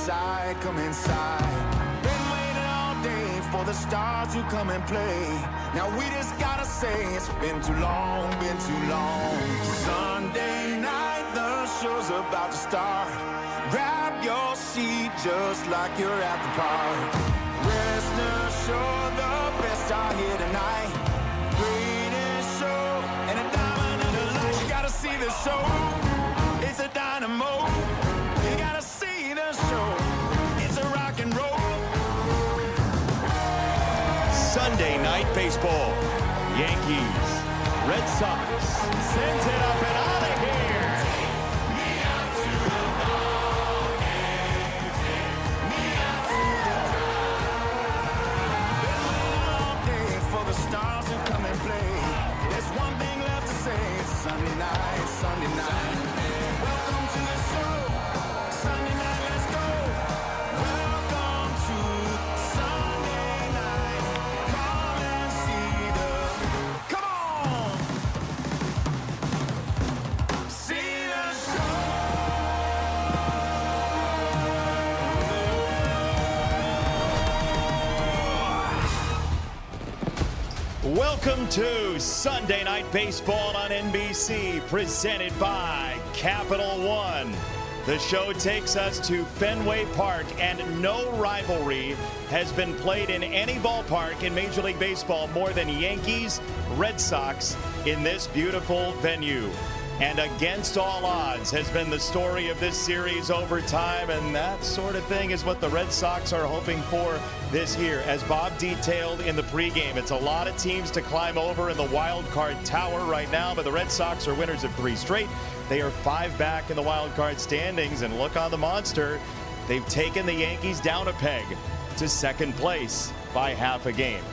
inside, come inside. Been waiting all day for the stars to come and play. Now we just gotta say it's been too long, been too long. Sunday night, the show's about to start. Grab your seat just like you're at the park. Rest assured the best are here tonight. Greatest show and a diamond in the light. You gotta see the show. It's a dynamo. You gotta see the show. It's a rock and roll. Sunday night baseball. Yankees, Red Sox. Sends it up and out of here. Stars who come and play. There's one thing left to say. It's Sunday night, Sunday night. Welcome to the show. Sunday night, let's go. Welcome to Sunday night. Come and see the. Come on. See the show. Welcome to Sunday Night Baseball on NBC, presented by Capital One. The show takes us to Fenway Park, and no rivalry has been played in any ballpark in Major League Baseball more than Yankees, Red Sox in this beautiful venue. And against all odds has been the story of this series over time, and that sort of thing is what the Red Sox are hoping for this year. As Bob detailed in the pregame, it's a lot of teams to climb over in the wild card tower right now, but the Red Sox are winners of 3 straight. They are 5 back in the wild card standings, and look on the monster. They've taken the Yankees down a peg to second place by half a game.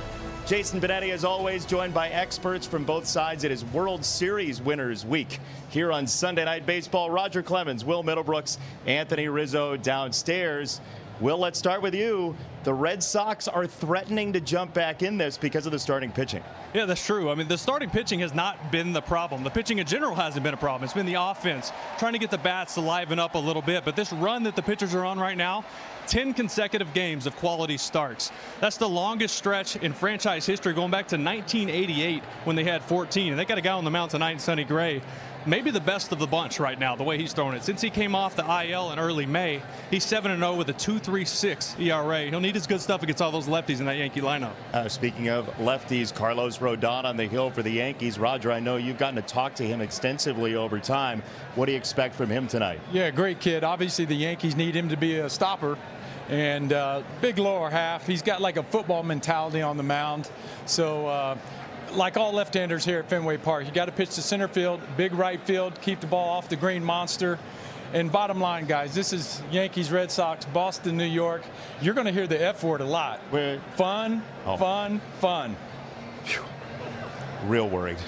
Jason Benetti, as always, joined by experts from both sides. It is World Series Winners Week here on Sunday Night Baseball. Roger Clemens, Will Middlebrooks, Anthony Rizzo downstairs. Will, let's start with you. The Red Sox are threatening to jump back in this because of the starting pitching. Yeah, that's true. I mean, the starting pitching has not been the problem. The pitching in general hasn't been a problem. It's been the offense trying to get the bats to liven up a little bit. But this run that the pitchers are on right now, 10 consecutive games of quality starts. That's the longest stretch in franchise history, going back to 1988 when they had 14. And they got a guy on the mound tonight, Sonny Gray. Maybe the best of the bunch right now, the way he's throwing it. Since he came off the IL in early May, he's 7-0 with a 2.36 ERA. He'll need his good stuff against all those lefties in that Yankee lineup. Speaking of lefties, Carlos Rodon on the hill for the Yankees. Roger, I know you've gotten to talk to him extensively over time. What do you expect from him tonight? Yeah, great kid. Obviously, the Yankees need him to be a stopper. And big lower half. He's got like a football mentality on the mound. So, like all left-handers here at Fenway Park, you got to pitch to center field, big right field, keep the ball off the green monster. And bottom line, guys, this is Yankees, Red Sox, Boston, New York. You're going to hear the F word a lot. Fun, fun, fun. Whew. Real worried.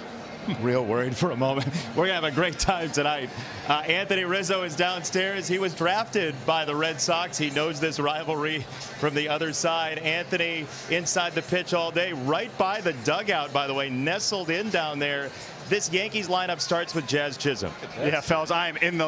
Real worried for a moment. We're going to have a great time tonight. Anthony Rizzo is downstairs. He was drafted by the Red Sox. He knows this rivalry from the other side. Anthony inside the pitch all day, right by the dugout, by the way, nestled in down there. This Yankees lineup starts with Jazz Chisholm. Yeah, fellas, I am in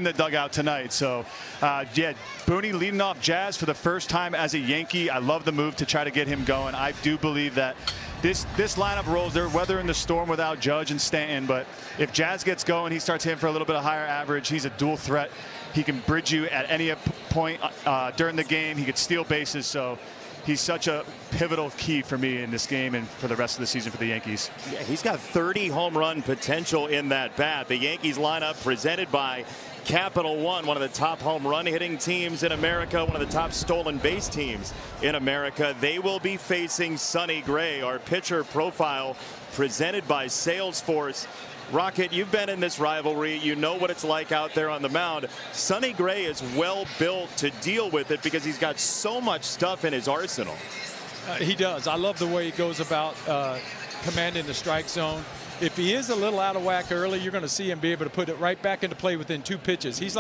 the dugout tonight. So, yeah, Booney leading off Jazz for the first time as a Yankee. I love the move to try to get him going. I do believe that this lineup rolls. They're weathering the storm without Judge and Stanton, but if Jazz gets going, he starts hitting for a little bit of higher average. He's a dual threat. He can bridge you at any point during the game. He could steal bases. So he's such a pivotal key for me in this game and for the rest of the season for the Yankees. Yeah, he's got 30 home run potential in that bat. The Yankees lineup presented by Capital One, one of the top home run hitting teams in America, one of the top stolen base teams in America. They will be facing Sonny Gray, our pitcher profile presented by Salesforce. Rocket, you've been in this rivalry. You know what it's like out there on the mound. Sonny Gray is well built to deal with it because he's got so much stuff in his arsenal. He does. I love the way he goes about commanding the strike zone. If he is a little out of whack early, you're going to see him be able to put it right back into play within 2 pitches. He's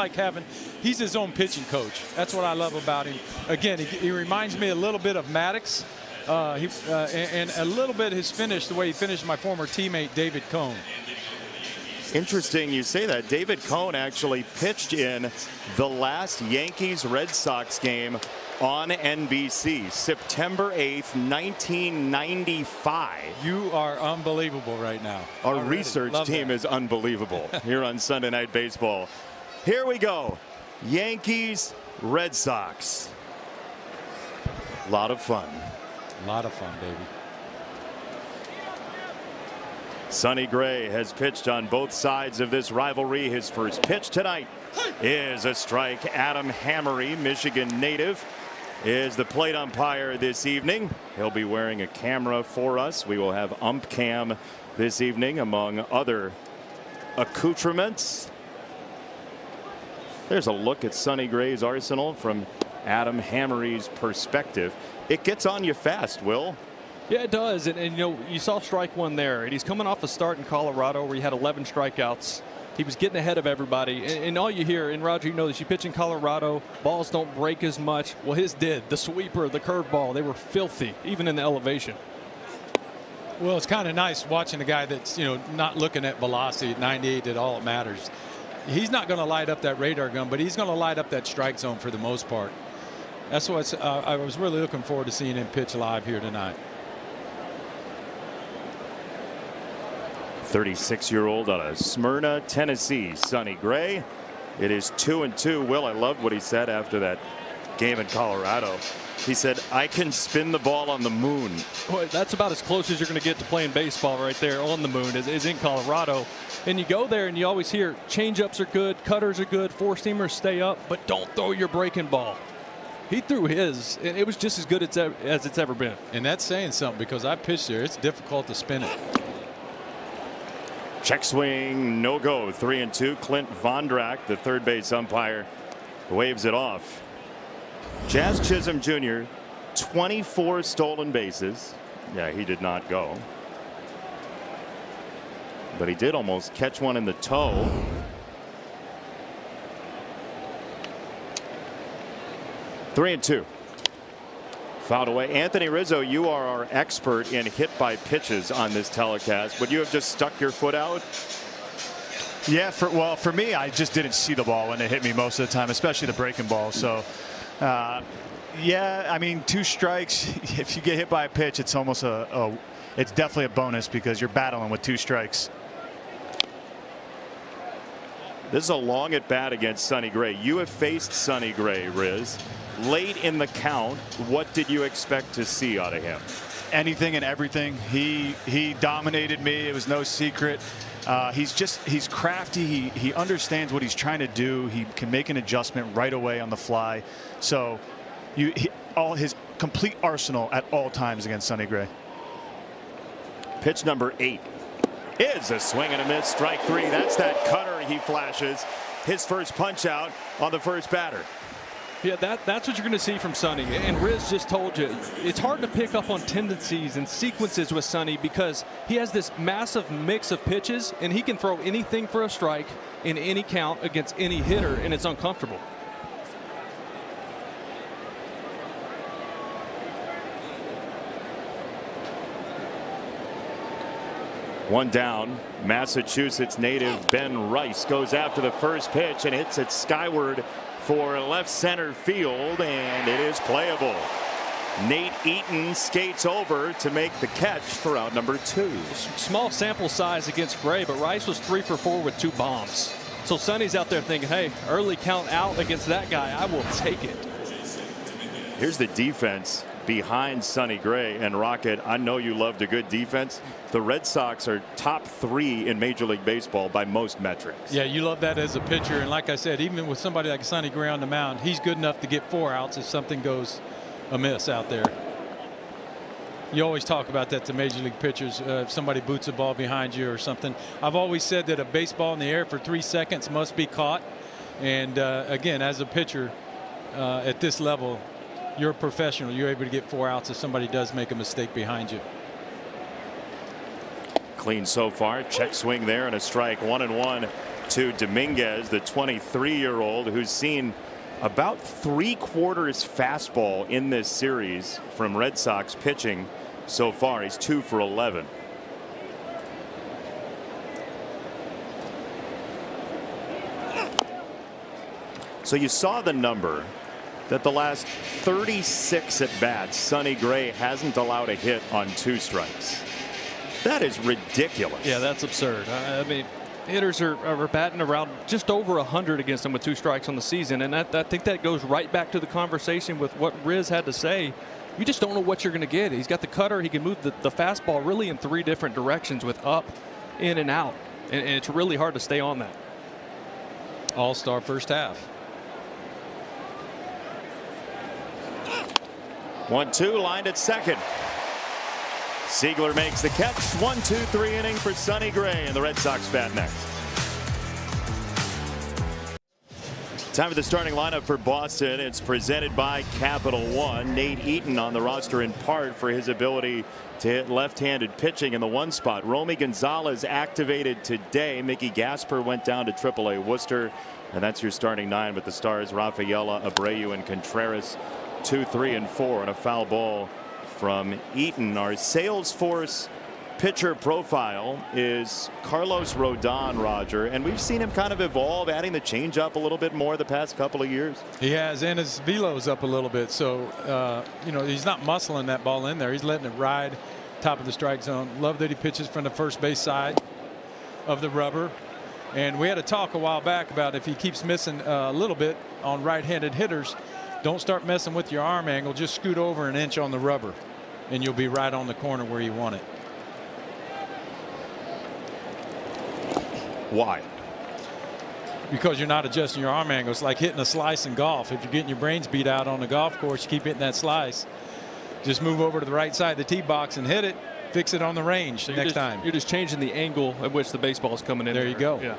his own pitching coach. That's what I love about him. Again, he reminds me a little bit of Maddox. And a little bit his finish, the way he finished my former teammate David Cone. Interesting you say that. David Cohn actually pitched in the last Yankees-Red Sox game on NBC, September 8th, 1995. You are unbelievable right now. Our Already. research Love team that. is unbelievable here on Sunday Night Baseball. Here we go. Yankees, Red Sox. A lot of fun. A lot of fun, baby. Sonny Gray has pitched on both sides of this rivalry. His first pitch tonight is a strike. Adam Hammery, Michigan native, is the plate umpire this evening. He'll be wearing a camera for us. We will have ump cam this evening, among other accoutrements. There's a look at Sonny Gray's arsenal from Adam Hammery's perspective. It gets on you fast, Will. Yeah, it does. And you know, you saw strike one there, and he's coming off a start in Colorado where he had 11 strikeouts. He was getting ahead of everybody. And all you hear, and Roger, you know this, you pitch in Colorado, balls don't break as much. Well, his did. The sweeper, the curveball, they were filthy, even in the elevation. Well, it's kind of nice watching a guy that's, you know, not looking at velocity at 98 at all it matters. He's not going to light up that radar gun, but he's going to light up that strike zone for the most part. That's what I was really looking forward to seeing him pitch live here tonight. 36-year-old out of Smyrna, Tennessee, Sonny Gray. It is 2-2. Will, I loved what he said after that game in Colorado. He said, I can spin the ball on the moon. Boy, that's about as close as you're going to get to playing baseball right there on the moon is in Colorado. And you go there and you always hear changeups are good, cutters are good, four-seamers stay up, but don't throw your breaking ball. He threw his, and it was just as good as it's ever been. And that's saying something because I pitched there. It's difficult to spin it. Check swing, no go. 3-2. Clint Vondrack, the third base umpire, waves it off. Jazz Chisholm Jr., 24 stolen bases. Yeah, he did not go. But he did almost catch one in the toe. Three and two. Fouled away. Anthony Rizzo, you are our expert in hit by pitches on this telecast. Would you have just stuck your foot out? Yeah, for me, I just didn't see the ball when it hit me most of the time, especially the breaking ball. So, yeah, I mean, 2 strikes. If you get hit by a pitch, it's almost it's definitely a bonus because you're battling with 2 strikes. This is a long at bat against Sonny Gray. You have faced Sonny Gray, Riz. Late in the count, what did you expect to see out of him? Anything and everything. He dominated me. It was no secret. He's crafty. He understands what he's trying to do. He can make an adjustment right away on the fly. So all his complete arsenal at all times against Sonny Gray. Pitch number 8 is a swing and a miss. Strike 3. That's that cutter he flashes. His first punch out on the first batter. Yeah, that's what you're going to see from Sonny. And Riz just told you, it's hard to pick up on tendencies and sequences with Sonny because he has this massive mix of pitches, and he can throw anything for a strike in any count against any hitter, and it's uncomfortable. One down. Massachusetts native Ben Rice goes after the first pitch and hits it skyward for left center field, and it is playable. Nate Eaton skates over to make the catch for out number 2. Small sample size against Gray, but Rice was 3 for 4 with 2 bombs. So Sonny's out there thinking, hey, early count out against that guy, I will take it. Here's the defense behind Sonny Gray. And Rocket, I know you loved a good defense. The Red Sox are top 3 in Major League Baseball by most metrics. Yeah, you love that as a pitcher. And like I said, even with somebody like Sonny Gray on the mound, he's good enough to get 4 outs if something goes amiss out there. You always talk about that to Major League pitchers. If somebody boots a ball behind you or something. I've always said that a baseball in the air for 3 seconds must be caught. And again, as a pitcher at this level, you're a professional. You're able to get 4 outs if somebody does make a mistake behind you. Clean so far. Check swing there and a strike. 1-1 to Dominguez, the 23-year-old who's seen about 3/4 fastball in this series from Red Sox pitching so far. He's 2 for 11. So you saw the number that the last 36 at bats, Sonny Gray hasn't allowed a hit on 2 strikes. That is ridiculous. Yeah, that's absurd. I mean, hitters are batting around just over 100 against him with 2 strikes on the season, and I think that goes right back to the conversation with what Riz had to say. You just don't know what you're going to get. He's got the cutter. He can move the fastball really in 3 different directions with up, in, and out, and it's really hard to stay on that. All-star first half. 1-2 lined at second. Siegler makes the catch. 1-2-3 inning for Sonny Gray, and the Red Sox bat next. Time for the starting lineup for Boston. It's presented by Capital One. Nate Eaton on the roster in part for his ability to hit left-handed pitching in the 1 spot. Romy Gonzalez activated today. Mickey Gasper went down to AAA Worcester, and that's your starting 9 with the Stars. Rafaela, Abreu, and Contreras. 2, 3, and 4, and a foul ball from Eaton. Our Salesforce pitcher profile is Carlos Rodon, Roger, and we've seen him kind of evolve, adding the changeup a little bit more the past couple of years. He has, and his velo's up a little bit, so you know, he's not muscling that ball in there. He's letting it ride top of the strike zone. Love that he pitches from the first base side of the rubber. And we had a talk a while back about if he keeps missing a little bit on right-handed hitters, don't start messing with your arm angle. Just scoot over an inch on the rubber, and you'll be right on the corner where you want it. Why? Because you're not adjusting your arm angle. It's like hitting a slice in golf. If you're getting your brains beat out on the golf course, you keep hitting that slice. Just move over to the right side of the tee box and hit it. Fix it on the range next time. You're just changing the angle at which the baseball is coming in. There you go. Yeah.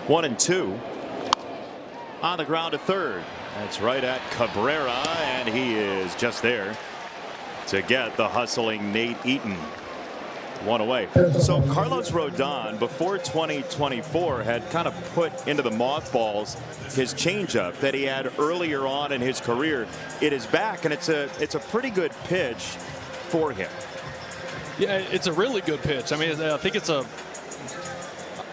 1-2. On the ground to third. That's right at Cabrera, and he is just there to get the hustling Nate Eaton. 1 away. So Carlos Rodon before 2024 had kind of put into the mothballs his changeup that he had earlier on in his career. It is back, and it's a pretty good pitch for him. Yeah, it's a really good pitch. I mean, I think it's a.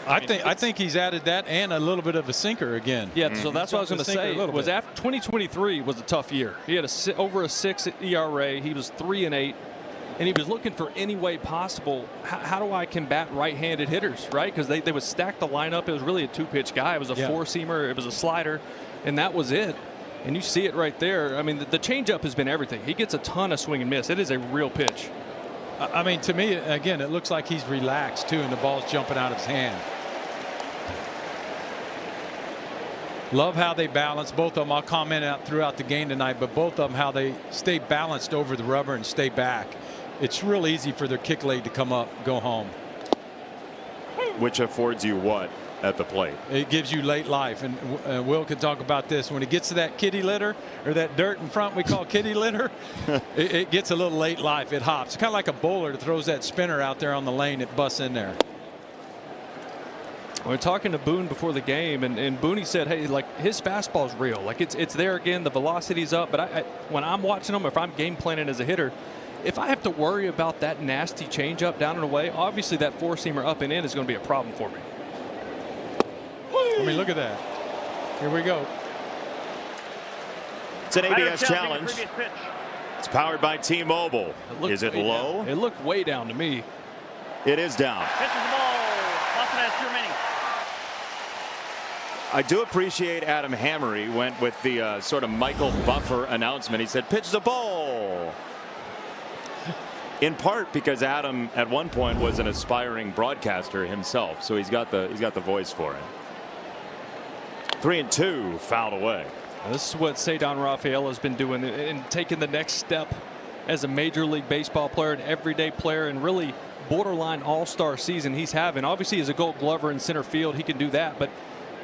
I think he's added that and a little bit of a sinker again. Yeah, so that's what I was going to say. Was after 2023 was a tough year. He had over a 6 ERA. He was 3-8. And he was looking for any way possible. How do I combat right-handed hitters, right? Because they would stack the lineup. It was really a 2-pitch guy. It was a 4-seamer. It was a slider. And that was it. And you see it right there. I mean, the changeup has been everything. He gets a ton of swing and miss. It is a real pitch. I mean, to me, again, it looks like he's relaxed, too, and the ball's jumping out of his hand. Love how they balance. Both of them, I'll comment out throughout the game tonight, but both of them, how they stay balanced over the rubber and stay back. It's real easy for their kick leg to come up, go home. Which affords you what at the plate? It gives you late life, and Will can talk about this. When it gets to that kitty litter, or that dirt in front we call kitty litter, it gets a little late life. It hops. Kind of like a bowler that throws that spinner out there on the lane. It busts in there. We were talking to Boone before the game, and Booney said, hey, like, his fastball's real. Like, it's there again. The velocity's up. But when I'm watching him, if I'm game planning as a hitter, if I have to worry about that nasty changeup down and away, obviously that 4-seamer up and in is going to be a problem for me. I mean, look at that. Here we go. It's an ABS challenge. It's powered by T-Mobile. Is it low? Down. It looked way down to me. It is down. Pitches the ball. Boston has 2 remaining. I do appreciate Adam Hammery went with the sort of Michael Buffer announcement. He said, pitch the ball. In part because Adam at one point was an aspiring broadcaster himself, so he's got the voice for it. 3-2, fouled away. This is what Cedar Rafaela has been doing and taking the next step as a Major League Baseball player, an everyday player, and really borderline all-star season he's having. Obviously, as a Gold Glover in center field, he can do that, but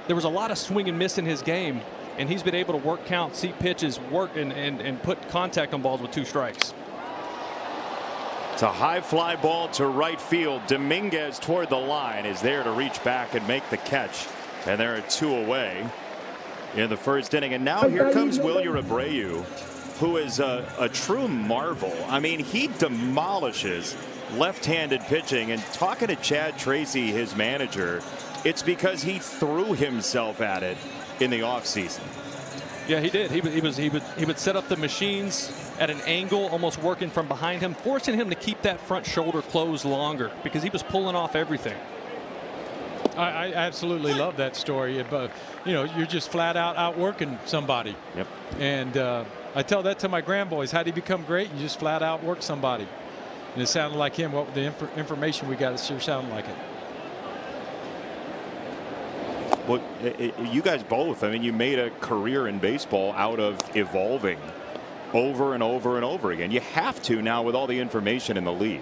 there was a lot of swing and miss in his game, and he's been able to work count, see pitches, work, and put contact on balls with 2 strikes. It's a high fly ball to right field. Dominguez toward the line is there to reach back and make the catch. And there are 2 away in the first inning. And now here comes Wilyer Abreu, who is a true marvel. I mean, he demolishes left-handed pitching. And talking to Chad Tracy, his manager, it's because he threw himself at it in the offseason. Yeah, he did. He would set up the machines at an angle, almost working from behind him, forcing him to keep that front shoulder closed longer because he was pulling off everything. I absolutely love that story. But you're just flat out outworking somebody. Yep. And I tell that to my grandboys. How do you become great? You just flat out work somebody. And it sounded like him. What the information we got, it sure sounded like it. Well, you guys both, I mean, you made a career in baseball out of evolving over and over and over again. You have to now with all the information in the league.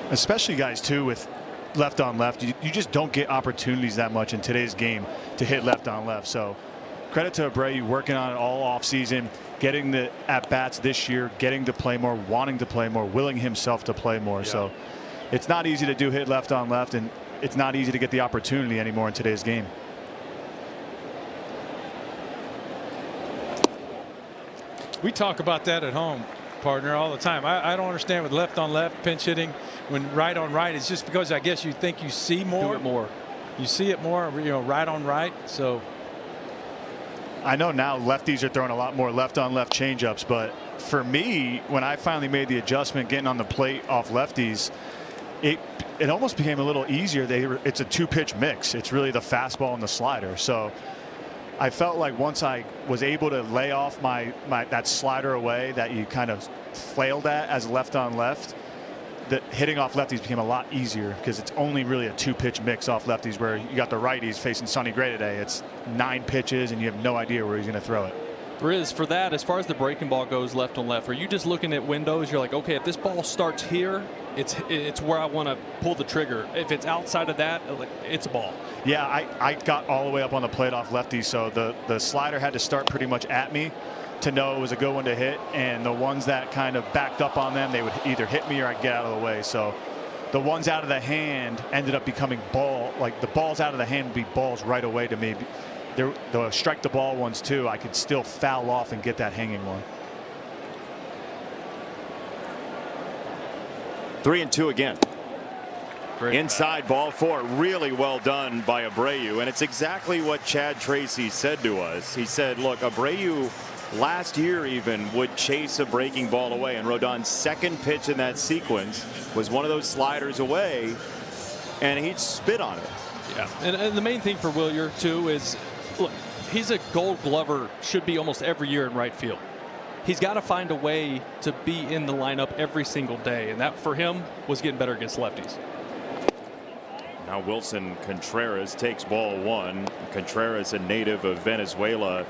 Especially guys too with left on left, you just don't get opportunities that much in today's game to hit left on left. So credit to Abreu working on it all off season, getting the at bats this year, getting to play more, wanting to play more, willing himself to play more. Yeah. So it's not easy to do hit left on left, and it's not easy to get the opportunity anymore in today's game. We talk about that at home, partner, all the time. I don't understand with left on left pinch hitting when right on right. It's just because I guess you think you see more. Do it more. You see it more, right on right. So I know now lefties are throwing a lot more left on left changeups, but for me, when I finally made the adjustment getting on the plate off lefties, it almost became a little easier. It's a two-pitch mix. It's really the fastball and the slider. So I felt like once I was able to lay off that slider away that you kind of flailed at as left on left, that hitting off lefties became a lot easier because it's only really a two-pitch mix off lefties, where you got the righties facing Sonny Gray today. It's 9 pitches and you have no idea where he's going to throw it. Riz, for that, as far as the breaking ball goes left on left, are you just looking at windows? You're like, okay, if this ball starts here, it's where I want to pull the trigger. If it's outside of that, it's a ball. Yeah, I got all the way up on the plate off lefties, so the slider had to start pretty much at me to know it was a good one to hit, and the ones that kind of backed up on them, they would either hit me or I'd get out of the way. So the ones out of the hand ended up becoming the balls out of the hand would be balls right away to me. The strike the ball ones too, I could still foul off and get that hanging one. 3-2 again. Great. Inside, ball 4. Really well done by Abreu, and it's exactly what Chad Tracy said to us. He said, look, Abreu last year even would chase a breaking ball away, and Rodon's second pitch in that sequence was one of those sliders away, and he'd spit on it. Yeah, and the main thing for Wilyer too is, look, he's a Gold Glover, should be almost every year in right field. He's got to find a way to be in the lineup every single day, and that for him was getting better against lefties. Now Wilson Contreras takes ball 1. Contreras, a native of Venezuela,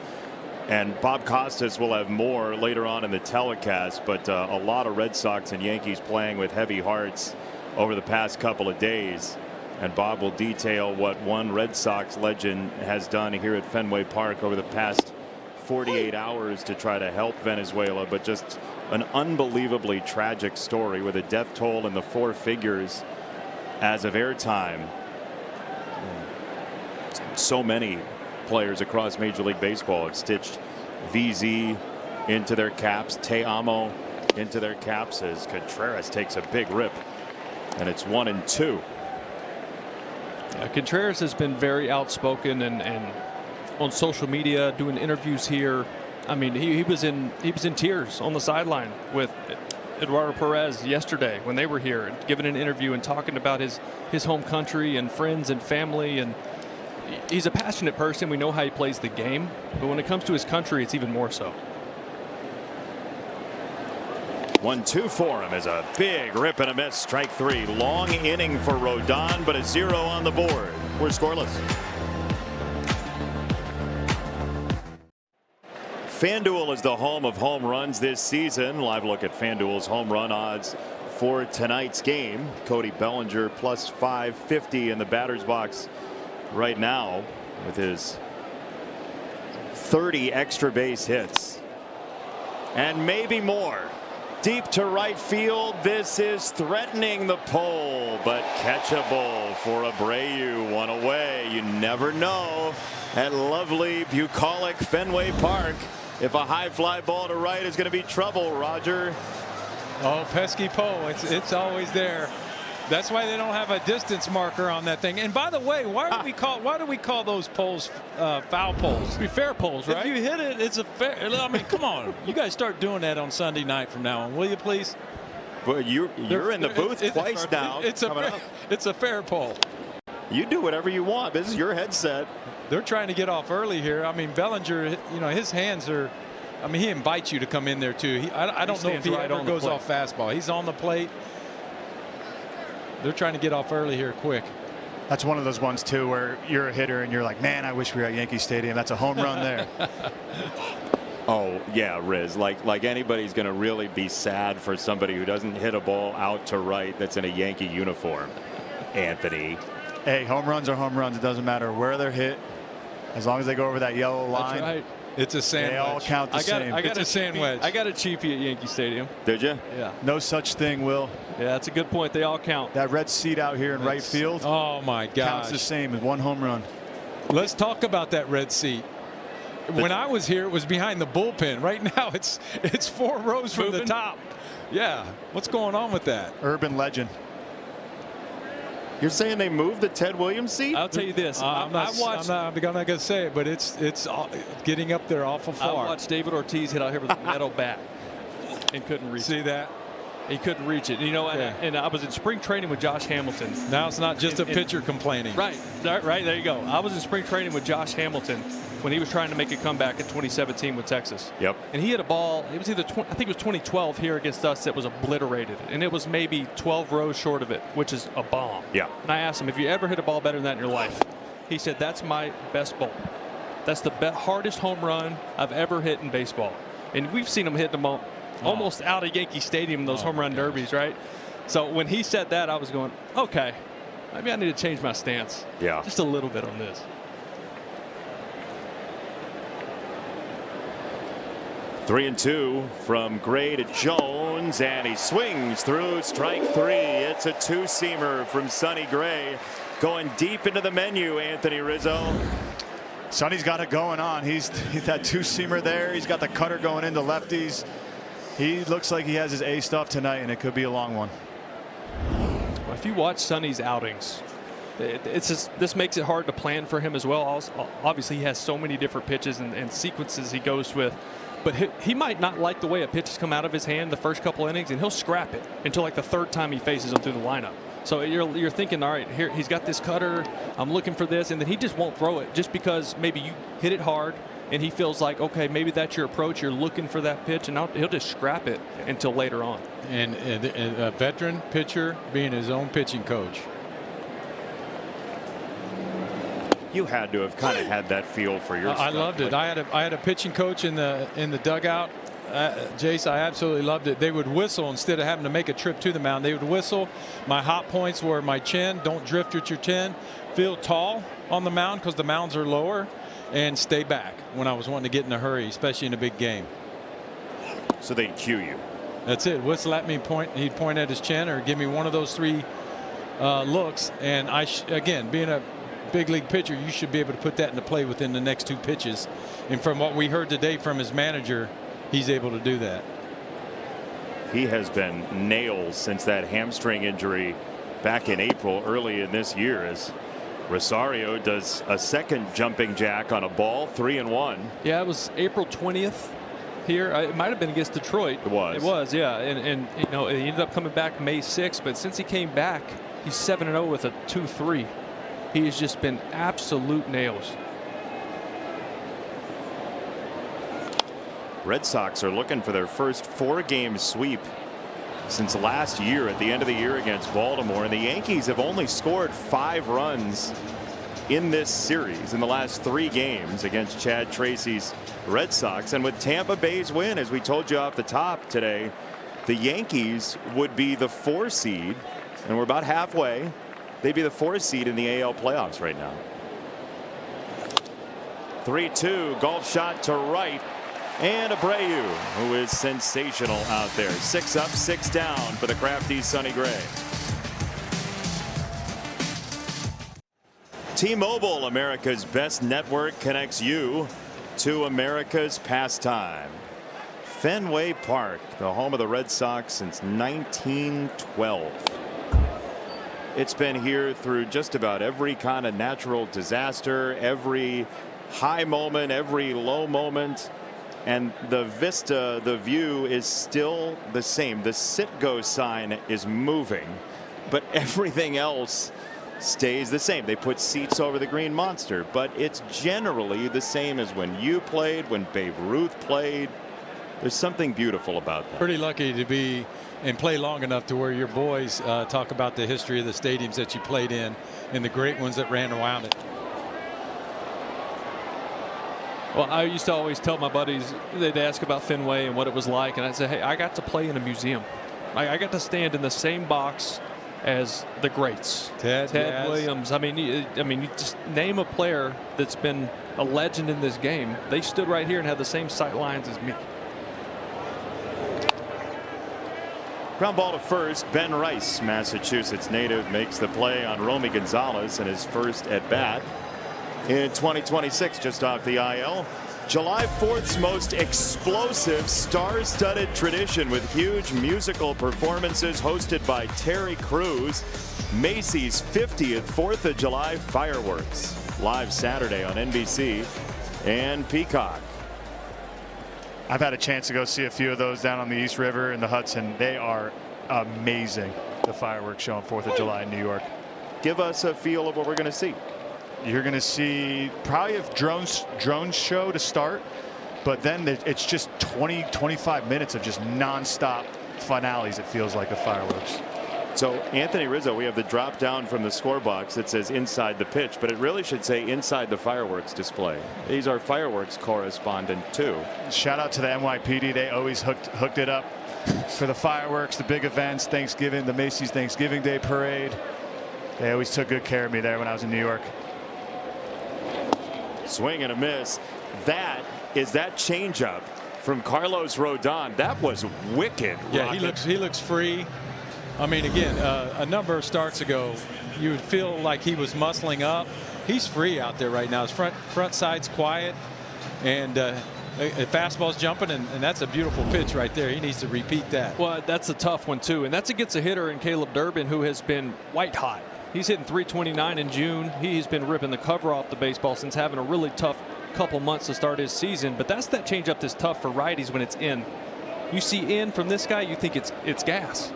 and Bob Costas will have more later on in the telecast, but a lot of Red Sox and Yankees playing with heavy hearts over the past couple of days. And Bob will detail what one Red Sox legend has done here at Fenway Park over the past 48 hours to try to help Venezuela, but just an unbelievably tragic story with a death toll in the 4 figures as of airtime. So many players across Major League Baseball have stitched VZ into their caps, Te Amo into their caps, as Contreras takes a big rip, and it's 1-2. Contreras has been very outspoken and on social media, doing interviews here. I mean, he was in tears on the sideline with Eduardo Perez yesterday when they were here, giving an interview and talking about his home country and friends and family. And he's a passionate person. We know how he plays the game, but when it comes to his country, it's even more so. 1-2 for him is a big rip and a miss. Strike 3. Long inning for Rodon, but a 0 on the board. We're scoreless. FanDuel is the home of home runs this season. Live look at FanDuel's home run odds for tonight's game. Cody Bellinger plus 550 in the batter's box right now with his 30 extra base hits. And maybe more. Deep to right field. This is threatening the pole, but catchable for Abreu. One away. You never know at lovely bucolic Fenway Park if a high fly ball to right is going to be trouble, Roger. Oh, pesky pole. It's always there. That's why they don't have a distance marker on that thing. And by the way, why do we call those poles foul poles? Be fair poles, right? If you hit it, it's a fair. I mean, come on. You guys start doing that on Sunday night from now on, will you please? Well, you're in the booth twice now. It's a fair pole. You do whatever you want. This is your headset. They're trying to get off early here. I mean, Bellinger, his hands are. I mean, he invites you to come in there too. I don't know if he ever goes off fastball. He's on the plate. They're trying to get off early here quick. That's one of those ones too where you're a hitter and you're like, man, I wish we were at Yankee Stadium. That's a home run there. Oh yeah, Riz. Like anybody's going to really be sad for somebody who doesn't hit a ball out to right that's in a Yankee uniform. Anthony. Hey, home runs are home runs. It doesn't matter where they're hit, as long as they go over that yellow line. That's right. It's a sand They wedge. all count the same. It's a sand wedge. I got a cheapie at Yankee Stadium. Did you? Yeah. No such thing, Will. Yeah, that's a good point. They all count. That red seat out here in right field Oh my counts the gosh. same as one home run. Let's talk about that red seat. When I was here, it was behind the bullpen. Right now, it's 4 rows from the top. Yeah. What's going on with that? Urban legend. You're saying they moved the Ted Williams seat? I'll tell you this. I'm not going to say it, but it's getting up there awful I far. watched David Ortiz hit out here with a metal bat and couldn't reach See it. that? He couldn't reach it. And I was in spring training with Josh Hamilton. Now it's not just a pitcher complaining. Right. There you go. I was in spring training with Josh Hamilton when he was trying to make a comeback in 2017 with Texas. Yep. And he hit a ball. It was either I think it was 2012 here against us that was obliterated, and it was maybe 12 rows short of it, which is a bomb. Yeah. And I asked him, "Have you ever hit a ball better than that in your life?" He said, "That's my best ball. That's the hardest home run I've ever hit in baseball." And we've seen him hit them almost out of Yankee Stadium in those home run derbies, right? So when he said that, I was going, okay, maybe I need to change my stance. Yeah. Just a little bit on this. Three and two from Gray to Jones, and he swings through strike 3. It's a two-seamer from Sonny Gray, going deep into the menu. Anthony Rizzo. Sonny's got it going on. He's that two-seamer there. He's got the cutter going into lefties. He looks like he has his A stuff tonight, and it could be a long one. If you watch Sonny's outings, this makes it hard to plan for him as well. Also, obviously, he has so many different pitches and sequences he goes with. But he might not like the way a pitch has come out of his hand the first couple innings, and he'll scrap it until like the 3rd time he faces him through the lineup. So you're thinking, all right, here he's got this cutter. I'm looking for this, and then he just won't throw it just because maybe you hit it hard, and he feels like, okay, maybe that's your approach. You're looking for that pitch, and he'll just scrap it until later on. And a veteran pitcher being his own pitching coach. You had to have kind of had that feel for your I loved it. I had a pitching coach in the dugout. Jace, I absolutely loved it. They would whistle instead of having to make a trip to the mound. They would whistle. My hot points were my chin. Don't drift with your chin. Feel tall on the mound because the mounds are lower, and stay back when I was wanting to get in a hurry, especially in a big game. So they'd cue you. That's it. Whistle at me, he'd point at his chin or give me one of those 3 looks. And again, being a big league pitcher, you should be able to put that into play within the next 2 pitches. And from what we heard today from his manager, he's able to do that. He has been nails since that hamstring injury back in April early in this year, as Rosario does a second jumping jack on a ball, 3-1. Yeah, it was April 20th here. It might have been against Detroit. It was. It was, yeah. And he ended up coming back May 6th, but since he came back, he's 7-0 with a 2.3. He has just been absolute nails. Red Sox are looking for their first 4-game sweep since last year at the end of the year against Baltimore, and the Yankees have only scored 5 runs in this series in the last 3 games against Chad Tracy's Red Sox. And with Tampa Bay's win, as we told you off the top today, the Yankees would be the 4 seed, and we're about halfway. They'd be the 4 seed in the AL playoffs right now. 3-2 golf shot to right, and Abreu, who is sensational out there. 6 up, 6 down for the crafty Sonny Gray. T-Mobile, America's best network, connects you to America's pastime. Fenway Park, the home of the Red Sox since 1912. It's been here through just about every kind of natural disaster, every high moment, every low moment. And the vista, the view is still the same. The sit-go sign is moving, but everything else stays the same. They put seats over the Green Monster, but it's generally the same as when you played, when Babe Ruth played. There's something beautiful about that. Pretty lucky to be and play long enough to where your boys talk about the history of the stadiums that you played in and the great ones that ran around it. Well, I used to always tell my buddies, they'd ask about Fenway and what it was like, and I'd say, hey, I got to play in a museum. I got to stand in the same box as the greats. Ted Williams. I mean, you just name a player that's been a legend in this game. They stood right here and had the same sight lines as me. Ground ball to first. Ben Rice, Massachusetts native, makes the play on Romy Gonzalez in his first at bat in 2026, just off the IL. July 4th's most explosive star-studded tradition with huge musical performances hosted by Terry Crews. Macy's 50th 4th of July fireworks live Saturday on NBC and Peacock. I've had a chance to go see a few of those down on the East River and the Hudson. They are amazing, the fireworks show on 4th of July in New York. Give us a feel of what we're going to see. You're going to see probably a drone show to start, but then it's just 20-25 minutes of just nonstop finales, it feels like, of fireworks. So Anthony Rizzo, we have the drop down from the score box that says inside the pitch, but it really should say inside the fireworks display. He's our fireworks correspondent too. Shout out to the NYPD. They always hooked it up for the fireworks, the big events, Thanksgiving, the Macy's Thanksgiving Day Parade. They always took good care of me there when I was in New York. Swing and a miss. That is that changeup from Carlos Rodon. That was wicked. Yeah, he looks free. I mean, again, a number of starts ago, you would feel like he was muscling up. He's free out there right now. His front side's quiet, and fastball's jumping, and that's a beautiful pitch right there. He needs to repeat that. Well, that's a tough one too, and that's against a hitter in Caleb Durbin who has been white hot. He's hitting .329 in June. He's been ripping the cover off the baseball since having a really tough couple months to start his season. But that's that changeup that's tough for righties when it's in. You see in from this guy, you think it's gas.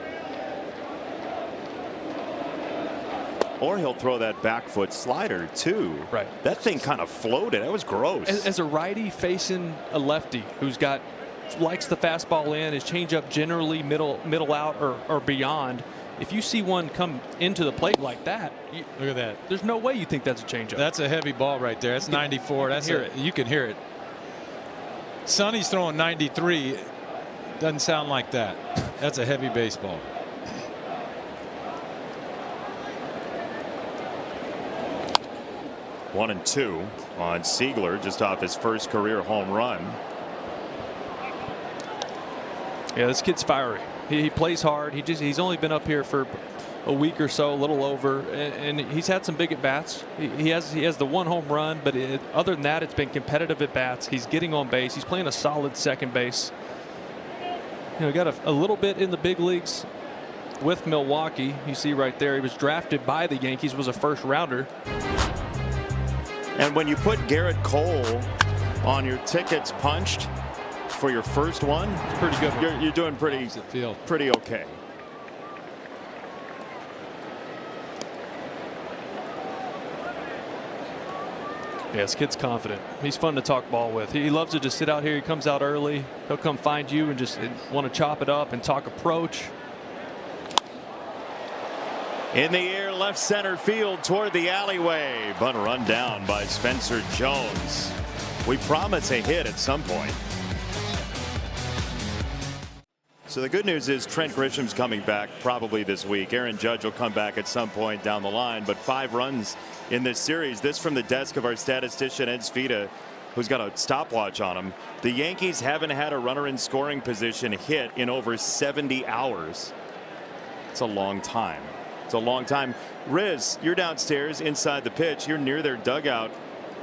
Or he'll throw that back foot slider too. Right. That thing kind of floated. That was gross. As a righty facing a lefty who's likes the fastball in, his changeup generally middle out or beyond. If you see one come into the plate like that, look at that. There's no way you think that's a changeup. That's a heavy ball right there. That's 94. You can hear it. Sonny's throwing 93. Doesn't sound like that. That's a heavy baseball. One and two on Siegler, just off his first career home run. Yeah, this kid's fiery. He plays hard. He's only been up here for a week or so, a little over, and he's had some big at bats. He has the one home run, but other than that, it's been competitive at bats. He's getting on base. He's playing a solid second base. Got a little bit in the big leagues with Milwaukee. You see right there, he was drafted by the Yankees, was a first rounder. And when you put Garrett Cole on your tickets punched for your first one, it's pretty good. You're doing pretty okay. Yeah, this kid's confident. He's fun to talk ball with. He loves to just sit out here. He comes out early. He'll come find you and just want to chop it up and talk approach. In the air, left center field toward the alleyway, but run down by Spencer Jones. We promise a hit at some point. So the good news is Trent Grisham's coming back probably this week. Aaron Judge will come back at some point down the line, but 5 runs in this series. This from the desk of our statistician Ed Svita, who's got a stopwatch on him. The Yankees haven't had a runner in scoring position hit in over 70 hours. It's a long time. It's a long time. Riz, you're downstairs inside the pitch. You're near their dugout.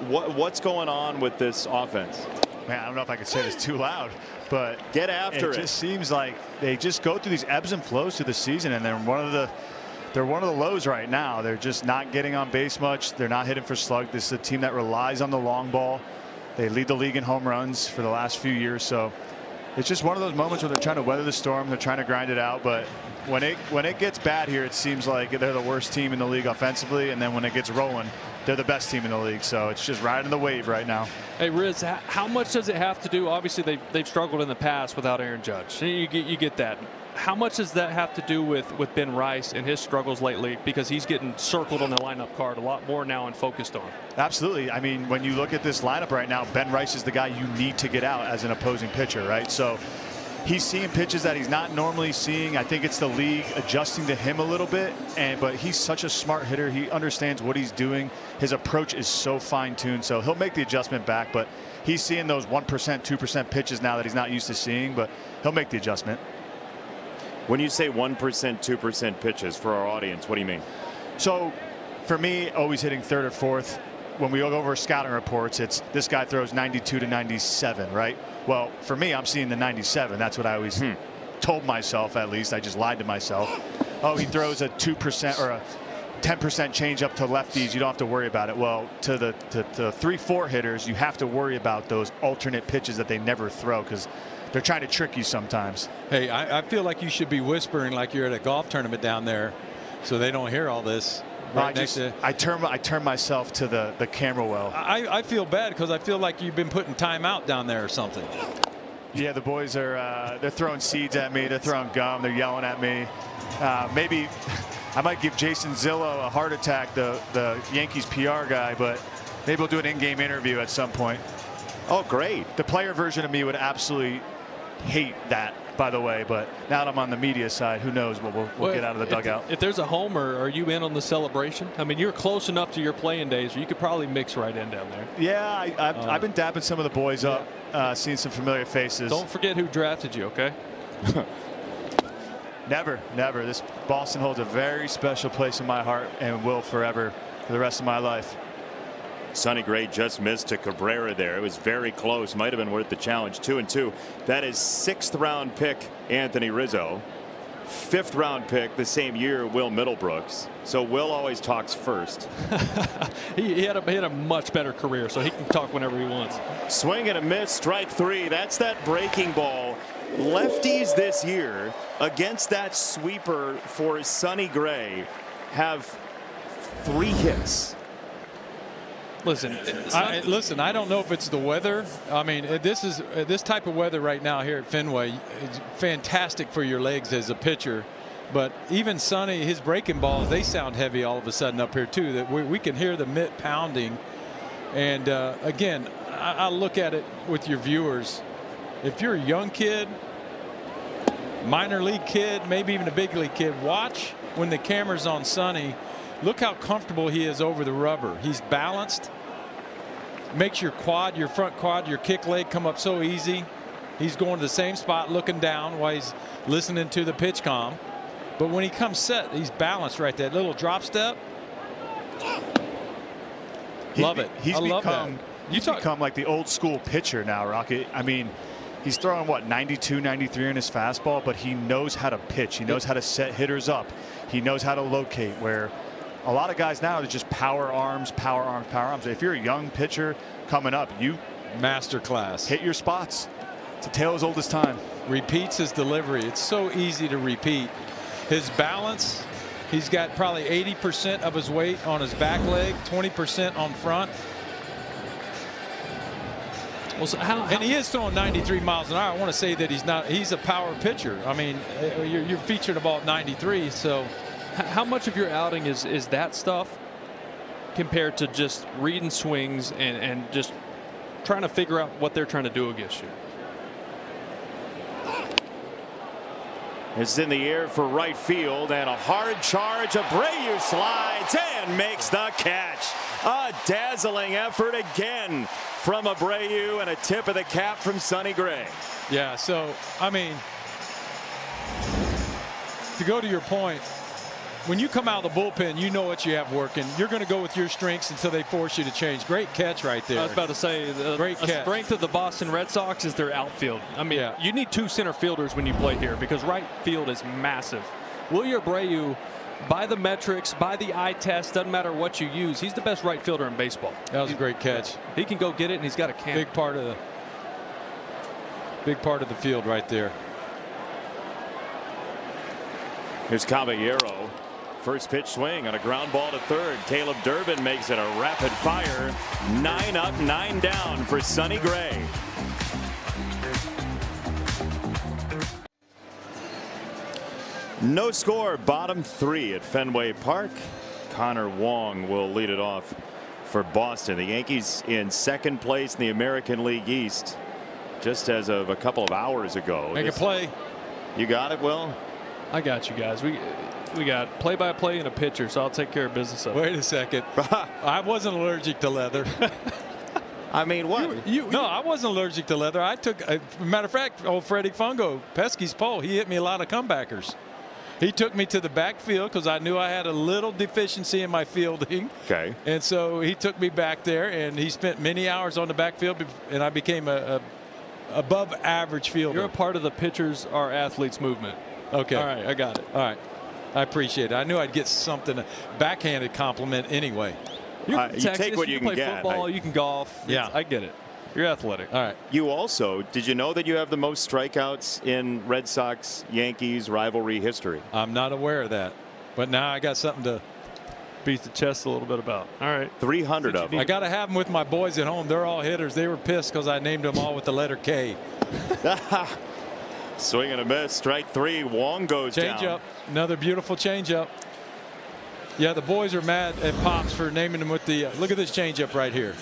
What's going on with this offense? Man, I don't know if I can say this too loud, but get after it. It just seems like they just go through these ebbs and flows through the season, and then one of the they're one of the lows right now. They're just not getting on base much. They're not hitting for slug. This is a team that relies on the long ball. They lead the league in home runs for the last few years. So it's just one of those moments where they're trying to weather the storm. They're trying to grind it out. But when it gets bad here, it seems like they're the worst team in the league offensively. And then when it gets rolling, they're the best team in the league. So it's just riding the wave right now. Hey, Riz, how much does it have to do? Obviously, they've struggled in the past without Aaron Judge. You get that. How much does that have to do with Ben Rice and his struggles lately? Because he's getting circled on the lineup card a lot more now and focused on. Absolutely. I mean, when you look at this lineup right now, Ben Rice is the guy you need to get out as an opposing pitcher, right? So he's seeing pitches that he's not normally seeing. I think it's the league adjusting to him a little bit. But he's such a smart hitter. He understands what he's doing. His approach is so fine-tuned. So he'll make the adjustment back. But he's seeing those 1%, 2% pitches now that he's not used to seeing. But he'll make the adjustment. When you say 1%, 2% pitches for our audience, what do you mean? So for me, always hitting third or fourth. When we go over scouting reports, it's this guy throws 92 to 97, right? Well, for me, I'm seeing the 97. That's what I always told myself, at least. I just lied to myself. Oh, he throws a 2% or a 10% change up to lefties. You don't have to worry about it. Well, to the 3-4 hitters, you have to worry about those alternate pitches that they never throw because they're trying to trick you sometimes. Hey, I feel like you should be whispering like you're at a golf tournament down there so they don't hear all this. Right I turn myself to the camera well. I feel bad because I feel like you've been putting time out down there or something. Yeah, the boys are they're throwing seeds at me. They're throwing gum. They're yelling at me. Maybe I might give Jason Zillo a heart attack, the Yankees PR guy, but maybe we'll do an in-game interview at some point. Oh, great. The player version of me would absolutely hate that, by the way, but now that I'm on the media side, who knows what we'll get out of the dugout. If there's a homer, are you in on the celebration? I mean, you're close enough to your playing days, or you could probably mix right in down there. Yeah, I've been dabbing some of the boys up, seeing some familiar faces. Don't forget who drafted you, okay? Never. This Boston holds a very special place in my heart and will forever for the rest of my life. Sonny Gray just missed to Cabrera there. It was very close. Might have been worth the challenge. 2-2. That is 6th round pick Anthony Rizzo. 5th round pick the same year Will Middlebrooks. So Will always talks first. he had a much better career, so he can talk whenever he wants. Swing and a miss, strike 3. That's that breaking ball. Lefties this year against that sweeper for Sonny Gray have 3 hits. Listen, I don't know if it's the weather. I mean, this type of weather right now here at Fenway is fantastic for your legs as a pitcher. But even Sonny, his breaking balls, they sound heavy all of a sudden up here too. That we can hear the mitt pounding. And again, I look at it with your viewers. If you're a young kid, minor league kid, maybe even a big league kid, watch when the camera's on Sonny. Look how comfortable he is over the rubber. He's balanced. Makes your quad, your front quad, your kick leg come up so easy. He's going to the same spot looking down while he's listening to the pitch comm. But when he comes set, he's balanced right there. Little drop step. Love it. He's become like the old school pitcher now, Rocket. I mean, he's throwing what, 92, 93 in his fastball, but he knows how to pitch. He knows how to set hitters up. He knows how to locate, where a lot of guys now are just power arms. If you're a young pitcher coming up, you masterclass. Hit your spots. It's a tale as old as time. Repeats his delivery. It's so easy to repeat. His balance, he's got probably 80% of his weight on his back leg, 20% on front. Well, so and he is throwing 93 miles an hour. I want to say that he's a power pitcher. I mean, you're featured about 93, so. How much of your outing is that stuff compared to just reading swings and just trying to figure out what they're trying to do against you? It's in the air for right field, and a hard charge. Abreu slides and makes the catch. A dazzling effort again from Abreu, and a tip of the cap from Sonny Gray. Yeah, so, I mean, to go to your point, when you come out of the bullpen, you know what you have working. You're going to go with your strengths until they force you to change. Great catch right there. I was about to say, the strength of the Boston Red Sox is their outfield. I mean, you need 2 center fielders when you play here because right field is massive. Wilyer Abreu by the metrics, by the eye test, doesn't matter what you use. He's the best right fielder in baseball. That was a great catch. He can go get it, and he's got a can. Big part of the field right there. Here's Caballero. First pitch swing on a ground ball to third. Caleb Durbin makes it a rapid fire. 9 up, 9 down for Sonny Gray. No score, bottom 3 at Fenway Park. Connor Wong will lead it off for Boston. The Yankees in second place in the American League East just as of a couple of hours ago. Make a play. You got it, Will? I got you guys. We got play-by-play and a pitcher, so I'll take care of business of it. Wait a second. I wasn't allergic to leather. I mean, what? No, I wasn't allergic to leather. I took, matter of fact, old Freddie Fungo, Pesky's pole, he hit me a lot of comebackers. He took me to the backfield because I knew I had a little deficiency in my fielding. Okay. And so he took me back there, and he spent many hours on the backfield, and I became a above average fielder. You're a part of the pitchers are athletes movement. Okay. All right, I got it. All right. I appreciate it. I knew I'd get something, a backhanded compliment anyway. You're from Texas, take what you can play get. Football, you can golf. Yeah. I get it. You're athletic. All right. You also, did you know that you have the most strikeouts in Red Sox Yankees rivalry history? I'm not aware of that, but now I got something to beat the chest a little bit about. All right. 300 of them. I got to have them with my boys at home. They're all hitters. They were pissed because I named them all with the letter K. Swing and a miss. Strike 3. Wong goes down. Change up. Another beautiful change up. Yeah, the boys are mad at Pops for naming them with the. Look at this change up right here.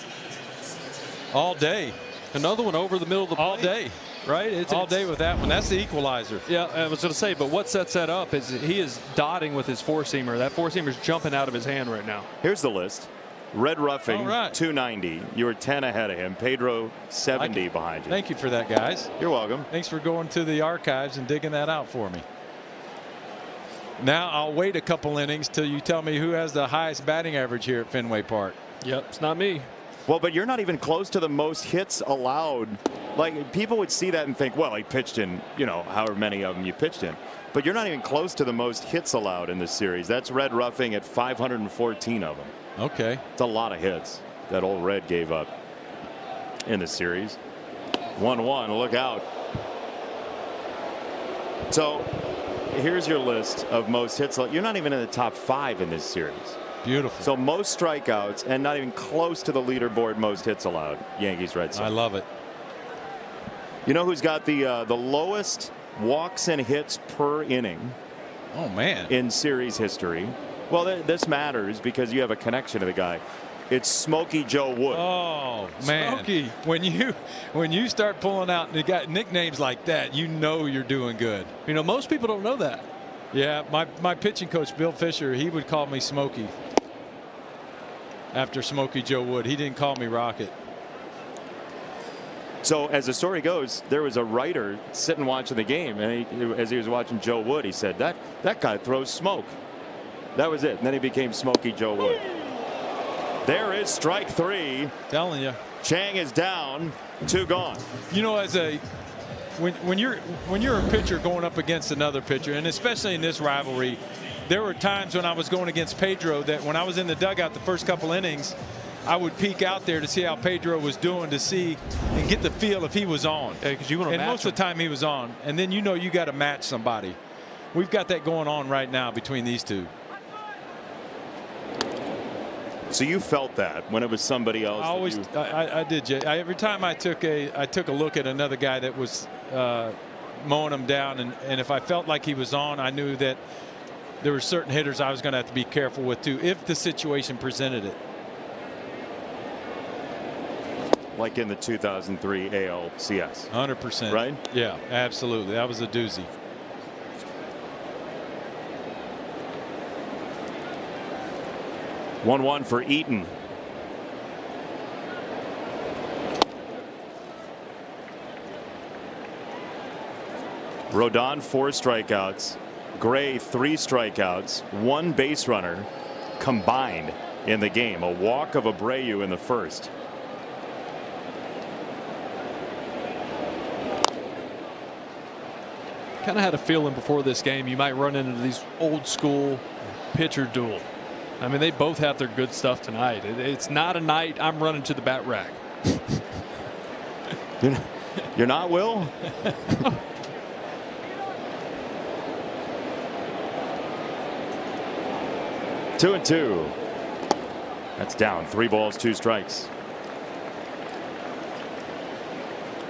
All day. Another one over the middle of the plate. All day. Right? It's all day with that one. That's the equalizer. Yeah, I was going to say, but what sets that up is he is dotting with his four-seamer. That four-seamer's jumping out of his hand right now. Here's the list. Red Ruffing, All right. 290. You were 10 ahead of him. Pedro, 70 behind you. Thank you for that, guys. You're welcome. Thanks for going to the archives and digging that out for me. Now I'll wait a couple innings till you tell me who has the highest batting average here at Fenway Park. Yep, it's not me. Well, but you're not even close to the most hits allowed. Like, people would see that and think, well, he pitched in, you know, however many of them you pitched in. But you're not even close to the most hits allowed in this series. That's Red Ruffing at 514 of them. Okay. It's a lot of hits that old Red gave up in the series. 1-1. Look out. So here's your list of most hits. You're not even in the top 5 in this series. Beautiful. So most strikeouts and not even close to the leaderboard most hits allowed. Yankees, Red Sox. I love it. You know who's got the lowest walks and hits per inning? Oh man. In series history. Well, this matters because you have a connection to the guy. It's Smokey Joe Wood. Oh man. Smokey. When you start pulling out and you got nicknames like that, you know you're doing good. You know, most people don't know that. Yeah, my pitching coach Bill Fisher, he would call me Smokey. After Smokey Joe Wood, he didn't call me Rocket. So as the story goes, there was a writer sitting watching the game, and as he was watching Joe Wood, he said that guy throws smoke. That was it. And then he became Smokey Joe Wood. There is strike 3. Telling you. Chang is down. 2 gone. You know, when you're a pitcher going up against another pitcher, and especially in this rivalry, there were times when I was going against Pedro that when I was in the dugout the first couple innings, I would peek out there to see how Pedro was doing to see and get the feel if he was on. Because you want to match most of the time he was on. And then you know you got to match somebody. We've got that going on right now between these two. So you felt that when it was somebody else? I did, Jay. Every time I took a look at another guy that was mowing him down, and if I felt like he was on, I knew that there were certain hitters I was going to have to be careful with too if the situation presented it. Like in the 2003 ALCS. 100%. Right? Yeah, absolutely. That was a doozy. 1-1 for Eaton. Rodon 4 strikeouts. Gray 3 strikeouts. 1 base runner combined in the game. A walk of Abreu in the first. Kind of had a feeling before this game you might run into these old school pitcher duel. I mean, they both have their good stuff tonight. It's not a night I'm running to the bat rack. You're not, Will? 2-2. That's down. 3 balls, 2 strikes.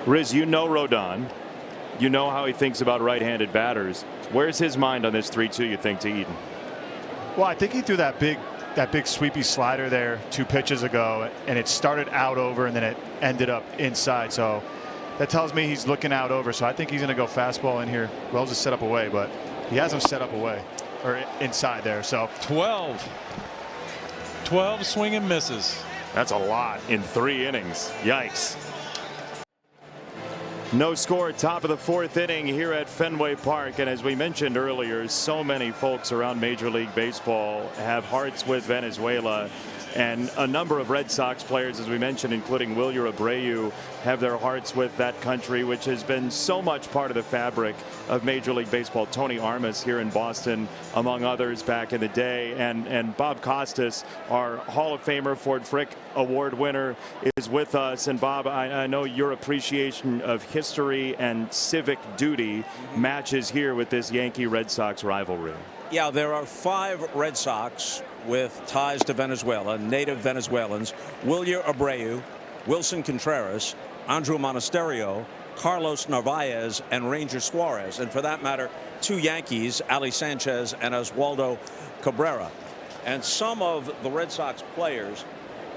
Riz, you know Rodon. You know how he thinks about right-handed batters. Where's his mind on this 3-2, you think, to Eden? Well, I think he threw that big sweepy slider there 2 pitches ago, and it started out over and then it ended up inside. So that tells me he's looking out over. So I think he's going to go fastball in here. Wells is set up away, but he has him set up away or inside there. So 12 swing and misses. That's a lot in 3 innings. Yikes. No score, top of the 4th inning here at Fenway Park. And as we mentioned earlier, so many folks around Major League Baseball have hearts with Venezuela. And a number of Red Sox players, as we mentioned, including Wilyer Abreu, have their hearts with that country, which has been so much part of the fabric of Major League Baseball. Tony Armas here in Boston, among others, back in the day. And Bob Costas, our Hall of Famer, Ford Frick Award winner, is with us. And Bob, I know your appreciation of history and civic duty matches here with this Yankee-Red Sox rivalry. Yeah, there are 5 Red Sox with ties to Venezuela, native Venezuelans: Wilyer Abreu, Wilson Contreras, Andrew Monasterio, Carlos Narvaez, and Ranger Suarez. And for that matter, 2 Yankees, Ali Sanchez and Oswaldo Cabrera. And some of the Red Sox players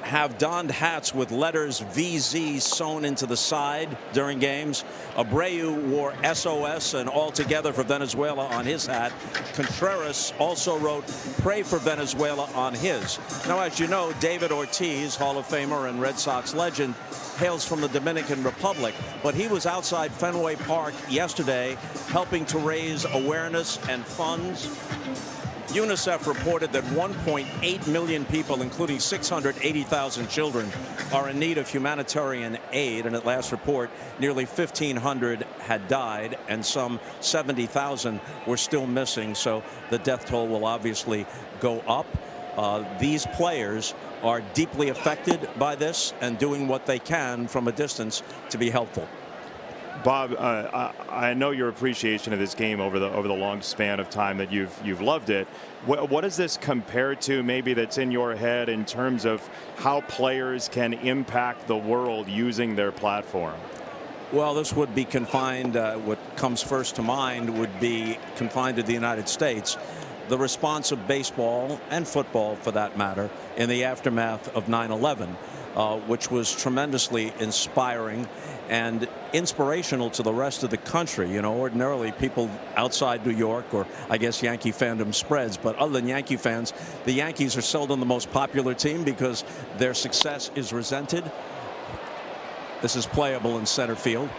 have donned hats with letters VZ sewn into the side during games. Abreu wore SOS and All Together for Venezuela on his hat. Contreras also wrote Pray for Venezuela on his. Now, as you know, David Ortiz, Hall of Famer and Red Sox legend, hails from the Dominican Republic, but he was outside Fenway Park yesterday helping to raise awareness and funds. UNICEF reported that 1.8 million people, including 680,000 children, are in need of humanitarian aid. And at last report, nearly 1,500 had died and some 70,000 were still missing. So the death toll will obviously go up. These players are deeply affected by this and doing what they can from a distance to be helpful. Bob, I know your appreciation of this game over the long span of time that you've loved it. What does this compare to, maybe, that's in your head in terms of how players can impact the world using their platform? Well, this would be confined. What comes first to mind would be confined to the United States. The response of baseball and football, for that matter, in the aftermath of 9/11. Which was tremendously inspiring and inspirational to the rest of the country. You know, ordinarily people outside New York, or I guess Yankee fandom spreads, but other than Yankee fans, the Yankees are seldom the most popular team because their success is resented. This is playable in center field.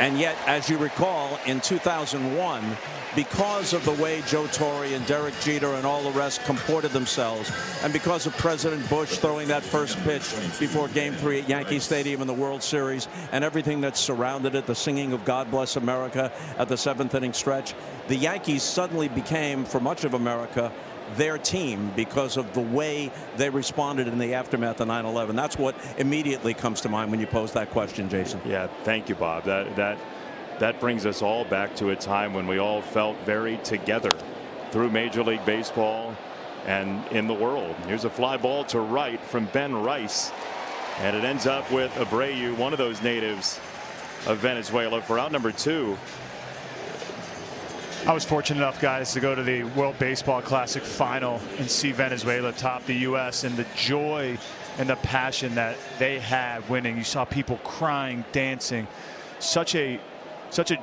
And yet, as you recall, in 2001, because of the way Joe Torre and Derek Jeter and all the rest comported themselves, and because of President Bush throwing that first pitch before Game 3 at Yankee Stadium in the World Series, and everything that surrounded it, the singing of God Bless America at the 7th inning stretch, the Yankees suddenly became, for much of America, their team because of the way they responded in the aftermath of 9/11. That's what immediately comes to mind when you pose that question, Jason. Yeah, thank you, Bob. That brings us all back to a time when we all felt very together through Major League Baseball and in the world. Here's a fly ball to right from Ben Rice, and it ends up with Abreu, one of those natives of Venezuela, for out number 2. I was fortunate enough, guys, to go to the World Baseball Classic final and see Venezuela top the U.S. and the joy and the passion that they had winning. You saw people crying, dancing. Such a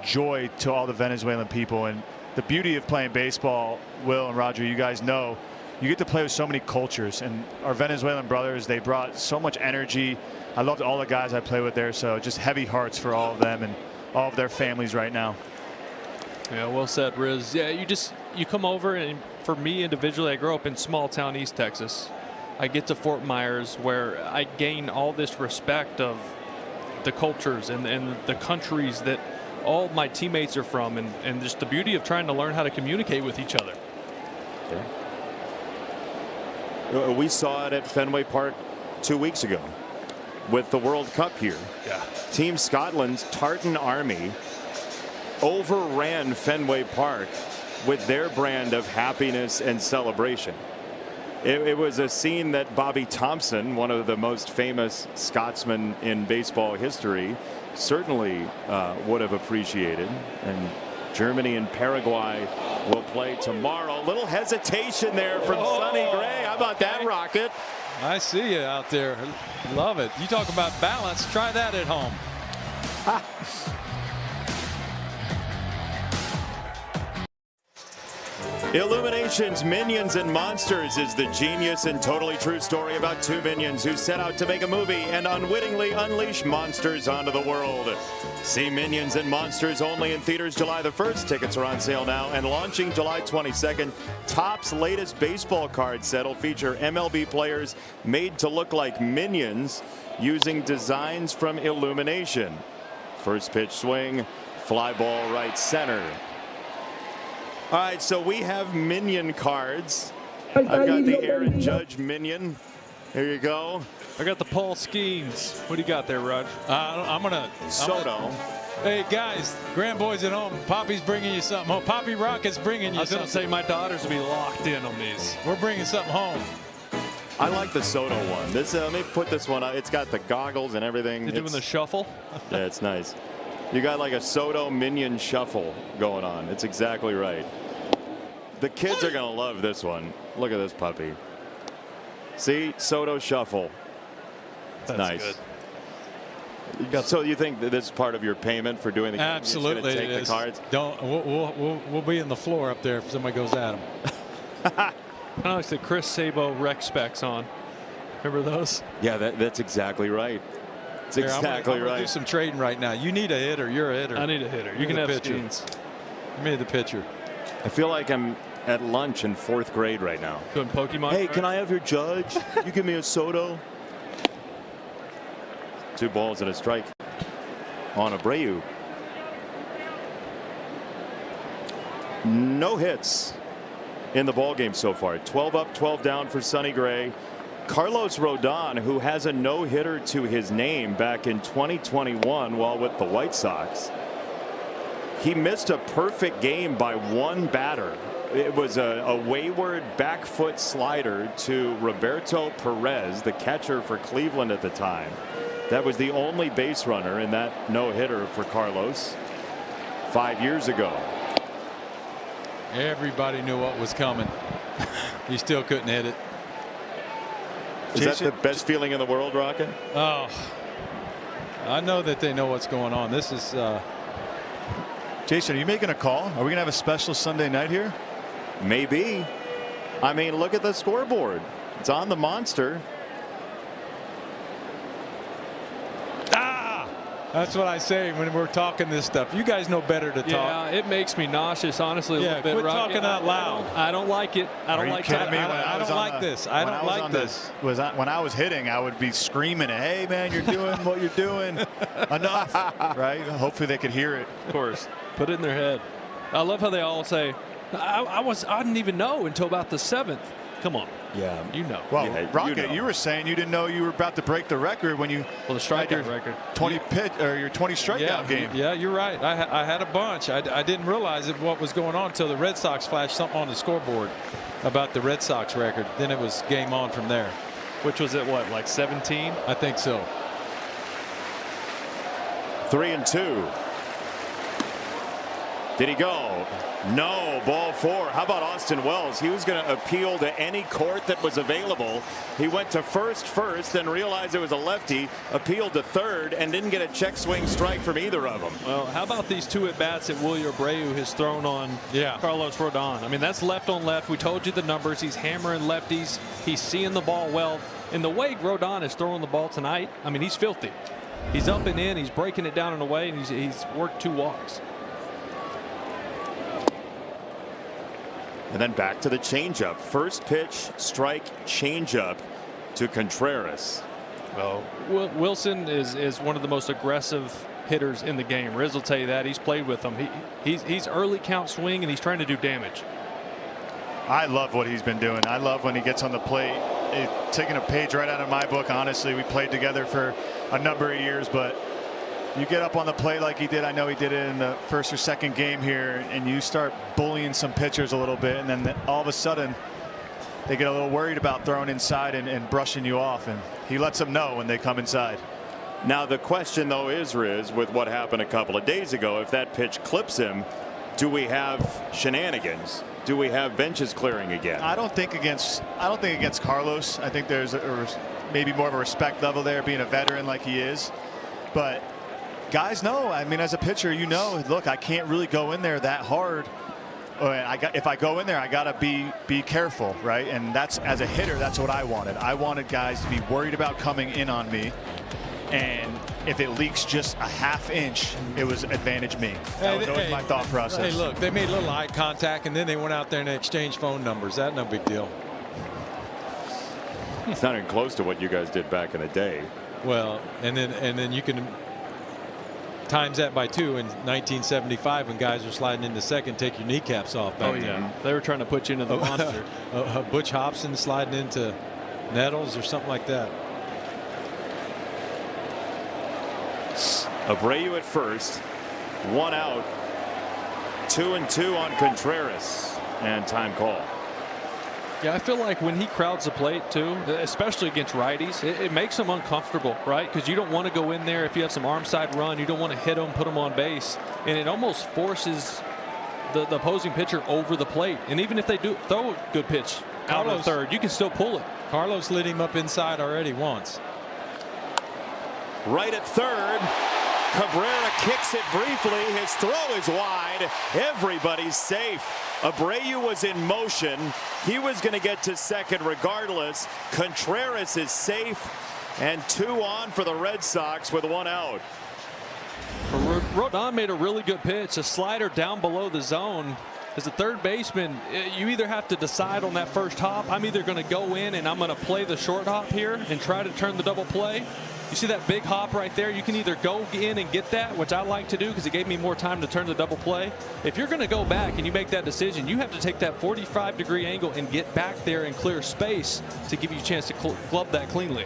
joy to all the Venezuelan people. And the beauty of playing baseball, Will and Roger, you guys know, you get to play with so many cultures. And our Venezuelan brothers, they brought so much energy. I loved all the guys I play with there. So just heavy hearts for all of them and all of their families right now. Yeah, well said, Riz. Yeah, you come over, and for me individually, I grew up in small town East Texas. I get to Fort Myers, where I gain all this respect of the cultures and the countries that all my teammates are from, and just the beauty of trying to learn how to communicate with each other. Okay. We saw it at Fenway Park 2 weeks ago with the World Cup here. Yeah. Team Scotland's Tartan Army overran Fenway Park with their brand of happiness and celebration. It was a scene that Bobby Thompson, one of the most famous Scotsmen in baseball history, certainly would have appreciated. And Germany and Paraguay will play tomorrow. Little hesitation there from Sonny Gray. How about that, Rocket? I see you out there. Love it. You talk about balance. Try that at home. Illumination's Minions and Monsters is the genius and totally true story about two minions who set out to make a movie and unwittingly unleash monsters onto the world. See Minions and Monsters only in theaters July the 1st. Tickets are on sale now and launching July 22nd. Topps latest baseball card set will feature MLB players made to look like minions using designs from Illumination. First pitch swing, fly ball right center. All right, so we have minion cards. I've got the Aaron Judge minion. There you go. I got the Paul Skeens. What do you got there, Raj? I'm gonna Soto. Hey guys, grand boys at home. Poppy's bringing you something home. Poppy Rocket's bringing you I was going to something. say my daughters will be locked in on these. We're bringing something home. I like the Soto one. This let me put this one out. It's got the goggles and everything. You're doing the shuffle? Yeah, it's nice. You got like a Soto minion shuffle going on. It's exactly right. The kids are going to love this one. Look at this puppy. See, Soto shuffle. It's nice. Good. So you think that this is part of your payment for doing the game? Absolutely, take the cards? Don't. We'll be in the floor up there if somebody goes at them. I like the Chris Sabo rec specs on. Remember those? Yeah, that's exactly right. It's exactly I'm gonna right. do some trading right now. You need a hitter. You're a hitter. I need a hitter. You can have Skeens. Give me the pitcher. I feel like I'm at lunch in 4th grade right now. Doing Pokemon. Hey, can I have your Judge? You give me a Soto. 2 balls and a strike on Abreu. No hits in the ball game so far. 12 up, 12 down for Sonny Gray. Carlos Rodon, who has a no-hitter to his name back in 2021 while with the White Sox. He missed a perfect game by one batter. It was a wayward back foot slider to Roberto Perez, the catcher for Cleveland at the time. That was the only base runner in that no-hitter for Carlos 5 years ago. Everybody knew what was coming. He still couldn't hit it. Is that the best feeling in the world, Rocket? Oh, I know that they know what's going on. This is. Jason, are you making a call? Are we gonna have a special Sunday night here? Maybe. I mean, look at the scoreboard. It's on the monster. That's what I say when we're talking this stuff. You guys know better to talk. Yeah, it makes me nauseous, honestly, a little bit. Quit talking out loud. I don't like it. I don't like kidding me? I don't like this. I don't like this. When I was hitting, I would be screaming, "Hey, man, you're doing what you're doing. Enough!" Right? Hopefully, they could hear it. Of course, put it in their head. I love how they all say, "I didn't even know until about the 7th." Come on. Yeah, you know. Well, yeah, Rocket, you were saying you didn't know you were about to break the record when you the strikeout record 20 pitch or your 20 strikeout game. Yeah, you're right. I had a bunch. I didn't realize what was going on until the Red Sox flashed something on the scoreboard about the Red Sox record. Then it was game on from there. Which was at what, like 17? I think so. 3-2. Did he go? No. Ball 4. How about Austin Wells? He was going to appeal to any court that was available. He went to first, then realized it was a lefty, appealed to third, and didn't get a check swing strike from either of them. Well, how about these 2 at-bats that Wilyer Abreu has thrown on Carlos Rodon? I mean, that's left on left. We told you the numbers. He's hammering lefties. He's seeing the ball well. And the way Rodon is throwing the ball tonight, I mean, he's filthy. He's up and in. He's breaking it down and away, and he's worked 2 walks. And then back to the changeup. First pitch, strike, changeup to Contreras. Well, Wilson is one of the most aggressive hitters in the game. Riz will tell you that. He's played with him. He's early count swing, and he's trying to do damage. I love what he's been doing. I love when he gets on the plate. Taking a page right out of my book. Honestly, we played together for a number of years, but you get up on the plate like he did. I know he did it in the first or second game here, and you start bullying some pitchers a little bit, and then all of a sudden they get a little worried about throwing inside and brushing you off, and he lets them know when they come inside. Now the question though is, Riz, with what happened a couple of days ago, if that pitch clips him, do we have shenanigans? Do we have benches clearing again? I don't think against Carlos. I think there's maybe more of a respect level there, being a veteran like he is. But guys know, I mean, as a pitcher, you know, look, I can't really go in there that hard. If I go in there, I gotta be careful, right? And that's, as a hitter, that's what I wanted. I wanted guys to be worried about coming in on me, and if it leaks just a half inch, it was advantage me. That was always my thought process. Hey, look, they made a little eye contact, and then they went out there and they exchanged phone numbers. That's no big deal. It's not even close to what you guys did back in the day. Well, and then you can times that by 2 in 1975 when guys were sliding into second, take your kneecaps off back then. They were trying to put you into the monster. Butch Hobson sliding into Nettles or something like that. Abreu at first, 1 out, 2-2 on Contreras, and time call. Yeah, I feel like when he crowds the plate too, especially against righties, it makes them uncomfortable, right? Because you don't want to go in there if you have some arm side run. You don't want to hit them, put them on base, and it almost forces the opposing pitcher over the plate. And even if they do throw a good pitch out of third, you can still pull it. Carlos lit him up inside already once. Right at third. Cabrera kicks it briefly. His throw is wide. Everybody's safe. Abreu was in motion. He was going to get to second regardless. Contreras is safe, and 2 on for the Red Sox with 1 out. Rodon made a really good pitch, a slider down below the zone. As a third baseman, you either have to decide on that first hop. I'm either going to go in and I'm going to play the short hop here and try to turn the double play. You see that big hop right there? You can either go in and get that, which I like to do because it gave me more time to turn the double play. If you're going to go back and you make that decision, you have to take that 45-degree angle and get back there and clear space to give you a chance to glove that cleanly.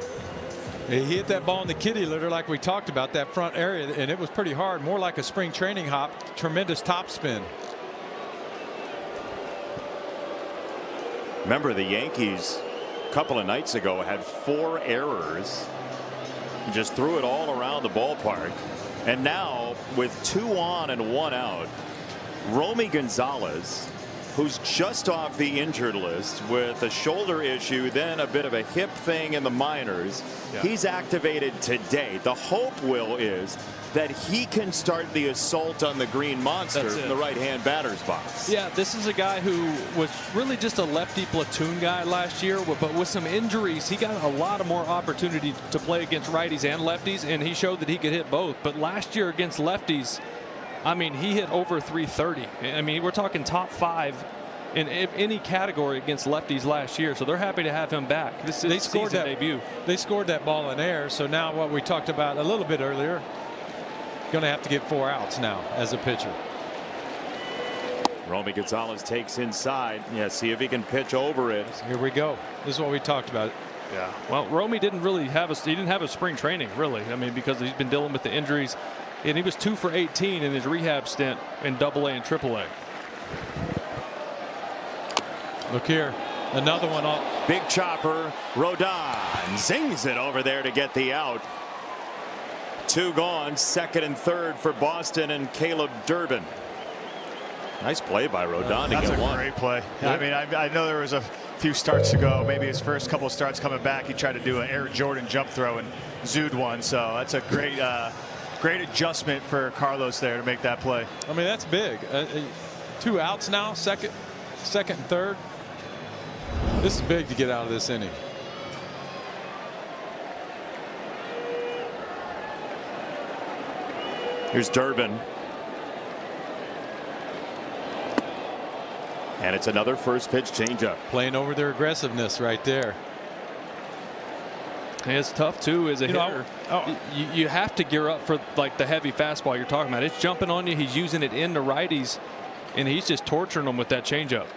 He hit that ball in the kitty litter like we talked about, that front area, and it was pretty hard, more like a spring training hop. Tremendous top spin. Remember, the Yankees a couple of nights ago had 4 errors. Just threw it all around the ballpark. And now with 2 on and 1 out, Romy Gonzalez, who's just off the injured list with a shoulder issue, then a bit of a hip thing in the minors. Yeah. He's activated today. The hope, Will, is that he can start the assault on the Green Monster in the right-hand batter's box. Yeah, this is a guy who was really just a lefty platoon guy last year, but with some injuries, he got a lot of more opportunity to play against righties and lefties, and he showed that he could hit both. But last year against lefties, I mean, he hit over 330. I mean, we're talking top 5 in any category against lefties last year, so they're happy to have him back. This is his season debut. They scored that ball in air, so now what we talked about a little bit earlier, going to have to get 4 outs now as a pitcher. Romy Gonzalez takes inside. Yeah, see if he can pitch over it. Here we go. This is what we talked about. Yeah. Well, Romy didn't really have a spring training, really. I mean, because he's been dealing with the injuries, and he was 2 for 18 in his rehab stint in AA and AAA. Look here, another one on. Big chopper. Rodon zings it over there to get the out. 2 gone, second and third for Boston and Caleb Durbin. Nice play by Rodon to get 1. That's a great play. Yeah. I mean, I know there was a few starts ago, maybe his first couple of starts coming back, he tried to do an Air Jordan jump throw and zooed one. So that's a great great adjustment for Carlos there to make that play. I mean, that's big. 2 outs now, second and third. This is big to get out of this inning. Here's Durbin. And it's another first pitch changeup. Playing over their aggressiveness right there. And it's tough too as a hitter. You have to gear up for like the heavy fastball you're talking about. It's jumping on you. He's using it into righties, and he's just torturing them with that changeup.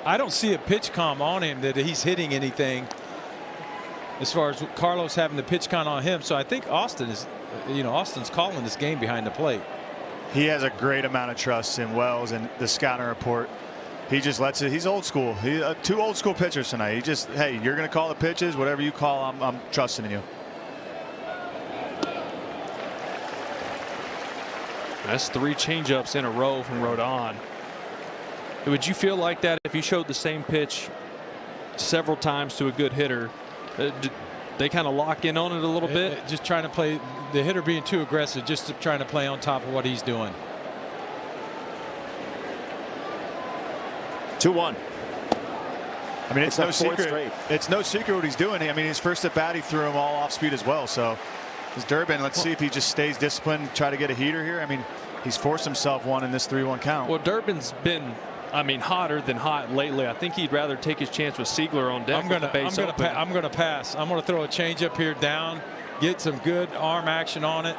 I don't see a pitch com on him that he's hitting anything as far as Carlos having the pitch con on him. So I think Austin is, Austin's calling this game behind the plate. He has a great amount of trust in Wells and the scouting report. He just lets it. He's old school. He two old school pitchers tonight. He just, hey, you're going to call the pitches, whatever you call, I'm trusting in you. That's 3 changeups in a row from Rodon. Would you feel like that if you showed the same pitch several times to a good hitter? They kind of lock in on it a little bit? Just trying to play, the hitter being too aggressive, just trying to play on top of what he's doing. 2-1. I mean, it's no secret. It's no secret what he's doing. I mean, his first at bat, he threw him all off speed as well. So, is Durbin. Let's see if he just stays disciplined, try to get a heater here. I mean, he's forced himself one in this 3-1 count. Well, Durbin's been, hotter than hot lately. I think he'd rather take his chance with Siegler on deck. I'm going to pass. I'm going to throw a changeup here down, get some good arm action on it.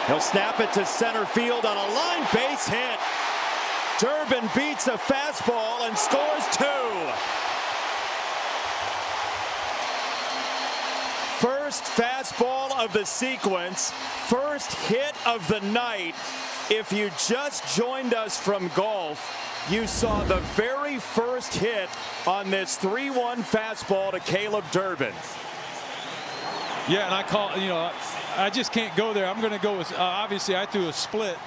He'll snap it to center field on a line base hit. Durbin beats a fastball and scores 2. First fastball of the sequence, first hit of the night. If you just joined us from golf, you saw the very first hit on this 3-1 fastball to Caleb Durbin. Yeah, and I call, I just can't go there. I'm going to go with, obviously I threw a split.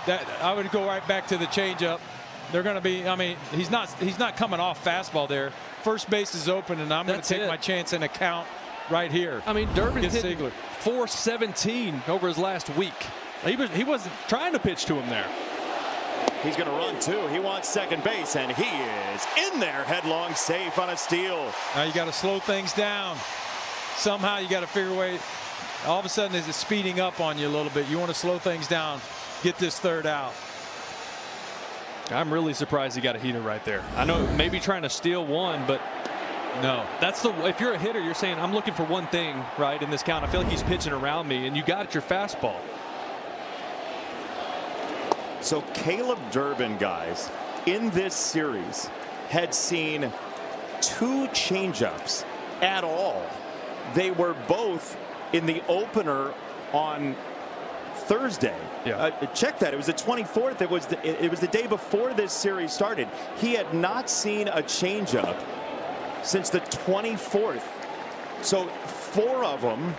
That I would go right back to the changeup. They're going to be, he's not coming off fastball there. First base is open, and I'm going to take my chance in a count right here. Durbin hit .417 over his last week. He wasn't trying to pitch to him there. He's going to run too. He wants second base, and he is in there, headlong safe on a steal. Now you got to slow things down. Somehow you got to figure a way. All of a sudden it's speeding up on you a little bit. You want to slow things down, get this third out. I'm really surprised he got a heater right there. I know maybe trying to steal one, but no. If you're a hitter, you're saying I'm looking for one thing right in this count. I feel like he's pitching around me, and you got your fastball. So Caleb Durbin, guys, in this series had seen 2 changeups at all. They were both in the opener on Thursday. Yeah. Check that. It was the 24th. It was the day before this series started. He had not seen a changeup since the 24th. So 4 of them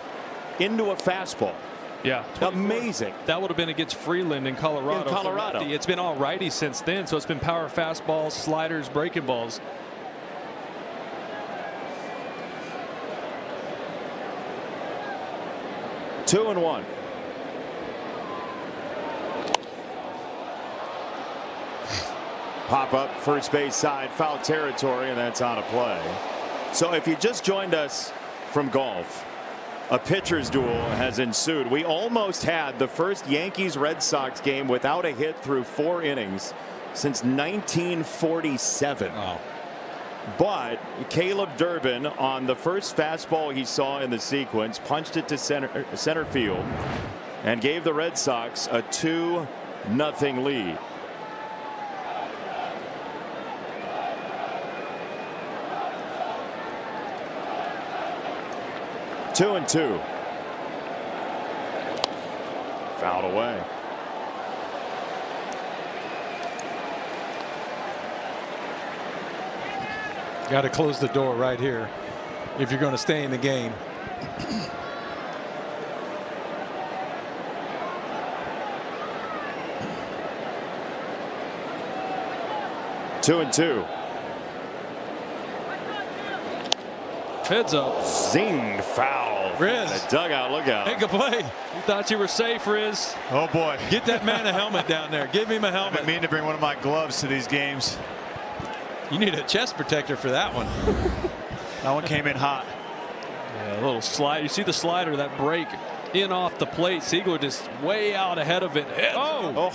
into a fastball. Yeah. Amazing. That would have been against Freeland in Colorado. It's been all righty since then. So it's been power fastballs, sliders, breaking balls. Two and 1. Pop up first base side, foul territory, and that's on a play. So if you just joined us from golf, a pitcher's duel has ensued. We almost had the first Yankees-Red Sox game without a hit through 4 innings since 1947. Wow. But Caleb Durbin, on the first fastball he saw in the sequence, punched it to center field and gave the Red Sox a 2-0 lead. Two and 2. Fouled away. Got to close the door right here if you're going to stay in the game. Two and 2. Heads up. Zing, foul. Riz. The dugout, look out. Make a play. You thought you were safe, Riz. Oh boy. Get that man a helmet down there. Give him a helmet. I've been meaning to bring one of my gloves to these games. You need a chest protector for that one. That one came in hot. Yeah, a little slide. You see the slider, that break in off the plate. Siegler just way out ahead of it. Oh.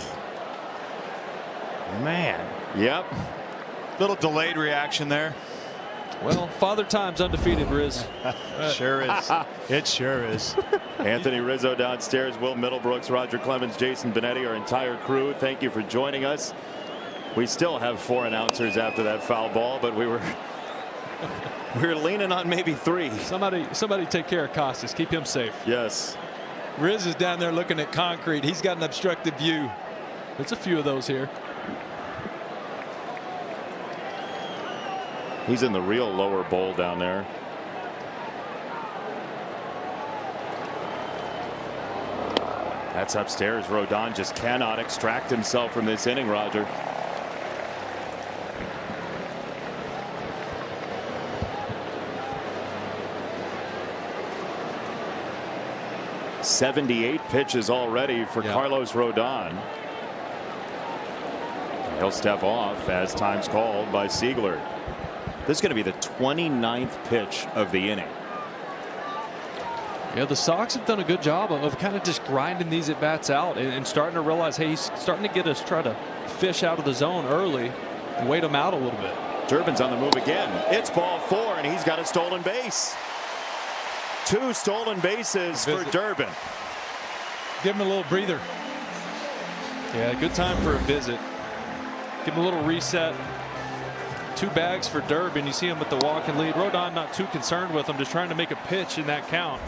Man. Yep. Little delayed reaction there. Well, Father Time's undefeated, Riz. Sure is. It sure is. Anthony Rizzo downstairs, Will Middlebrooks, Roger Clemens, Jason Benetti, our entire crew. Thank you for joining us. We still have 4 announcers after that foul ball, but we were leaning on maybe 3. Somebody take care of Costas. Keep him safe. Yes. Riz is down there looking at concrete. He's got an obstructed view. There's a few of those here. He's in the real lower bowl down there. That's upstairs. Rodon just cannot extract himself from this inning, Roger. "78 pitches already for Carlos Rodon. He'll step off as time's called by Siegler. This is going to be the 29th pitch of the inning. Yeah, the Sox have done a good job of kind of just grinding these at bats out and starting to realize, hey, he's starting to get us try to fish out of the zone early and wait him out a little bit. Durbin's on the move again. It's ball 4, and he's got a stolen base. 2 stolen bases for Durbin. Give him a little breather. Yeah, good time for a visit. Give him a little reset. 2 bags for Durbin. You see him with the walk-in lead. Rodon not too concerned with him, just trying to make a pitch in that count.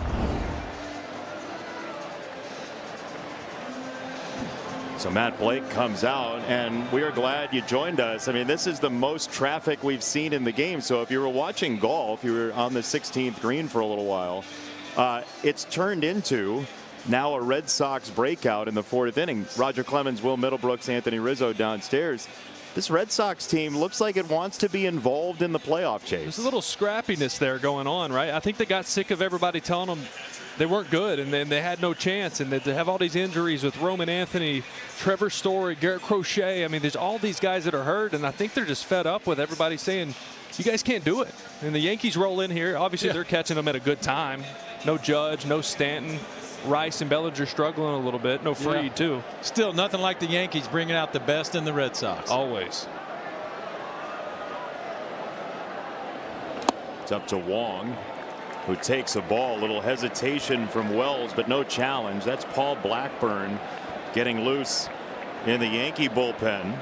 So Matt Blake comes out, and we are glad you joined us. I mean, this is the most traffic we've seen in the game. So if you were watching golf, you were on the 16th green for a little while. It's turned into now a Red Sox breakout in the 4th inning. Roger Clemens, Will Middlebrooks, Anthony Rizzo downstairs. This Red Sox team looks like it wants to be involved in the playoff chase. There's a little scrappiness there going on, right? I think they got sick of everybody telling them they weren't good and then they had no chance, and that they have all these injuries with Roman Anthony, Trevor Story, Garrett Crochet. I mean, there's all these guys that are hurt, and I think they're just fed up with everybody saying, you guys can't do it. And the Yankees roll in here. Obviously, they're catching them at a good time. No Judge, no Stanton. Rice and Bellinger struggling a little bit. No Fried, too. Still nothing like the Yankees bringing out the best in the Red Sox. Always. It's up to Wong, who takes a ball. A little hesitation from Wells, but no challenge. That's Paul Blackburn getting loose in the Yankee bullpen.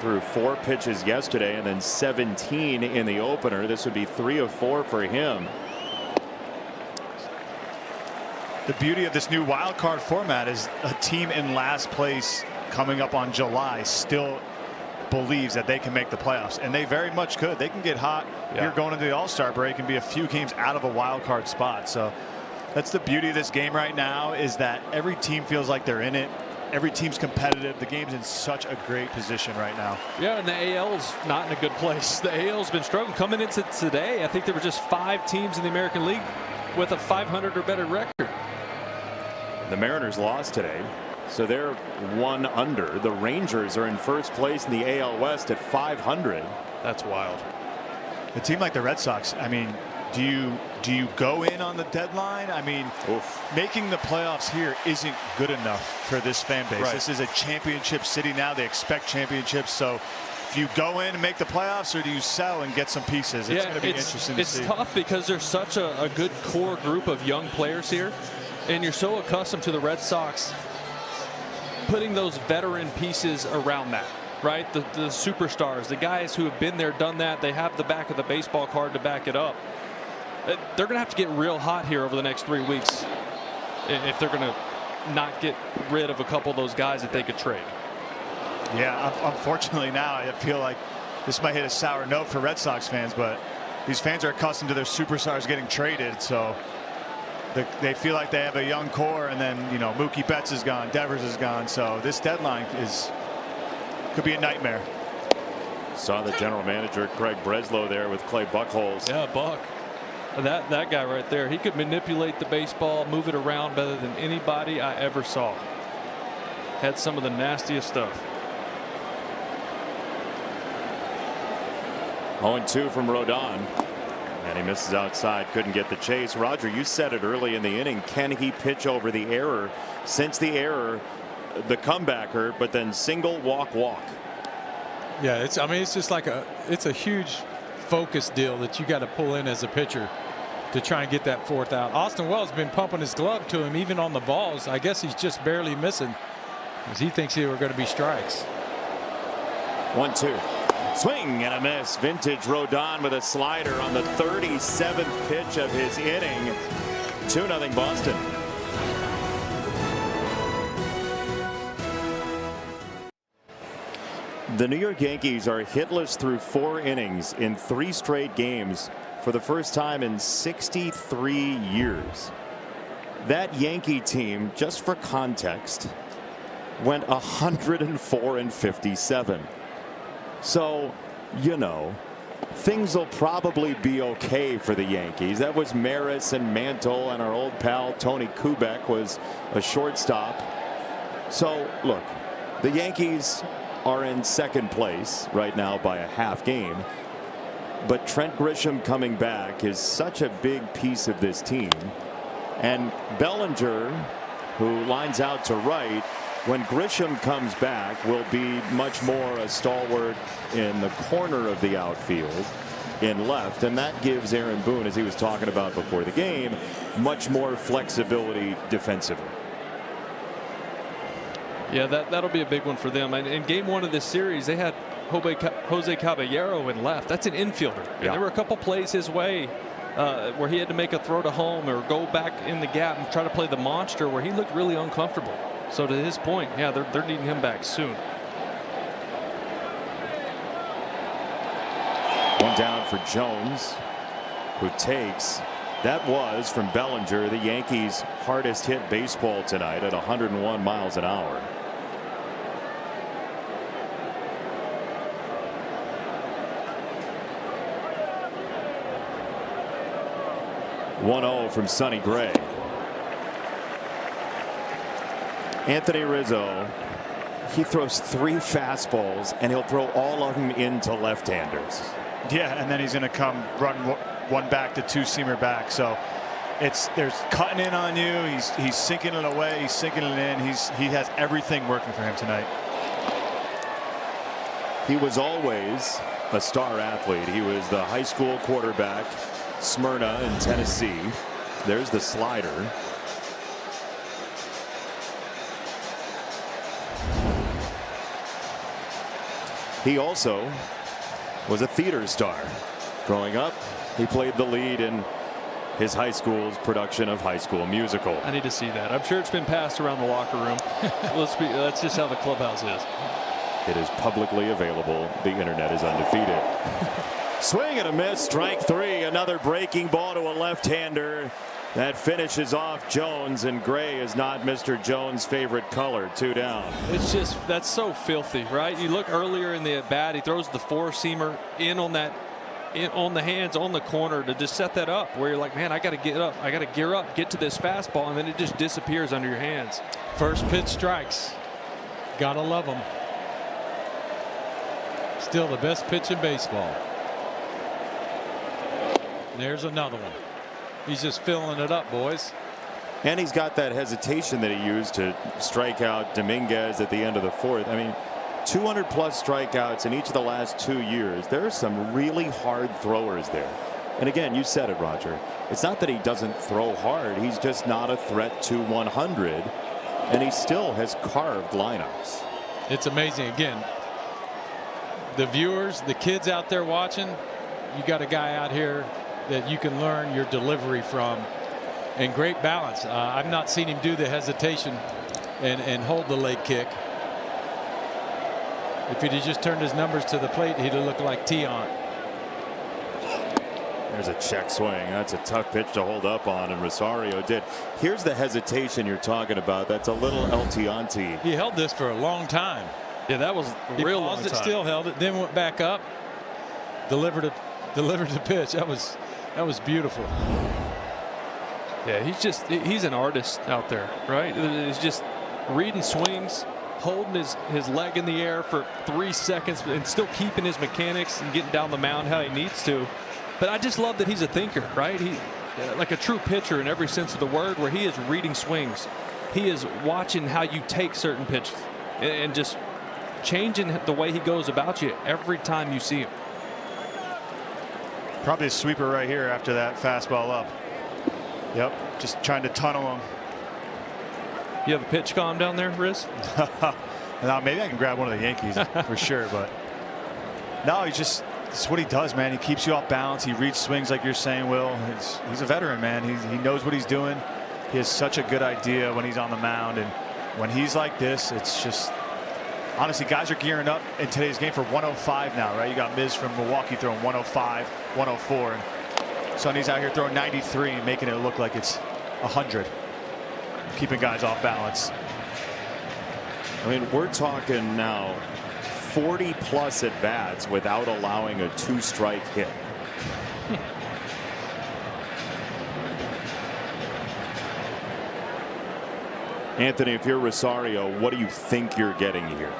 Threw 4 pitches yesterday and then 17 in the opener. This would be 3 of 4 for him. The beauty of this new wild card format is a team in last place coming up on July still believes that they can make the playoffs, and they very much could. They can get hot. You're going into the All-Star break and be a few games out of a wild card spot. So that's the beauty of this game right now, is that every team feels like they're in it. Every team's competitive. The game's in such a great position right now. Yeah, and the AL's not in a good place. The AL's been struggling coming into today. I think there were just 5 teams in the American League with a 500 or better record. The Mariners lost today, so they're 1 under. The Rangers are in first place in the AL West at 500. That's wild. A team like the Red Sox, I mean, do you go in on the deadline? I mean, making the playoffs here isn't good enough for this fan base. This is a championship city now. They expect championships. So do you go in and make the playoffs, or do you sell and get some pieces? It's going to be interesting to see. It's tough because there's such a good core group of young players here. And you're so accustomed to the Red Sox putting those veteran pieces around that, right? The superstars, the guys who have been there, done that. They have the back of the baseball card to back it up. They're going to have to get real hot here over the next 3 weeks if they're going to not get rid of a couple of those guys that they could trade. Yeah, unfortunately now I feel like this might hit a sour note for Red Sox fans, but these fans are accustomed to their superstars getting traded, so they feel like they have a young core, and then, you know, Mookie Betts is gone, Devers is gone, so this deadline could be a nightmare. Saw the general manager Craig Breslow there with Clay Buchholz. Yeah, Buck. That guy right there, he could manipulate the baseball, move it around better than anybody I ever saw. Had some of the nastiest stuff. 0-2 from Rodon. And he misses outside, couldn't get the chase. Roger, you said it early in the inning. Can he pitch over the error? Since the error, the comebacker, but then single, walk. Yeah, it's just like it's a huge focus deal that you got to pull in as a pitcher to try and get that fourth out. Austin Wells been pumping his glove to him even on the balls. I guess he's just barely missing because he thinks they were going to be strikes. 1-2. Swing and a miss. Vintage Rodon with a slider on the 37th pitch of his inning. 2-0 Boston. The New York Yankees are hitless through 4 innings in 3 straight games for the first time in 63 years. That Yankee team, just for context, went 104-57. So, you know, things will probably be okay for the Yankees. That was Maris and Mantle, and our old pal Tony Kubek was a shortstop. So, look, the Yankees are in second place right now by a half game. But Trent Grisham coming back is such a big piece of this team. And Bellinger, who lines out to right, when Grisham comes back, will be much more a stalwart in the corner of the outfield in left. And that gives Aaron Boone, as he was talking about before the game, much more flexibility defensively. Yeah, that'll be a big one for them. And in game 1 of this series, they had Jose Caballero in left. That's an infielder. Yeah. There were a couple plays his way where he had to make a throw to home or go back in the gap and try to play the monster where he looked really uncomfortable. So to his point, yeah, they're needing him back soon. One down for Jones, who takes. That was from Bellinger, the Yankees' hardest hit baseball tonight at 101 miles an hour. .0 from Sonny Gray. Anthony Rizzo, he throws 3 fastballs and he'll throw all of them into left-handers. Yeah, and then he's going to come run one back to 2-seamer back. So there's cutting in on you. He's sinking it away. He's sinking it in. He has everything working for him tonight. He was always a star athlete. He was the high school quarterback, Smyrna in Tennessee. There's the slider. He also was a theater star. Growing up, he played the lead in his high school's production of High School Musical. I need to see that. I'm sure it's been passed around the locker room. That's just how the clubhouse is. It is publicly available. The internet is undefeated. Swing and a miss. Strike 3. Another breaking ball to a left-hander. That finishes off Jones, and gray is not Mr. Jones' favorite color. 2 down. It's just, that's so filthy, right? You look earlier in the at bat, he throws the 4-seamer in on that, on the hands on the corner to just set that up where you're like, man, I got to get up, I got to gear up, get to this fastball, and then it just disappears under your hands. First pitch strikes. Gotta love them. Still the best pitch in baseball. There's another one. He's just filling it up, boys. And he's got that hesitation that he used to strike out Dominguez at the end of the 4th. I mean, 200 plus strikeouts in each of the last 2 years. There are some really hard throwers there. And again, you said it, Roger. It's not that he doesn't throw hard. He's just not a threat to 100. And he still has carved lineups. It's amazing. Again, the viewers, the kids out there watching, you got a guy out here that you can learn your delivery from, and great balance. I've not seen him do the hesitation and hold the leg kick. If he'd just turned his numbers to the plate, he'd have looked like Tion. There's a check swing. That's a tough pitch to hold up on, and Rosario did. Here's the hesitation you're talking about. That's a little El Tianti. He held this for a long time. Yeah, that was a real long time. Still held it, then went back up, delivered the pitch. That was beautiful. Yeah, he's an artist out there, right? He's just reading swings, holding his leg in the air for 3 seconds and still keeping his mechanics and getting down the mound how he needs to. But I just love that he's a thinker, right? He like a true pitcher in every sense of the word, where he is reading swings. He is watching how you take certain pitches and just changing the way he goes about you every time you see him. Probably a sweeper right here after that fastball up. Yep, just trying to tunnel him. You have a pitch calm down there, Riz? Now, maybe I can grab one of the Yankees for sure, but no, it's what he does, man. He keeps you off balance. He reads swings like you're saying, Will. He's a veteran, man. He knows what he's doing. He has such a good idea when he's on the mound, and when he's like this, it's just honestly, guys are gearing up in today's game for 105 now, right? You got Miz from Milwaukee throwing 105, 104, and Sonny's out here throwing 93 and making it look like it's 100, keeping guys off balance. I mean, we're talking now 40+ at bats without allowing a 2-strike hit. Anthony, if you're Rosario, what do you think you're getting here?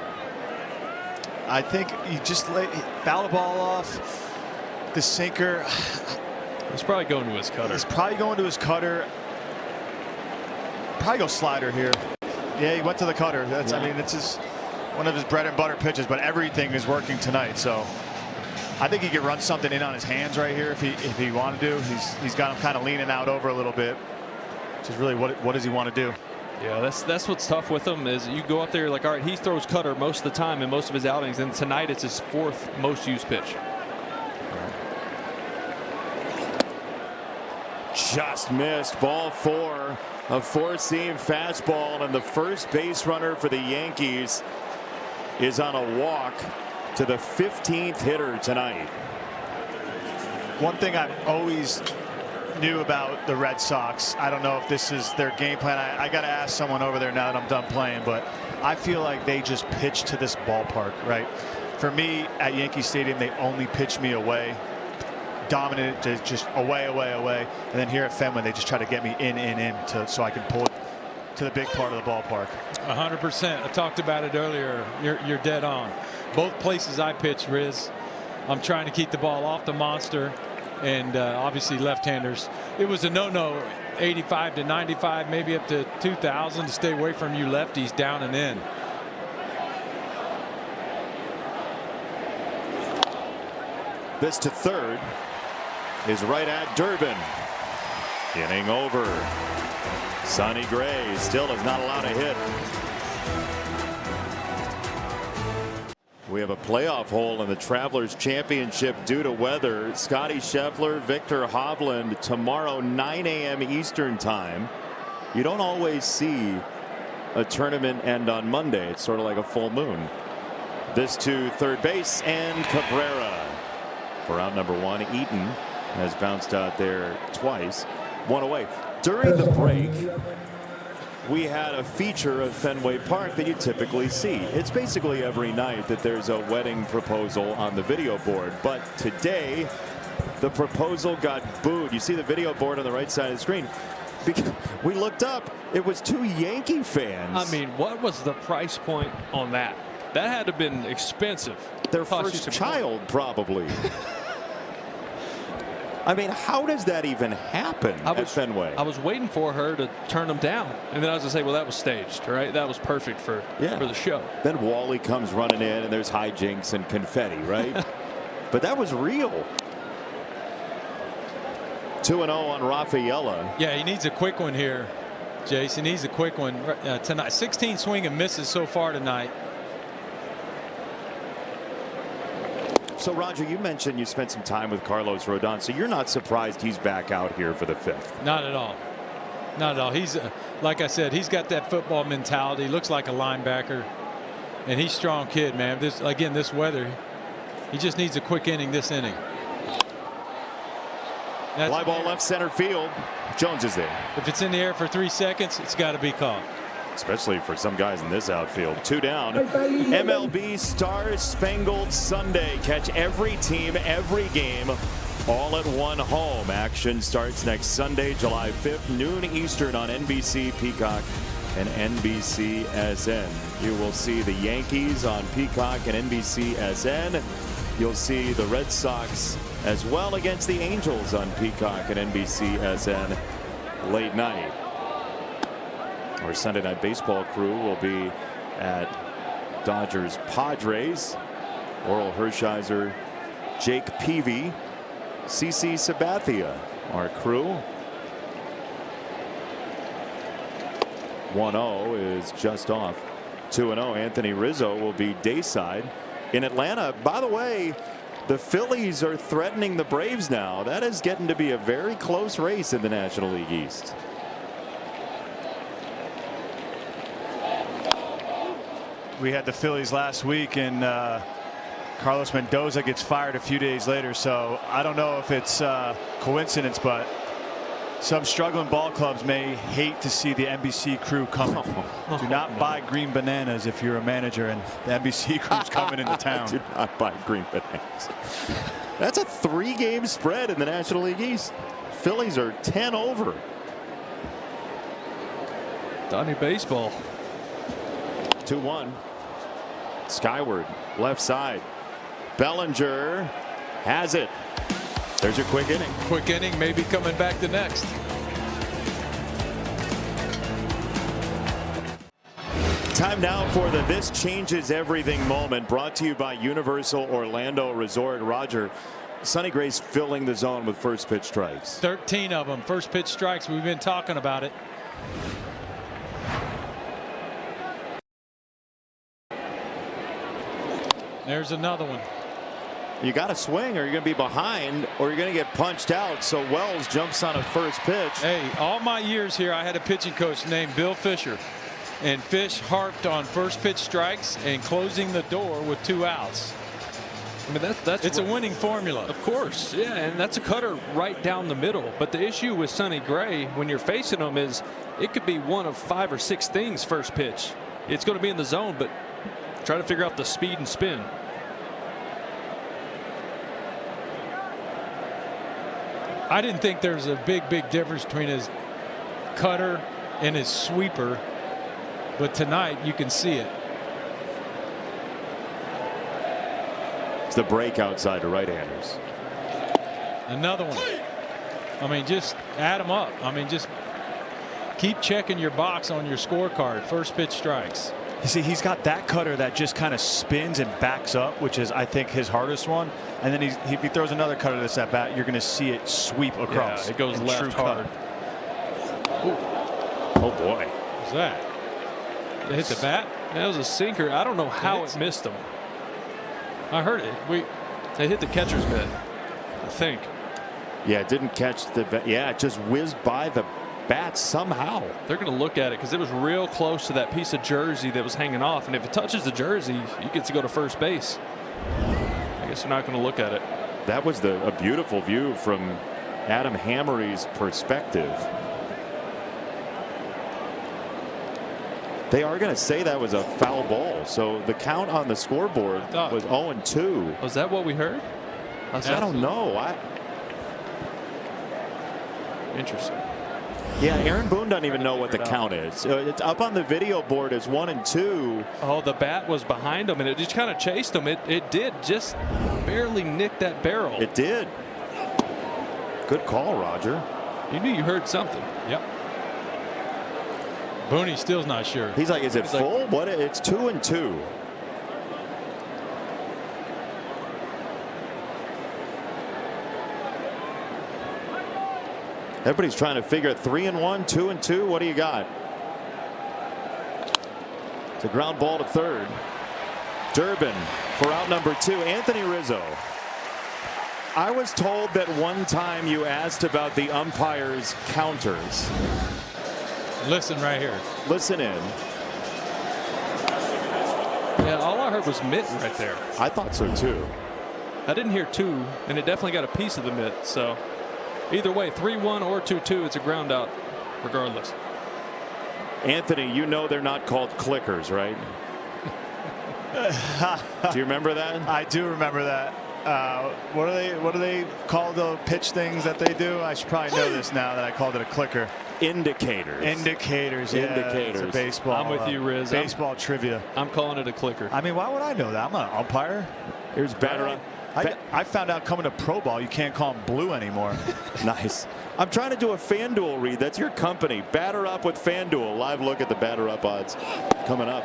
I think you just foul the ball off. The sinker. He's probably going to his cutter. He's probably going to his cutter. Probably go slider here. Yeah, he went to the cutter. That's, I mean, it's just one of his bread and butter pitches, but everything is working tonight. So I think he could run something in on his hands right here if he wanted to. He's got him kind of leaning out over a little bit. Which is really what does he want to do? Yeah, that's what's tough with him is you go up there, you're like, all right, he throws cutter most of the time in most of his outings, and tonight it's his 4th most used pitch. Just missed. Ball 4, a 4-seam fastball, and the first base runner for the Yankees is on a walk to the 15th hitter tonight. One thing I've always knew about the Red Sox, I don't know if this is their game plan. I got to ask someone over there now that I'm done playing, but I feel like they just pitch to this ballpark, right? For me, at Yankee Stadium, they only pitch me away. Dominant, just away, and then here at Fenway, they just try to get me in so I can pull it to the big part of the ballpark. 100%. I talked about it earlier. You're dead on. Both places I pitch, Riz, I'm trying to keep the ball off the monster, and obviously left-handers. It was a no-no, 85 to 95, maybe up to 2,000 to stay away from you lefties down and in. This to third is right at Durbin. Inning over. Sonny Gray still is not allowed a hit. We have a playoff hole in the Travelers Championship due to weather. Scotty Scheffler, Victor Hovland tomorrow 9 a.m. Eastern time. You don't always see a tournament end on Monday. It's sort of like a full moon. This to third base and Cabrera. For out number 1, Eaton has bounced out there twice. 1 away. During the break, we had a feature of Fenway Park that you typically see. It's basically every night that there's a wedding proposal on the video board. But today, the proposal got booed. You see the video board on the right side of the screen. Because we looked up, it was 2 Yankee fans. I mean, what was the price point on that? That had to have been expensive. Their first child, probably. I mean, how does that even happen at Fenway? I was waiting for her to turn them down, and then I was going to say, well, that was staged, right? That was perfect for the show. Then Wally comes running in, and there's hijinks and confetti, right? But that was real. 2-0 on Rafaela. Yeah, he needs a quick one here, Jace. He needs a quick one tonight. 16 swing and misses so far tonight. So, Roger, you mentioned you spent some time with Carlos Rodon, so you're not surprised he's back out here for the 5th? Not at all. Not at all. He's, like I said, he's got that football mentality. He looks like a linebacker, and he's a strong kid, man. This weather, he just needs a quick inning this inning. Fly ball left center field. Jones is there. If it's in the air for 3 seconds, it's got to be caught. Especially for some guys in this outfield. 2 down. MLB Star Spangled Sunday. Catch every team, every game, all at one home. Action starts next Sunday, July 5th, noon Eastern on NBC, Peacock, and NBCSN. You will see the Yankees on Peacock and NBCSN. You'll see the Red Sox as well against the Angels on Peacock and NBCSN late night. Our Sunday Night Baseball crew will be at Dodgers Padres. Oral Hershiser, Jake Peavy, CC Sabathia, our crew. 1-0 is just off. 2-0. Anthony Rizzo will be dayside in Atlanta. By the way, the Phillies are threatening the Braves now. That is getting to be a very close race in the National League East. We had the Phillies last week, and Carlos Mendoza gets fired a few days later. So I don't know if it's coincidence, but some struggling ball clubs may hate to see the NBC crew coming. Do not buy green bananas if you're a manager and the NBC crew's coming into town. Do not buy green bananas. That's a 3-game spread in the National League East. Phillies are 10 over. Donnie baseball. 2-1. Skyward, left side. Bellinger has it. There's your quick inning. Quick inning, maybe coming back the next. Time now for the This Changes Everything moment, brought to you by Universal Orlando Resort. Roger, Sonny Gray's filling the zone with first pitch strikes. 13 of them. First pitch strikes. We've been talking about it. There's another one. You got to swing or you're going to be behind or you're going to get punched out. So Wells jumps on a first pitch. Hey, all my years here, I had a pitching coach named Bill Fisher. And Fish harped on first pitch strikes and closing the door with 2 outs. I mean, it's a winning formula. Of course, yeah, and that's a cutter right down the middle. But the issue with Sonny Gray when you're facing him is it could be one of 5 or 6 things first pitch. It's going to be in the zone, but try to figure out the speed and spin. I didn't think there's a big difference between his cutter and his sweeper, but tonight you can see it. It's the break outside to right-handers. Another one. I mean, just add them up. I mean, just keep checking your box on your scorecard. First pitch strikes. You see, he's got that cutter that just kind of spins and backs up, which is, I think, his hardest one. And then if he throws another cutter that's at bat, you're going to see it sweep across. Yeah, it goes left hard. Oh, boy. What's that? It hit the bat? That was a sinker. I don't know how it missed him. I heard it. It hit the catcher's mitt, I think. Yeah, it didn't catch the bat. Yeah, it just whizzed by the bat somehow. They're going to look at it because it was real close to that piece of jersey that was hanging off. And if it touches the jersey, you get to go to first base. I guess they're not going to look at it. That was a beautiful view from Adam Hammery's perspective. They are going to say that was a foul ball. So the count on the scoreboard was 0-2. Was that what we heard? I don't know. Interesting. Yeah, Aaron Boone doesn't even know what the count is. It's up on the video board as 1-2. Oh, the bat was behind him, and it just kind of chased him. It did just barely nick that barrel. It did. Good call, Roger. You knew you heard something. Yep. Booney still's not sure. He's like, is it full? Like, what? It's 2-2. Everybody's trying to figure 3-1, 2-2. What do you got? It's a ground ball to third. Durbin for out number 2. Anthony Rizzo. I was told that one time you asked about the umpires' counters. Listen right here. Listen in. Yeah, all I heard was mitt right there. I thought so too. I didn't hear 2, and it definitely got a piece of the mitt. So either way, 3-1 or 2-2, it's a ground out regardless. Anthony, you know they're not called clickers, right? Do you remember that? I do remember that. What do they call the pitch things that they do? I should probably know this now that I called it a clicker. Indicators. Indicators. Yeah, Indicators. It's a baseball. I'm with you, Riz. Baseball trivia. I'm calling it a clicker. I mean, why would I know that? I'm not an umpire. Here's batter up. I found out coming to Pro Ball you can't call them blue anymore. Nice. I'm trying to do a FanDuel read. That's your company. Batter up with FanDuel. Live look at the batter up odds coming up.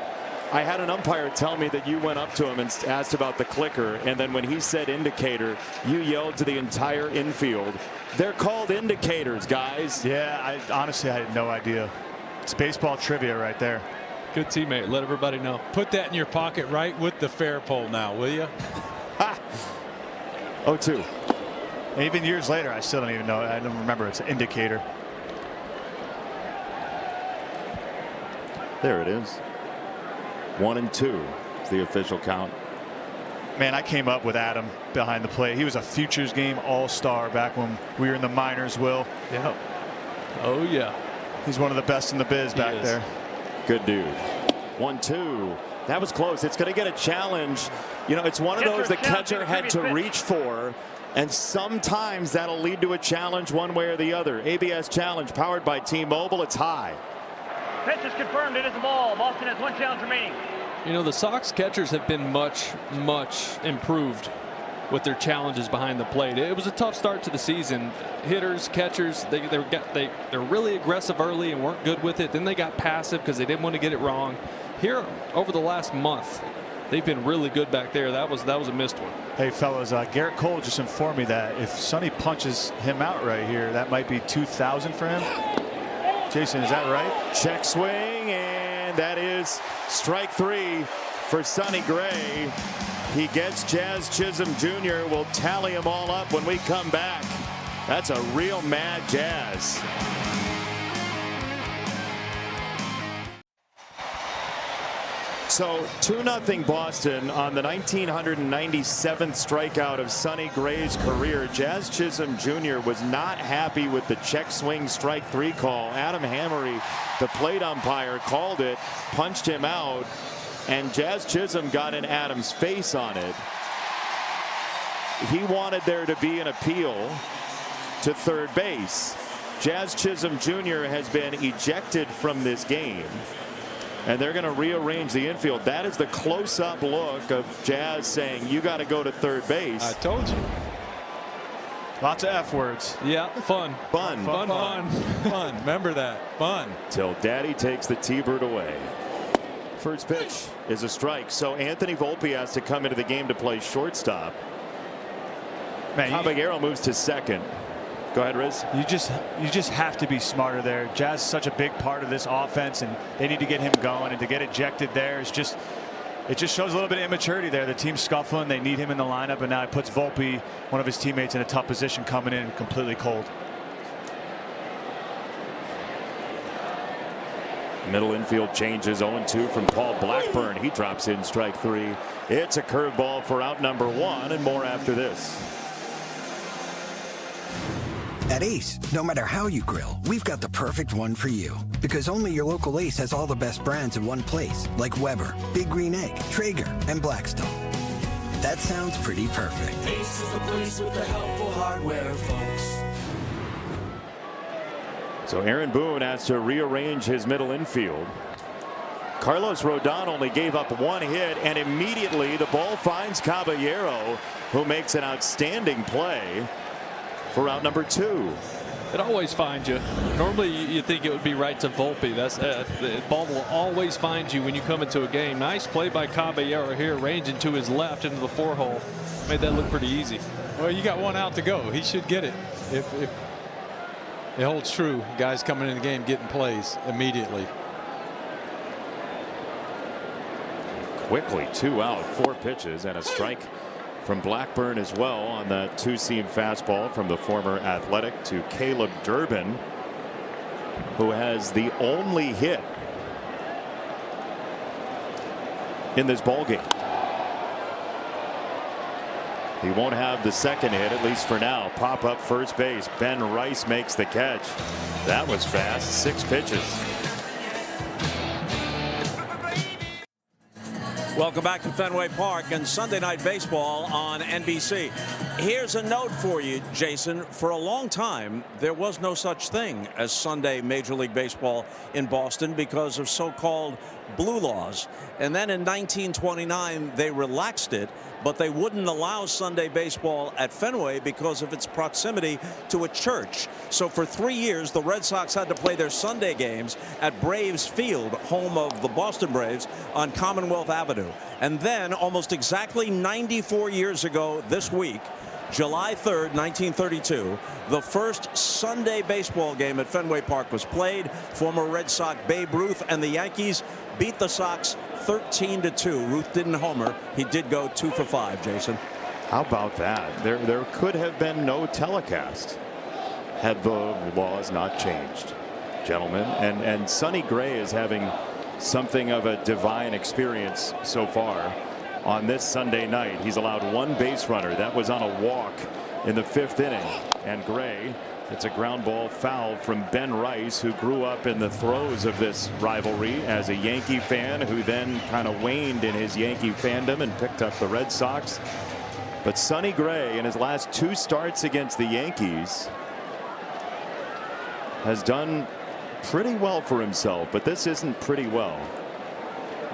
I had an umpire tell me that you went up to him and asked about the clicker, and then when he said indicator, you yelled to the entire infield, "They're called indicators, guys." Yeah, honestly, I had no idea. It's baseball trivia right there. Good teammate. Let everybody know. Put that in your pocket right with the fair pole now, will you? 0-2. And even years later, I still don't even know. I don't remember. It's an indicator. There it is. 1-2 is the official count. Man, I came up with Adam behind the plate. He was a Futures Game All-Star back when we were in the minors, Will. Yeah. Oh, yeah. He's one of the best in the biz back there. Good dude. 1-2. That was close. It's going to get a challenge. You know, it's one of those the catcher had to reach for, and sometimes that'll lead to a challenge one way or the other. ABS challenge powered by T-Mobile. It's high. Pitch is confirmed. It is a ball. Boston has one challenge remaining. You know, the Sox catchers have been much improved with their challenges behind the plate. It was a tough start to the season. Hitters, catchers, they're really aggressive early and weren't good with it. Then they got passive because they didn't want to get it wrong. Here, over the last month, they've been really good back there. That was a missed one. Hey, fellas, Garrett Cole just informed me that if Sonny punches him out right here, that might be 2,000 for him. Jason, is that right? Check swing, and that is strike 3 for Sonny Gray. He gets Jazz Chisholm Jr. We'll tally them all up when we come back. That's a real mad Jazz. So 2-0 Boston on the 1997th strikeout of Sonny Gray's career. Jazz Chisholm Jr. was not happy with the check swing strike 3 call. Adam Hammery, the plate umpire, called it, punched him out, and Jazz Chisholm got in Adam's face on it. He wanted there to be an appeal to third base. Jazz Chisholm Jr. has been ejected from this game, and they're going to rearrange the infield. That is the close-up look of Jazz saying, you got to go to third base. I told you. Lots of F words. Yeah, fun. Fun. Fun. Remember that. Fun. Till Daddy takes the T-Bird away. First pitch is a strike. So Anthony Volpe has to come into the game to play shortstop. Man, Caballero moves to second. Go ahead, Riz. You just have to be smarter there. Jazz is such a big part of this offense, and they need to get him going. And to get ejected there is just, it just shows a little bit of immaturity there. The team's scuffling. They need him in the lineup, and now it puts Volpe, one of his teammates, in a tough position, coming in completely cold. Middle infield changes. 0-2 from Paul Blackburn. He drops in strike 3. It's a curveball for out number 1, and more after this. At Ace, no matter how you grill, we've got the perfect one for you. Because only your local Ace has all the best brands in one place, like Weber, Big Green Egg, Traeger, and Blackstone. That sounds pretty perfect. Ace is the place with the helpful hardware, folks. So Aaron Boone has to rearrange his middle infield. Carlos Rodon only gave up 1 hit, and immediately the ball finds Caballero, who makes an outstanding play for out number 2. It always finds you. Normally you think it would be right to Volpe. That's the ball will always find you when you come into a game. Nice play by Caballero here, ranging to his left into the 4-hole. Made that look pretty easy. Well, you got 1 out to go. He should get it. If it holds true, guys coming in the game getting plays immediately. Quickly 2 out, 4 pitches, and a strike from Blackburn as well on that 2-seam fastball from the former Athletic to Caleb Durbin, who has the only hit in this ball game. He won't have the second hit, at least for now. Pop up first base. Ben Rice makes the catch. That was fast. 6 pitches. Welcome back to Fenway Park and Sunday Night Baseball on NBC. Here's a note for you, Jason. For a long time, there was no such thing as Sunday Major League Baseball in Boston because of so-called blue laws. And then in 1929, they relaxed it, but they wouldn't allow Sunday baseball at Fenway because of its proximity to a church. So for 3 years, the Red Sox had to play their Sunday games at Braves Field, home of the Boston Braves, on Commonwealth Avenue. And then, almost exactly 94 years ago this week, July 3rd, 1932, the first Sunday baseball game at Fenway Park was played. Former Red Sox Babe Ruth and the Yankees beat the Sox 13-2. Ruth didn't homer. He did go 2 for 5, Jason. How about that? There could have been no telecast had the laws not changed, gentlemen. And Sonny Gray is having something of a divine experience so far. On this Sunday night, he's allowed 1 base runner. That was on a walk in the 5th inning. And Gray, it's a ground ball foul from Ben Rice, who grew up in the throes of this rivalry as a Yankee fan, who then kind of waned in his Yankee fandom and picked up the Red Sox. But Sonny Gray, in his last 2 starts against the Yankees, has done pretty well for himself. But this isn't pretty well.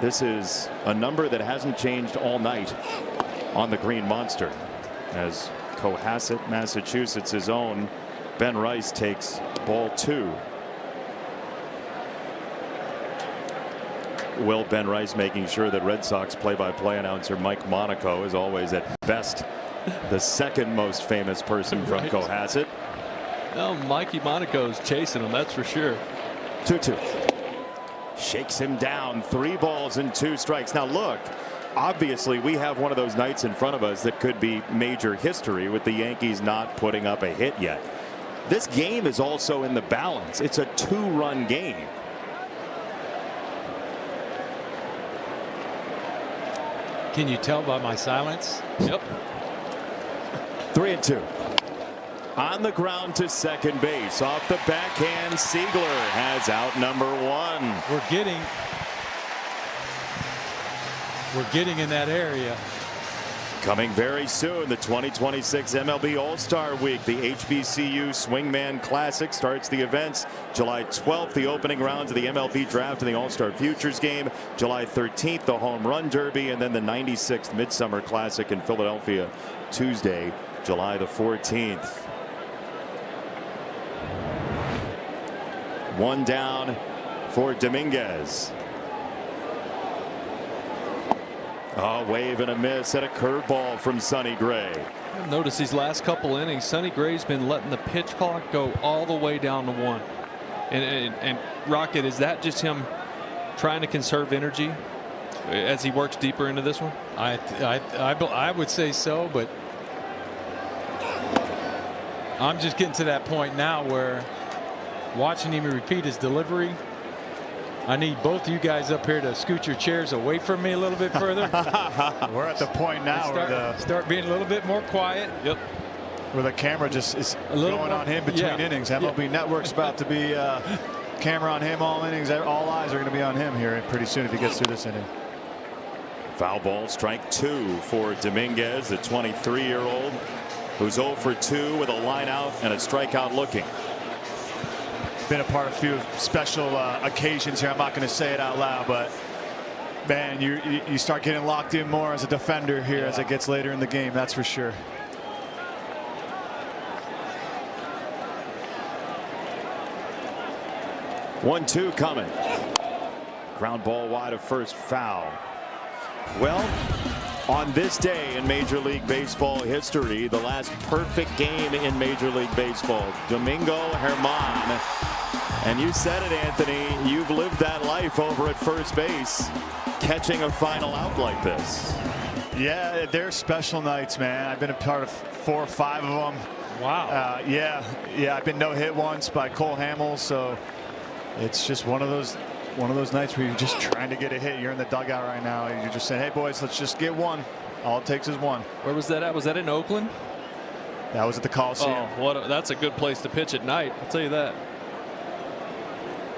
This is a number that hasn't changed all night on the Green Monster, as Cohasset, Massachusetts' own Ben Rice takes ball 2. Will Ben Rice making sure that Red Sox play-by-play announcer Mike Monaco is always at best the second most famous person from Right. Cohasset. No, Mikey Monaco's chasing him, that's for sure. 2-2. Shakes him down. 3 balls and 2 strikes. Now look, obviously we have one of those nights in front of us that could be major history with the Yankees not putting up a hit yet. This game is also in the balance. It's a 2-run game. Can you tell by my silence? Yep. 3-2. On the ground to second base. Off the backhand, Siegler has out number 1. We're getting in that area. Coming very soon, the 2026 MLB All-Star Week. The HBCU Swingman Classic starts the events July 12th, the opening rounds of the MLB Draft and the All-Star Futures Game. July 13th, the Home Run Derby, and then the 96th Midsummer Classic in Philadelphia Tuesday, July the 14th. 1 down for Dominguez. Oh, wave and a miss at a curveball from Sonny Gray. Notice these last couple innings, Sonny Gray's been letting the pitch clock go all the way down to 1. And Rocket, is that just him trying to conserve energy as he works deeper into this one? I would say so, but I'm just getting to that point now where watching him repeat his delivery, I need both of you guys up here to scoot your chairs away from me a little bit further. We're at the point now where start being a little bit more quiet. Yep. where the camera just is going on him between innings. MLB Network's about to be camera on him all innings. All eyes are going to be on him here pretty soon if he gets through this inning. Foul ball, strike 2 for Dominguez, the 23-year-old who's 0 for 2 with a line out and a strikeout looking. Been a part of a few special occasions here. I'm not going to say it out loud, but man, you start getting locked in more as a defender here as it gets later in the game. That's for sure. One-two coming. Ground ball wide of first, foul. Well, on this day in Major League Baseball history, the last perfect game in Major League Baseball, Domingo Germán. And you said it, Anthony, you've lived that life over at first base, catching a final out like this. Yeah, they're special nights, man. I've been a part of 4 or 5 of them. Wow. Yeah, I've been no hit once by Cole Hamels, so it's just one of those nights where you're just trying to get a hit. You're in the dugout right now. You're just saying, hey, boys, let's just get one. All it takes is one. Where was that at? Was that in Oakland? That was at the Coliseum. Oh, that's a good place to pitch at night. I'll tell you that.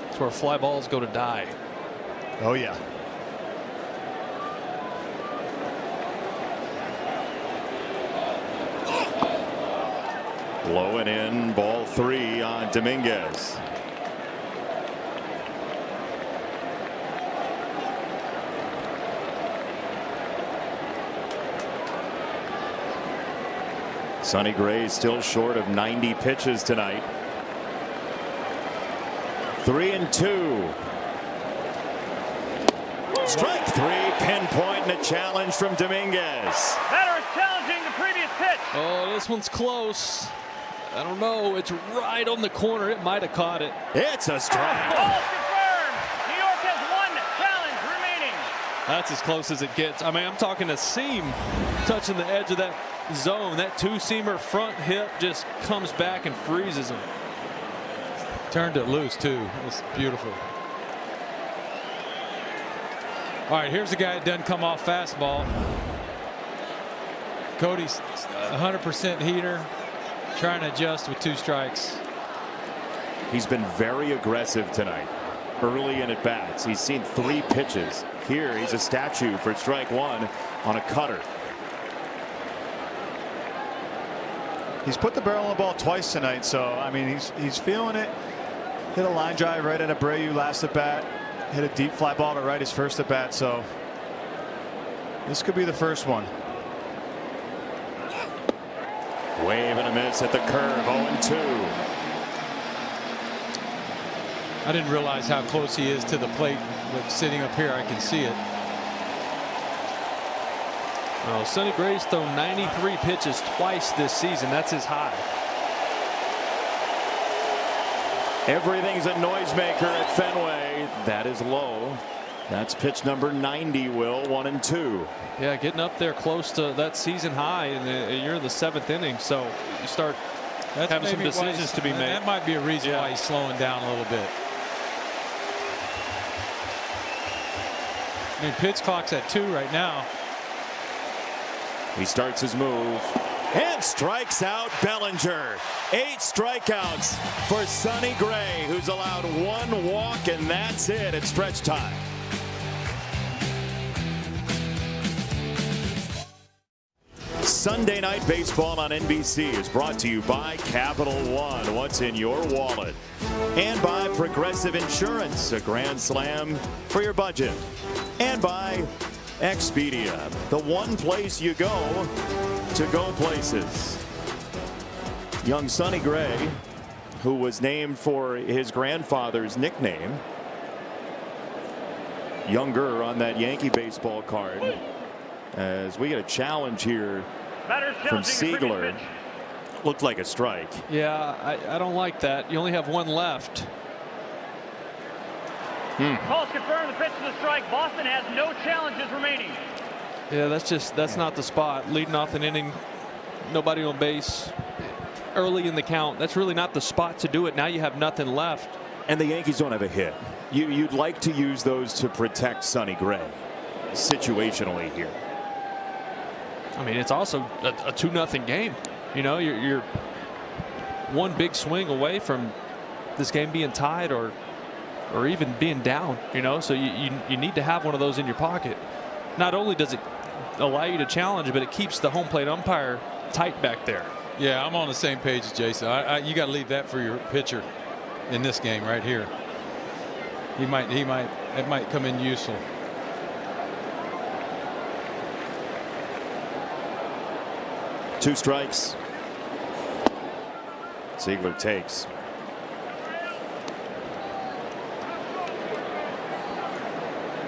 It's where fly balls go to die. Oh, yeah. Low and in, ball 3 on Dominguez. Sonny Gray is still short of 90 pitches tonight. 3-2. Strike three, pinpoint, and a challenge from Dominguez. Batter is challenging the previous pitch. Oh, this one's close. I don't know. It's right on the corner. It might have caught it. It's a strike. Ball confirmed. New York has one challenge remaining. That's as close as it gets. I mean, I'm talking a seam touching the edge of that zone. That two-seamer front hip just comes back and freezes him. Turned it loose too. It's beautiful. All right, here's a guy that doesn't come off fastball. Cody's 100% heater, trying to adjust with 2 strikes. He's been very aggressive tonight. Early in at bats, he's seen 3 pitches. Here, he's a statue for strike 1 on a cutter. He's put the barrel on the ball twice tonight, so I mean he's feeling it. Hit a line drive right at Abreu last at bat. Hit a deep fly ball to right his first at bat, so this could be the first one. Wave and a miss at the curve. 0-2. I didn't realize how close he is to the plate, but sitting up here I can see it. Oh, Sonny Gray's thrown 93 pitches twice this season. That's his high. Everything's a noisemaker at Fenway. That is low. That's pitch number 90, Will. 1-2. Yeah, getting up there close to that season high, and you're in the 7th inning, so you start having some decisions to be made. That might be a reason why he's slowing down a little bit. I mean, pitch clock's at 2 right now. He starts his move and strikes out Bellinger. 8 strikeouts for Sonny Gray, who's allowed 1 walk, and that's it at stretch time. Sunday Night Baseball on NBC is brought to you by Capital One. What's in your wallet? And by Progressive Insurance, a grand slam for your budget. And by Expedia, the one place you go to go places. Young Sonny Gray, who was named for his grandfather's nickname, younger on that Yankee baseball card, as we get a challenge here from Siegler. Looked like a strike. Yeah, I don't like that. You only have 1 left. Calls confirmed. The pitch to the strike. Boston has no challenges remaining. Yeah, that's not the spot. Leading off an inning, nobody on base, early in the count. That's really not the spot to do it. Now you have nothing left. And the Yankees don't have a hit. You'd like to use those to protect Sonny Gray situationally here. I mean, it's also a 2-0 game. You know, you're 1 big swing away from this game being tied or even being down, you know, so you need to have one of those in your pocket. Not only does it allow you to challenge, but it keeps the home plate umpire tight back there. Yeah, I'm on the same page as Jason. You got to leave that for your pitcher in this game right here. It might come in useful. Two strikes. Siegler takes.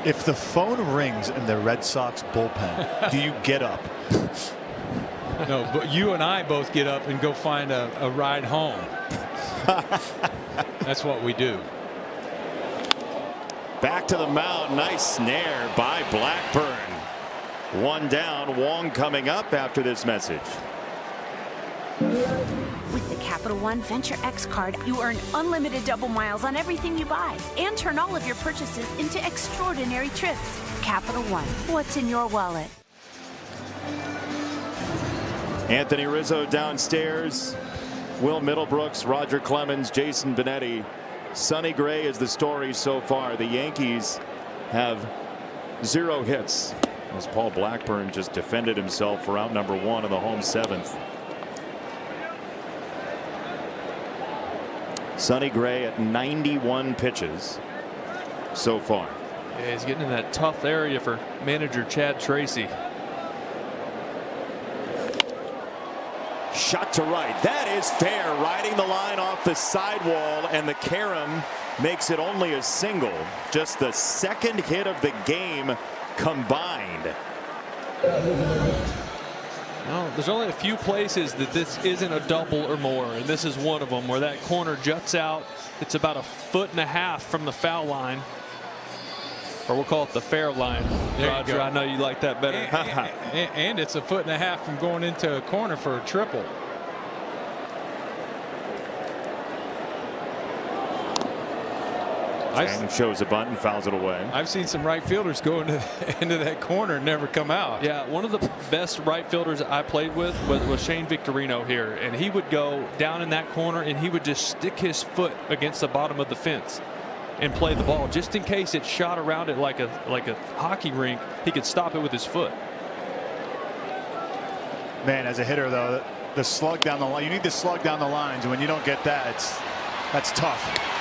If the phone rings in the Red Sox bullpen, do you get up? No, but you and I both get up and go find a ride home. That's what we do. Back to the mound. Nice snare by Blackburn. 1 down. Wong coming up after this message. With the Capital One Venture X card, you earn unlimited double miles on everything you buy and turn all of your purchases into extraordinary trips. Capital One, what's in your wallet? Anthony Rizzo downstairs. Will Middlebrooks, Roger Clemens, Jason Benetti. Sonny Gray is the story so far. The Yankees have 0 hits as Paul Blackburn just defended himself for out number 1 in the home 7th. Sonny Gray at 91 pitches so far. Yeah, he's getting in that tough area for manager Chad Tracy. Shot to right. That is fair. Riding the line off the sidewall, and the carom makes it only a single. Just the second hit of the game combined. Well, there's only a few places that this isn't a double or more, and this is one of them where that corner juts out. It's about 1.5 feet from the foul line, or we'll call it the fair line. Roger, I know you like that better. And it's 1.5 feet from going into a corner for a triple. And shows a bunt and fouls it away. I've seen some right fielders go into that corner and never come out. Yeah, one of the best right fielders I played with was Shane Victorino here, and he would go down in that corner and he would just stick his foot against the bottom of the fence and play the ball just in case it shot around it like a hockey rink. He could stop it with his foot. Man, as a hitter though, the slug down the line, you need the slug down the lines, and when you don't get that, that's tough.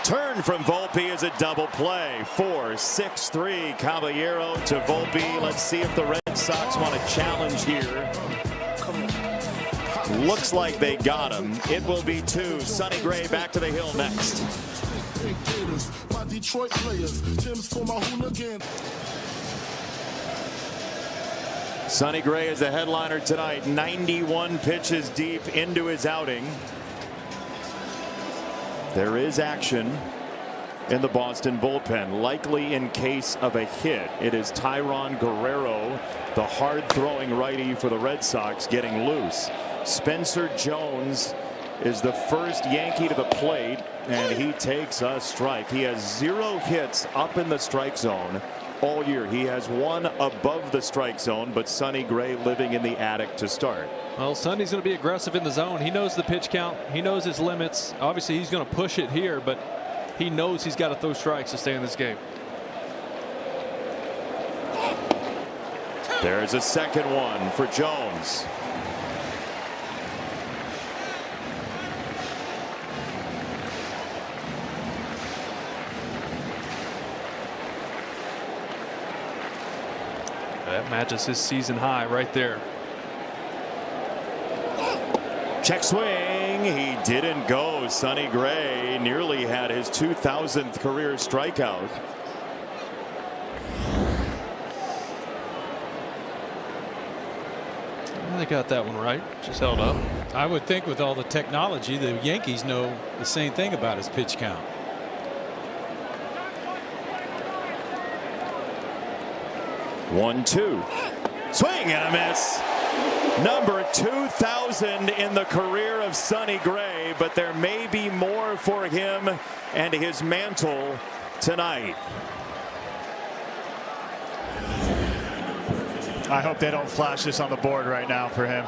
Turn from Volpe is a double play. 4-6-3 Caballero to Volpe. Let's see if the Red Sox want to challenge here. Looks like they got him. It will be 2. Sonny Gray back to the hill next. Sonny Gray is the headliner tonight. 91 pitches deep into his outing. There is action in the Boston bullpen, likely in case of a hit. It is Tyron Guerrero, the hard-throwing righty for the Red Sox, getting loose. Spencer Jones is the first Yankee to the plate, and he takes a strike. He has 0 hits up in the strike zone all year. He has 1 above the strike zone, but Sonny Gray living in the attic to start. Well, Sonny's going to be aggressive in the zone. He knows the pitch count. He knows his limits. Obviously, he's going to push it here, but he knows he's got to throw strikes to stay in this game. There's a second one for Jones. That matches his season high right there. Check swing. He didn't go. Sonny Gray nearly had his 2000th career strikeout. They got that one right. Just held up. I would think with all the technology, the Yankees know the same thing about his pitch count. One, two. Swing and a miss. Number 2,000 in the career of Sonny Gray, but there may be more for him and his mantle tonight. I hope they don't flash this on the board right now for him.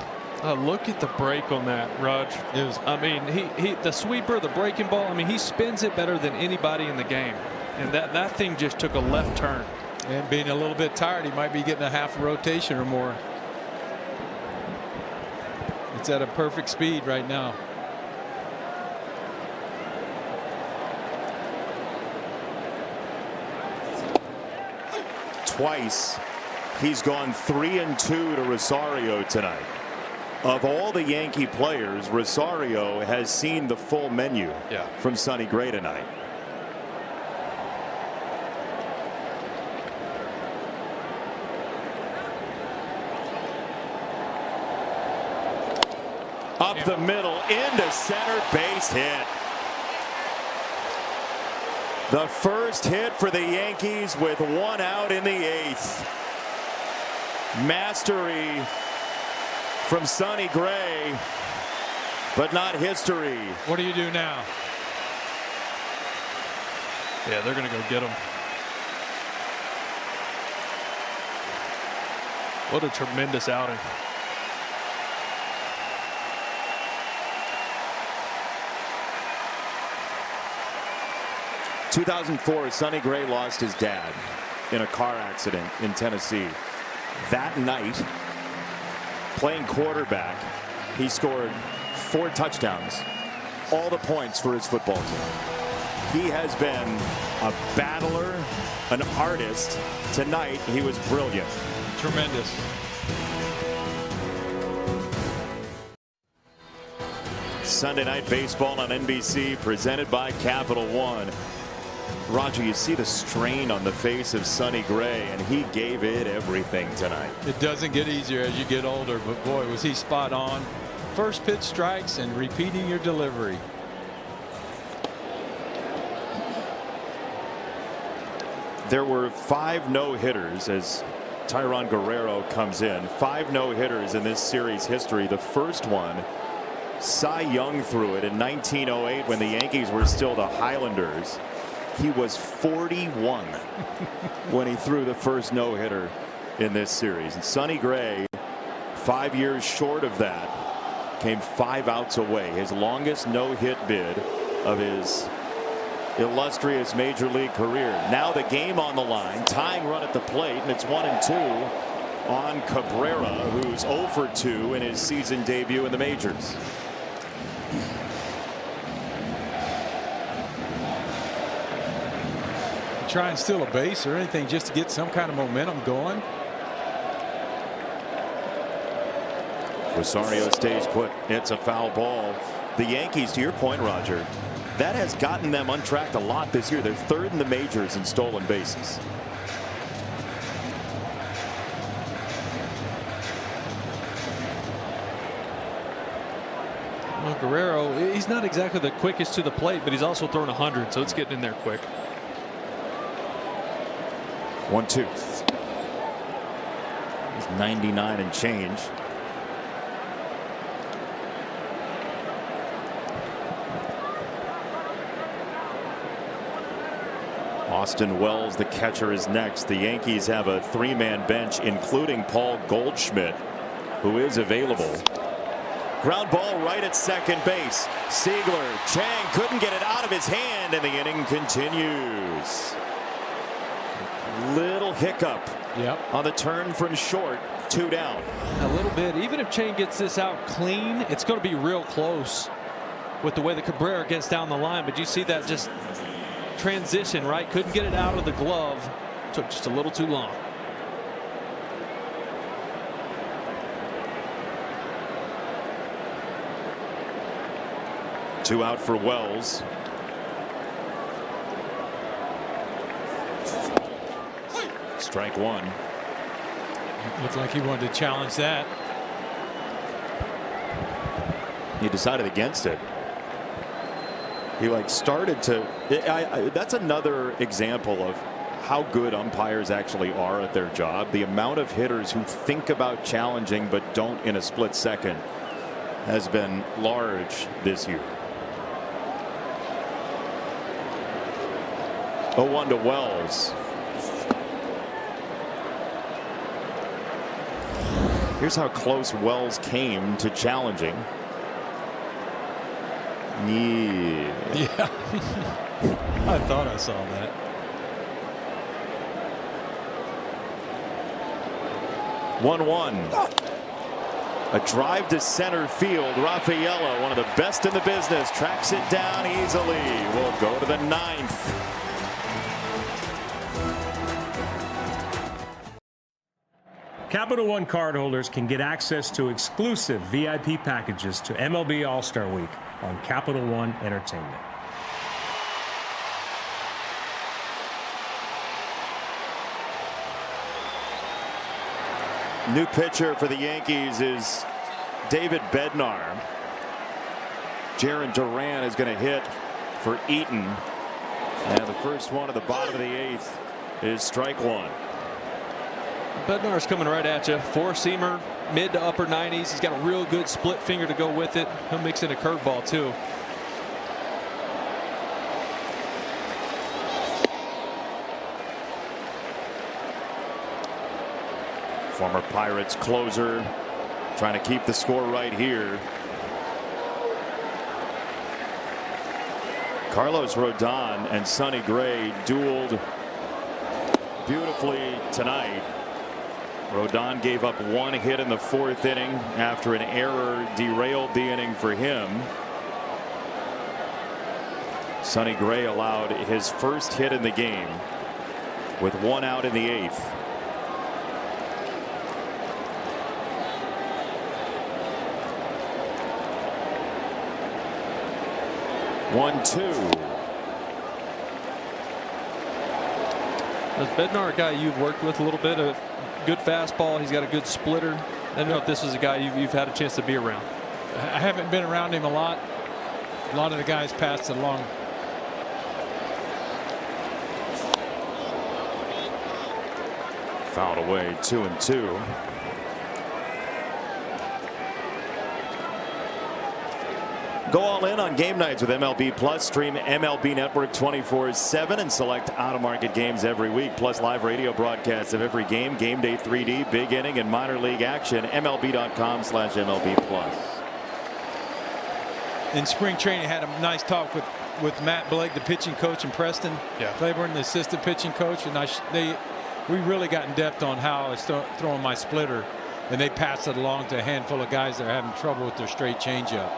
Look at the break on that, Raj. I mean, he the sweeper, the breaking ball. I mean, he spins it better than anybody in the game, and that thing just took a left turn. And being a little bit tired, he might be getting a half rotation or more. It's at a perfect speed right now. Twice he's gone 3-2 to Rosario tonight. Of all the Yankee players, Rosario has seen the full menu from Sonny Gray tonight. Up the middle into center, base hit. The first hit for the Yankees with 1 out in the 8th. Mastery from Sonny Gray, but not history. What do you do now? Yeah, they're going to go get him. What a tremendous outing. In 2004, Sonny Gray lost his dad in a car accident in Tennessee. That night, playing quarterback, he scored 4 touchdowns, all the points for his football team. He has been a battler, an artist. Tonight, he was brilliant. Tremendous. Sunday Night Baseball on NBC, presented by Capital One. Roger, you see the strain on the face of Sonny Gray, and he gave it everything tonight. It doesn't get easier as you get older, but boy, was he spot on. First pitch strikes and repeating your delivery. There were 5 no-hitters as Tyron Guerrero comes in. 5 no-hitters in this series history. The first one, Cy Young threw it in 1908 when the Yankees were still the Highlanders. He was 41 when he threw the first no-hitter in this series. And Sonny Gray, 5 years short of that, came 5 outs away. His longest no-hit bid of his illustrious major league career. Now the game on the line, tying run at the plate, and it's 1-2 on Cabrera, who's 0 for 2 in his season debut in the majors. Try and steal a base or anything just to get some kind of momentum going. Rosario stays put. It's a foul ball. The Yankees, to your point, Roger, that has gotten them untracked a lot this year. They're 3rd in the majors in stolen bases. Well, Guerrero, he's not exactly the quickest to the plate, but he's also thrown 100, so it's getting in there quick. 1-2. He's 99 and change. Austin Wells, the catcher, is next. The Yankees have a 3-man bench, including Paul Goldschmidt, who is available. Ground ball right at second base. Siegler, Chang couldn't get it out of his hand, and the inning continues. Little hiccup on the turn from short. 2 down. A little bit. Even if Chang gets this out clean, it's going to be real close with the way that Cabrera gets down the line. But you see that just transition, right? Couldn't get it out of the glove. Took just a little too long. Two out for Wells. Strike 1. Looked like he wanted to challenge that. He decided against it. He started to. That's another example of how good umpires actually are at their job. The amount of hitters who think about challenging but don't in a split second has been large this year. 0-1 to Wells. Here's how close Wells came to challenging. Yeah. I thought I saw that. A drive to center field. Rafaela, one of the best in the business, tracks it down easily. We'll go to the 9th. Capital One cardholders can get access to exclusive VIP packages to MLB All-Star Week on Capital One Entertainment. New pitcher for the Yankees is David Bednar. Jarren Duran is going to hit for Eaton. And the first one at the bottom of the 8th is strike 1. Bednar's coming right at you. 4-seamer, mid to upper 90s. He's got a real good split finger to go with it. He'll mix in a curveball too. Former Pirates closer trying to keep the score right here. Carlos Rodon and Sonny Gray dueled beautifully tonight. Rodon gave up 1 hit in the 4th inning after an error derailed the inning for him. Sonny Gray allowed his first hit in the game with 1 out in the 8th. 1-2. Is Bednar a guy you've worked with a little bit? A good fastball. He's got a good splitter. I don't know if this is a guy you've had a chance to be around. I haven't been around him a lot. A lot of the guys passed it along. Fouled away, 2-2. Go all in on game nights with MLB Plus. Stream MLB Network 24/7 and select out-of-market games every week. Plus live radio broadcasts of every game, game day 3D, big inning, and minor league action. MLB.com/MLB Plus. In spring training, had a nice talk with Matt Blake, the pitching coach, and Preston Claiborne, the assistant pitching coach, and we really got in depth on how I was throwing my splitter, and they passed it along to a handful of guys that are having trouble with their straight changeup.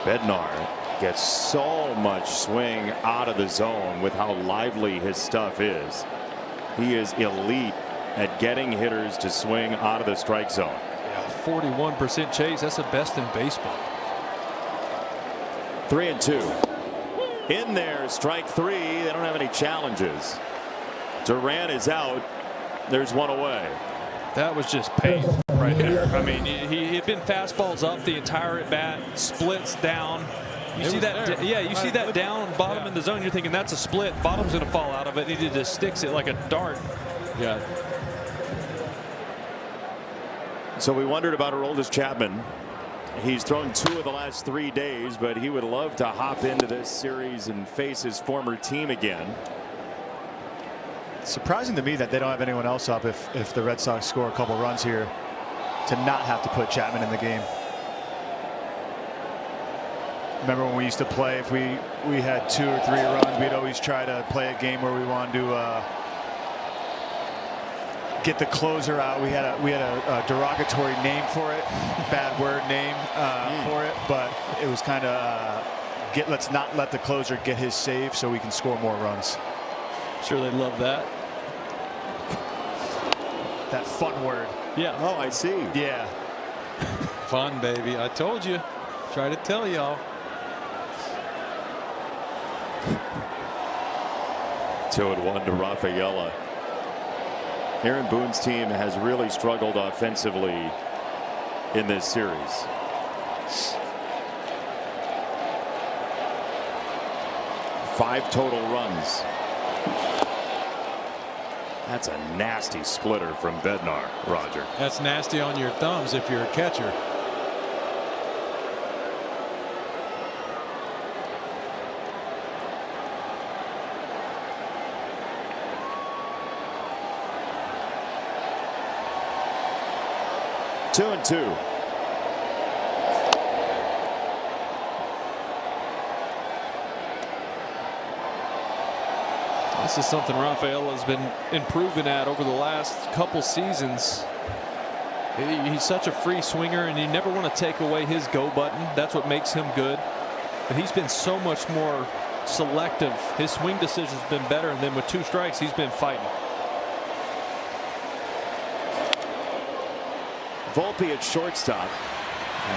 Bednar gets so much swing out of the zone with how lively his stuff is. He is elite at getting hitters to swing out of the strike zone. 41% chase. That's the best in baseball. 3-2. In there, strike three. They don't have any challenges. Duran is out. There's one away. That was just pain right there. I mean, he had been fastballs up the entire at bat, splits down. You see that? Yeah, you see that down bottom in the zone. You're thinking that's a split. Bottom's going to fall out of it. He just sticks it like a dart. Yeah. So we wondered about Aroldis Chapman. He's thrown 2 of the last 3 days, but he would love to hop into this series and face his former team again. Surprising to me that they don't have anyone else up if the Red Sox score a couple runs here to not have to put Chapman in the game. Remember when we used to play, if we had 2 or 3 runs, we'd always try to play a game where we wanted to get the closer out. We had a derogatory name for it, bad word name for it, but it was kind of let's not let the closer get his save so we can score more runs. Sure, they love that. That fun word. Yeah. Oh, I see. Yeah. Fun, baby. I told you. Try to tell y'all. 2-1 to Rafaela. Aaron Boone's team has really struggled offensively in this series. Five total runs. That's a nasty splitter from Bednar, Roger. That's nasty on your thumbs if you're a catcher. Two and two. This is something Rafaela has been improving at over the last couple seasons. He's such a free swinger, and you never want to take away his go button. That's what makes him good. But he's been so much more selective. His swing decisions have been better, and then with 2 strikes, he's been fighting. Volpe at shortstop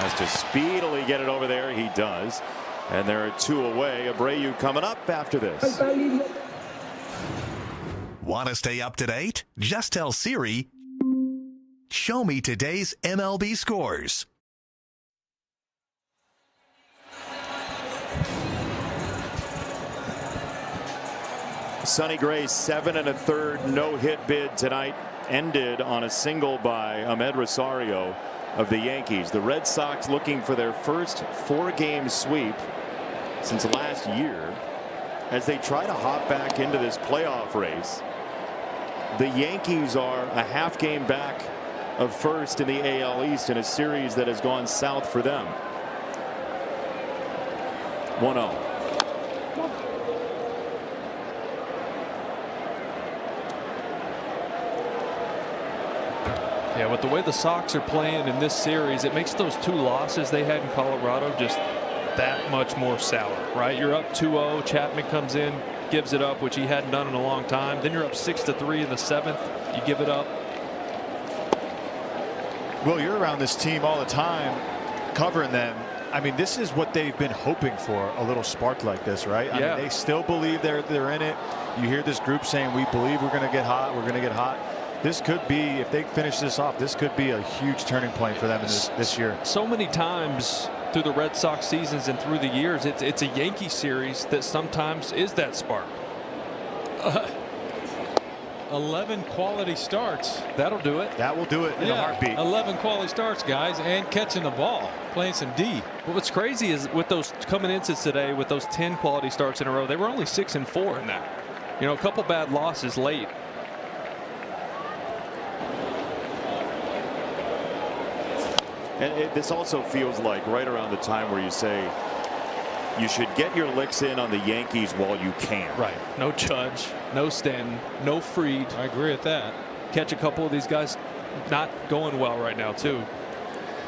has to speedily get it over there. He does. And there are 2 away. Abreu coming up after this. Want to stay up to date? Just tell Siri, show me today's MLB scores. Sonny Gray's 7 1/3 no-hit bid tonight ended on a single by Ahmed Rosario of the Yankees. The Red Sox looking for their first 4-game sweep since last year as they try to hop back into this playoff race. The Yankees are a half game back of first in the AL East in a series that has gone south for them. 1-0. Yeah, with the way the Sox are playing in this series, it makes those 2 losses they had in Colorado just that much more sour, right? You're up 2-0. Chapman comes in, gives it up, which he hadn't done in a long time. Then you're up 6-3 in the 7th. You give it up. Well, you're around this team all the time, covering them. I mean, this is what they've been hoping for, a little spark like this, right? I mean, they still believe they're in it. You hear this group saying, we believe we're going to get hot. We're going to get hot. This could be, if they finish this off, this could be a huge turning point for them in this year. So many times through the Red Sox seasons and through the years, it's a Yankee series that sometimes is that spark. 11 quality starts. That'll do it. That will do it in a heartbeat. 11 quality starts, guys, and catching the ball, playing some D. Well, what's crazy is with those coming into today, with those 10 quality starts in a row, they were only 6-4 in that. You know, a couple bad losses late. And this also feels like right around the time where you say you should get your licks in on the Yankees while you can. Right. No Judge, no Stanton, no Fried. I agree with that. Catch a couple of these guys not going well right now, too.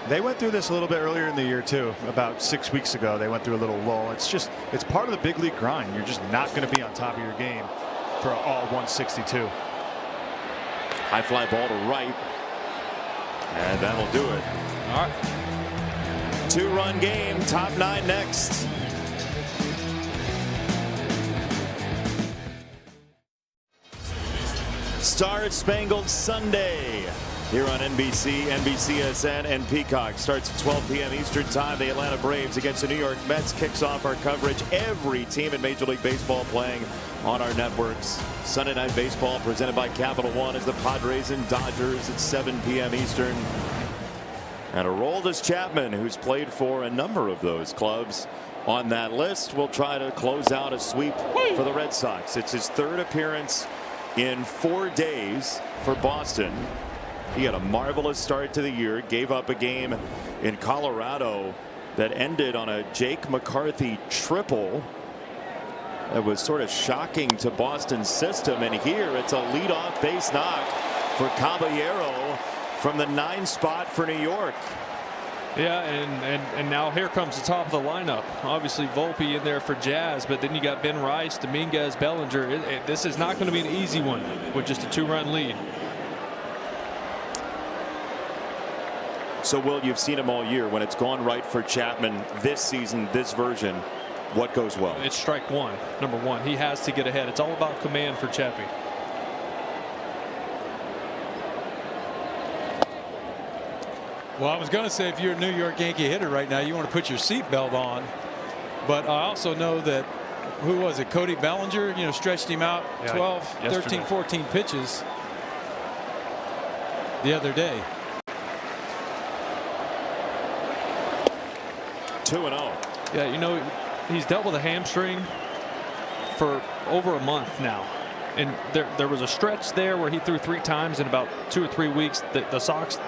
They went through this a little bit earlier in the year, too. About 6 weeks ago, they went through a little lull. It's part of the big league grind. You're just not going to be on top of your game for all 162. High fly ball to right. And that'll do it. All right. 2-run game, top 9 next. Star Spangled Sunday here on NBC, NBCSN, and Peacock. Starts at 12 p.m. Eastern Time. The Atlanta Braves against the New York Mets kicks off our coverage. Every team in Major League Baseball playing on our networks. Sunday Night Baseball presented by Capital One as the Padres and Dodgers at 7 p.m. Eastern. And Aroldis Chapman, who's played for a number of those clubs on that list, will try to close out a sweep for the Red Sox. It's his 3rd appearance in 4 days for Boston. He had a marvelous start to the year, gave up a game in Colorado that ended on a Jake McCarthy triple. That was sort of shocking to Boston's system. And here it's a leadoff base knock for Caballero from the 9 spot for New York. Yeah, and now here comes the top of the lineup. Obviously Volpe in there for Jazz, but then you got Ben Rice, Dominguez, Bellinger. This is not going to be an easy one with just a 2-run lead. So, Will, you've seen him all year. When it's gone right for Chapman this season, this version, what goes well? It's strike one. Number one, he has to get ahead. It's all about command for Chappie. Well, I was going to say, if you're a New York Yankee hitter right now, you want to put your seatbelt on. But I also know that, who was it, Cody Bellinger, stretched him out 12, 13, 14 pitches the other day. 2-0. Yeah, he's dealt with a hamstring for over a month now. And there was a stretch there where he threw 3 times in about 2 or 3 weeks. The Sox,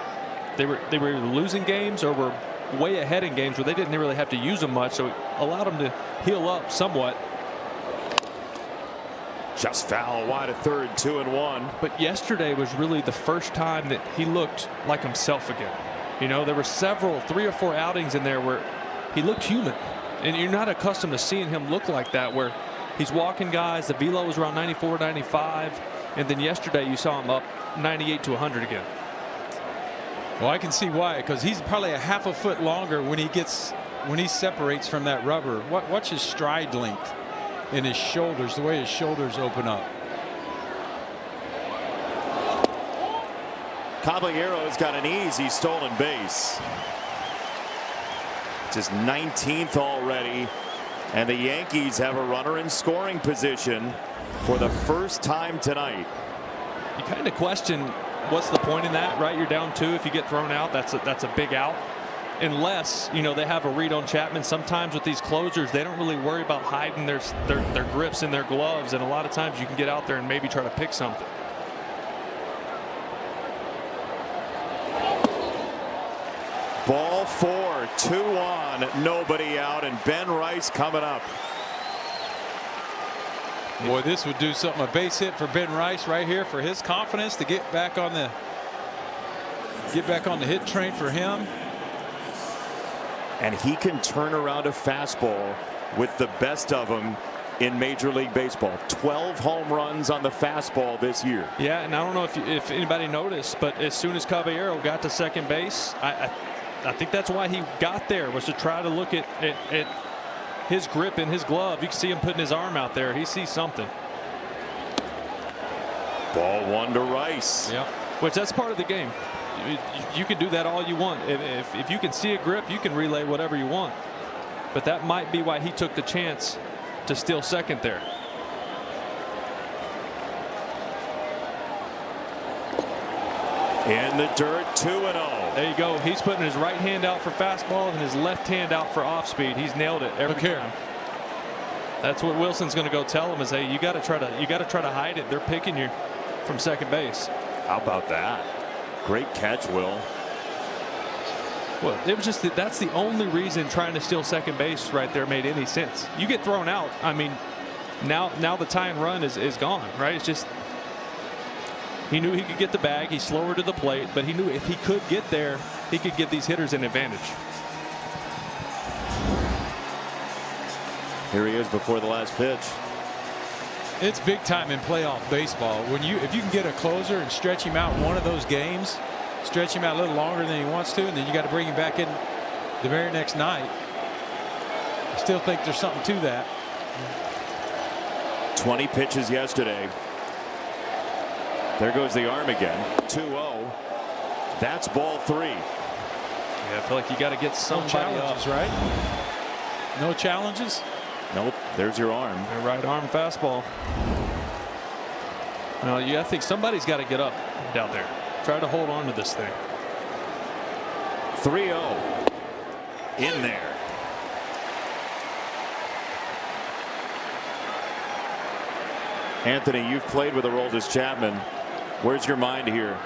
they were either losing games or were way ahead in games where they didn't really have to use them much, so it allowed them to heal up somewhat. Just foul wide of third, 2-1. But yesterday was really the first time that he looked like himself again. There were 3 or 4 outings in there where he looked human, and you're not accustomed to seeing him look like that, where he's walking guys. The velo was around 94, 95, and then yesterday you saw him up 98 to 100 again. Well, I can see why, because he's probably a half a foot longer when he separates from that rubber. Watch his stride length in his shoulders, the way his shoulders open up. Caballero's got an easy stolen base. It's his 19th already, and the Yankees have a runner in scoring position for the first time tonight. You kind of question what's the point in that, right? You're down 2. If you get thrown out, that's a big out. Unless they have a read on Chapman. Sometimes with these closers, they don't really worry about hiding their grips in their gloves, and a lot of times you can get out there and maybe try to pick something. Ball 4, 2 on, nobody out, and Ben Rice coming up. Boy, this would do something. A base hit for Ben Rice right here for his confidence to get back on the hit train for him. And he can turn around a fastball with the best of them in Major League Baseball. 12 home runs on the fastball this year. Yeah, and I don't know if anybody noticed, but as soon as Caballero got to second base, I think that's why he got there, was to try to look at his grip in his glove. You can see him putting his arm out there. He sees something. Ball one to Rice. Yep. Which that's part of the game. You can do that all you want. If you can see a grip, you can relay whatever you want. But that might be why he took the chance to steal second there. In the dirt, 2-0. There you go. He's putting his right hand out for fastball and his left hand out for off speed. He's nailed it every time. That's what Wilson's going to go tell him, is, hey, you got to try to hide it. They're picking you from second base. How about that? Great catch, Will. Well, it was just that's the only reason trying to steal second base right there made any sense. You get thrown out. I mean, now the tying run is gone, right? It's just he knew he could get the bag. He's slower to the plate, but he knew if he could get there, he could give these hitters an advantage. Here he is before the last pitch. It's big time in playoff baseball. If you can get a closer and stretch him out one of those games, stretch him out a little longer than he wants to, and then you got to bring him back in the very next night. I still think there's something to that. 20 pitches yesterday. There goes the arm again. 2-0. That's ball 3. Yeah, I feel like you got to get somebody challenges, up. right? No challenges? Nope. There's your arm. Your right arm fastball. Well, I think somebody's got to get up down there. Try to hold on to this thing. 3-0. In there. Anthony, you've played with Aroldis Chapman. Where's your mind here?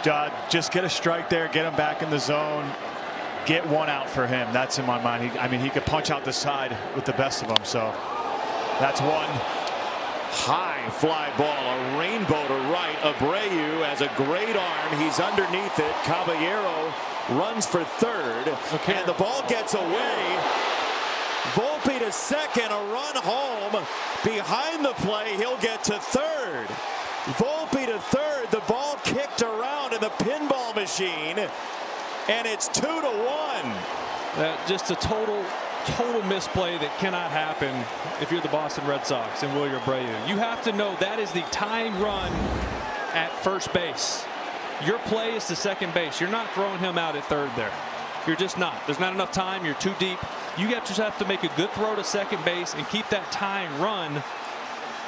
Just get a strike there, get him back in the zone, get one out for him. That's in my mind. I mean, he could punch out the side with the best of them. So that's one. High fly ball, a rainbow to right. Abreu has a great arm. He's underneath it. Caballero runs for third. And the ball gets away. Volpe to second, a run home. Behind the play, he'll get to third. Volpe to third. The ball kicked around in the pinball machine. And it's 2-1. Just a total misplay that cannot happen if you're the Boston Red Sox and Wilyer Abreu. You have to know that is the tying run at first base. Your play is to second base. You're not throwing him out at third there. You're just not. There's not enough time. You're too deep. You just have to make a good throw to second base and keep that tying run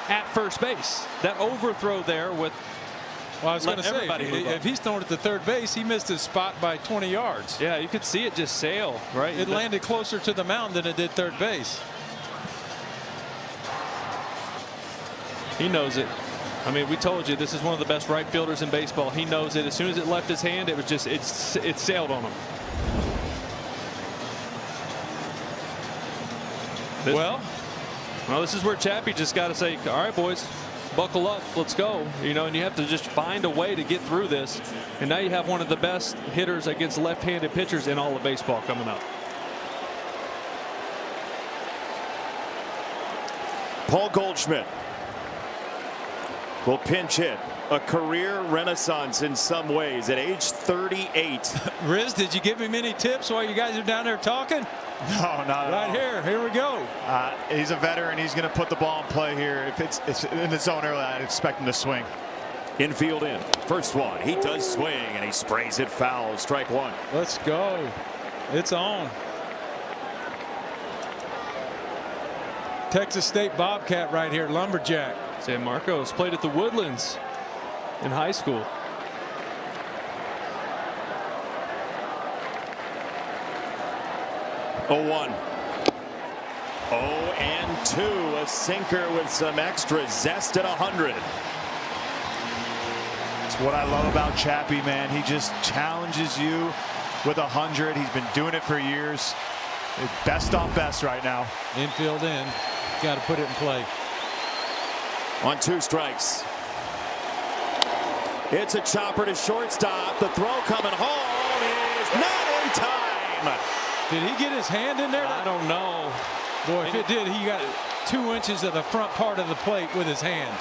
at first base. That overthrow there with. Well, I was going to say, if he's throwing it to third base, he missed his spot by 20 yards. Yeah, you could see it just sail, right? It landed closer to the mound than it did third base. He knows it. I mean, we told you this is one of the best right fielders in baseball. He knows it. As soon as it left his hand, it was just it sailed on him. Well, this is where Chappie just got to say, all right, boys, buckle up, let's go. And you have to just find a way to get through this. And now you have one of the best hitters against left-handed pitchers in all of baseball coming up. Paul Goldschmidt will pinch hit. A career renaissance in some ways at age 38. Riz, did you give him any tips while you guys are down there talking? No, not right here. Here we go. He's a veteran. He's going to put the ball in play here. If it's in the zone early, I'd expect him to swing. Infield in. First one. He does swing, and he sprays it foul. Strike one. Let's go. It's on. Texas State Bobcat right here. Lumberjack. San Marcos played at the Woodlands in high school. Oh, 1. 0-2. A sinker with some extra zest at 100. It's what I love about Chappie, man. He just challenges you with 100. He's been doing it for years. Best on best right now. Infield in. Got to put it in play. On 2 strikes. It's a chopper to shortstop. The throw coming home is not in time. entertainment. Did he get his hand in there? I don't know. Boy, if it did, he got 2 inches of the front part of the plate with his hand.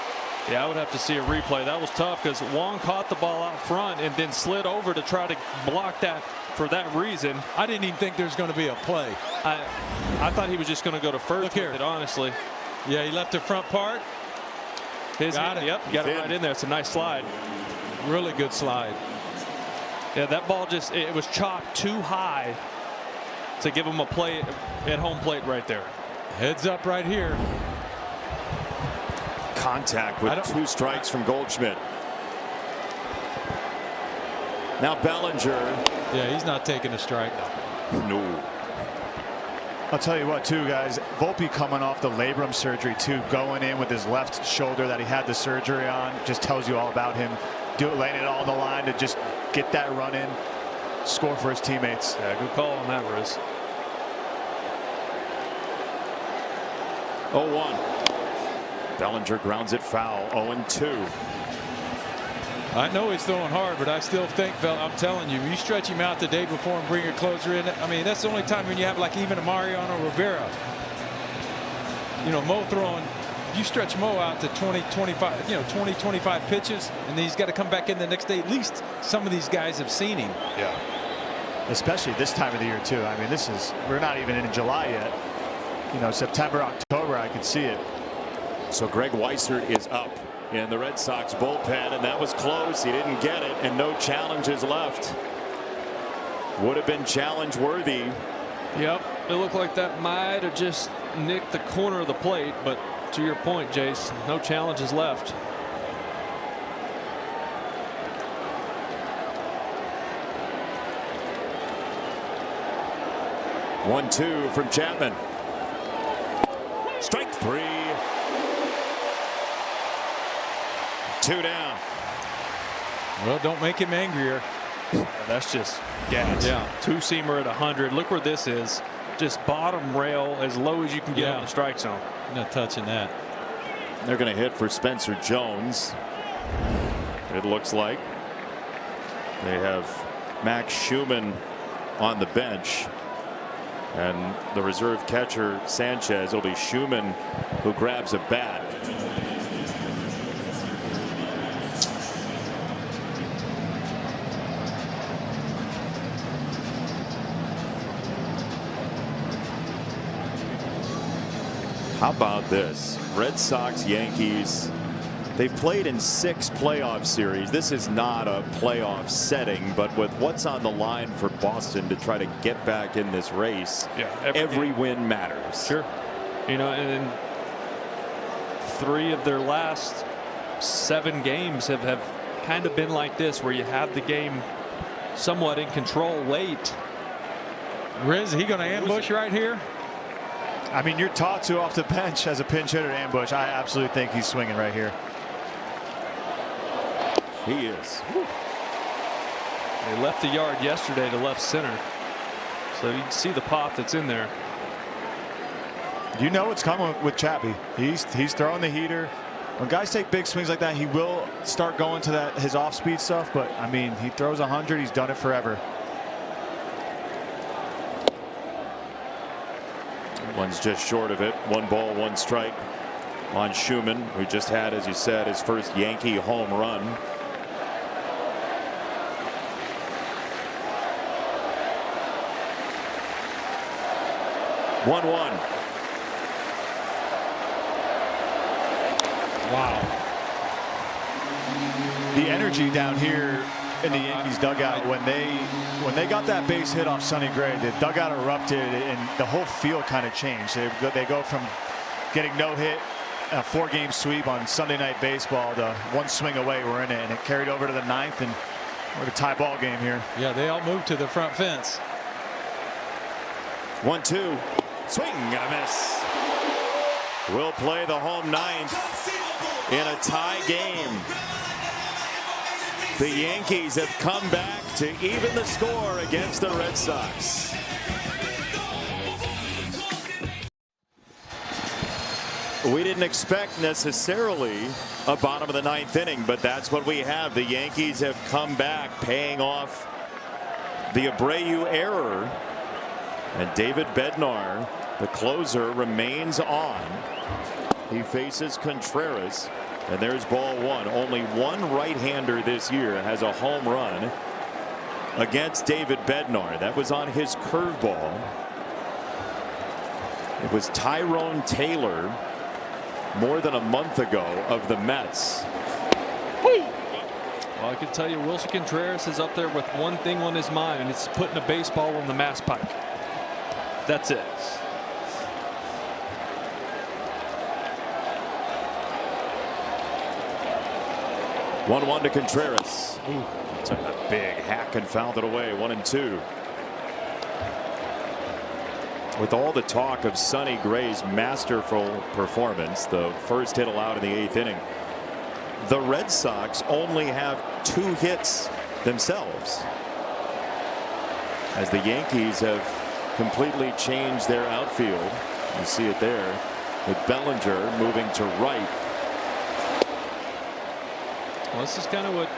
Yeah, I would have to see a replay. That was tough because Wong caught the ball out front and then slid over to try to block that for that reason. I didn't even think there was going to be a play. I thought he was just going to go to first with it, honestly. Yeah, he left the front part. Got it. Yep, got it right in there. It's a nice slide. Really good slide. Yeah, that ball it was chopped too high to give him a play at home plate right there. Heads up right here. Contact with 2 strikes from Goldschmidt. Now Bellinger. Yeah, he's not taking a strike. No. I'll tell you what, too, guys. Volpe coming off the labrum surgery, too, going in with his left shoulder that he had the surgery on, just tells you all about him. Laying it all on the line to just get that run in, score for his teammates. Yeah, good call on that, Riz. 0-1. Bellinger grounds it foul. 0-2. I know he's throwing hard, but I still think, I'm telling you, you stretch him out the day before and bring your closer in. I mean, that's the only time when you have like even a Mariano Rivera. You know, Mo throwing, you stretch Mo out to 20, 25, 20, 25 pitches, and then he's got to come back in the next day. At least some of these guys have seen him. Yeah. Especially this time of the year, too. I mean, we're not even in July yet. You know, September, October, I could see it. So Greg Weissert is up in the Red Sox bullpen, and that was close. He didn't get it, and no challenges left. Would have been challenge worthy. Yep, it looked like that might have just nicked the corner of the plate, but to your point, Jace, no challenges left. One-two from Chapman. Strike 3. 2 down. Well, don't make him angrier. That's just gas. Yeah, 2-seamer at 100. Look where this is. Just bottom rail as low as you can get on the strike zone. Not touching that. They're going to hit for Spencer Jones. It looks like they have Max Schumann on the bench, and the reserve catcher Sanchez. Will be Schumann who grabs a bat. How about this? Red Sox, Yankees. They've played in 6 playoff series. This is not a playoff setting, but with what's on the line for Boston to try to get back in this race, every win matters. Sure. You know, and 3 of their last 7 games have kind of been like this, where you have the game somewhat in control late. Riz, he going to ambush right here? I mean, you're taught to off the bench as a pinch hitter to ambush. I absolutely think he's swinging right here. He is. They left the yard yesterday to left center, so you can see the pop that's in there. You know what's coming with Chappie. He's throwing the heater. When guys take big swings like that, he will start going to his off-speed stuff. But I mean, he throws 100. He's done it forever. One's just short of it. 1 ball, 1 strike on Schumann, who just had, as you said, his first Yankee home run. One. Wow. The energy down here in the Yankees dugout when they got that base hit off Sonny Gray, the dugout erupted and the whole field kind of changed. They go from getting no hit, a 4-game sweep on Sunday Night Baseball, to 1 swing away. We're in it, and it carried over to the 9th, and we're a tie ball game here. Yeah, they all moved to the front fence. 1-2. Swing and a miss. We'll play the home 9th in a tie game. The Yankees have come back to even the score against the Red Sox. We didn't expect necessarily a bottom of the 9th inning, but that's what we have. The Yankees have come back, paying off the Abreu error And David Bednar, the closer, remains on. He faces Contreras, and there's ball one. Only one right-hander this year has a home run against David Bednar. That was on his curveball. It was Tyrone Taylor more than a month ago of the Mets. Well, I can tell you Wilson Contreras is up there with one thing on his mind, and it's putting a baseball on the Mass Pike. That's it. One to Contreras. Ooh, took a big hack and fouled it away. 1-2. With all the talk of Sonny Gray's masterful performance, the first hit allowed in the 8th inning, the Red Sox only have 2 hits themselves, as the Yankees have completely changed their outfield. You see it there with Bellinger moving to right. Well, this is kind of what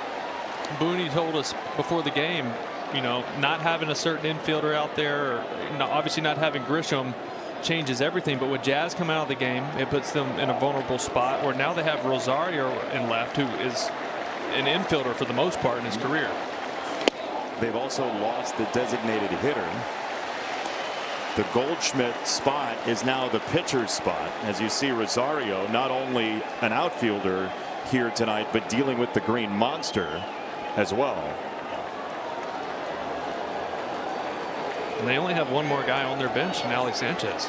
Booney told us before the game. You know, not having a certain infielder out there, or obviously not having Grisham, changes everything. But with Jazz coming out of the game, it puts them in a vulnerable spot where now they have Rosario in left, who is an infielder for the most part in his career. They've also lost the designated hitter. The Goldschmidt spot is now the pitcher's spot, as you see Rosario, not only an outfielder here tonight, but dealing with the Green Monster as well. And they only have one more guy on their bench, and Alex Sanchez.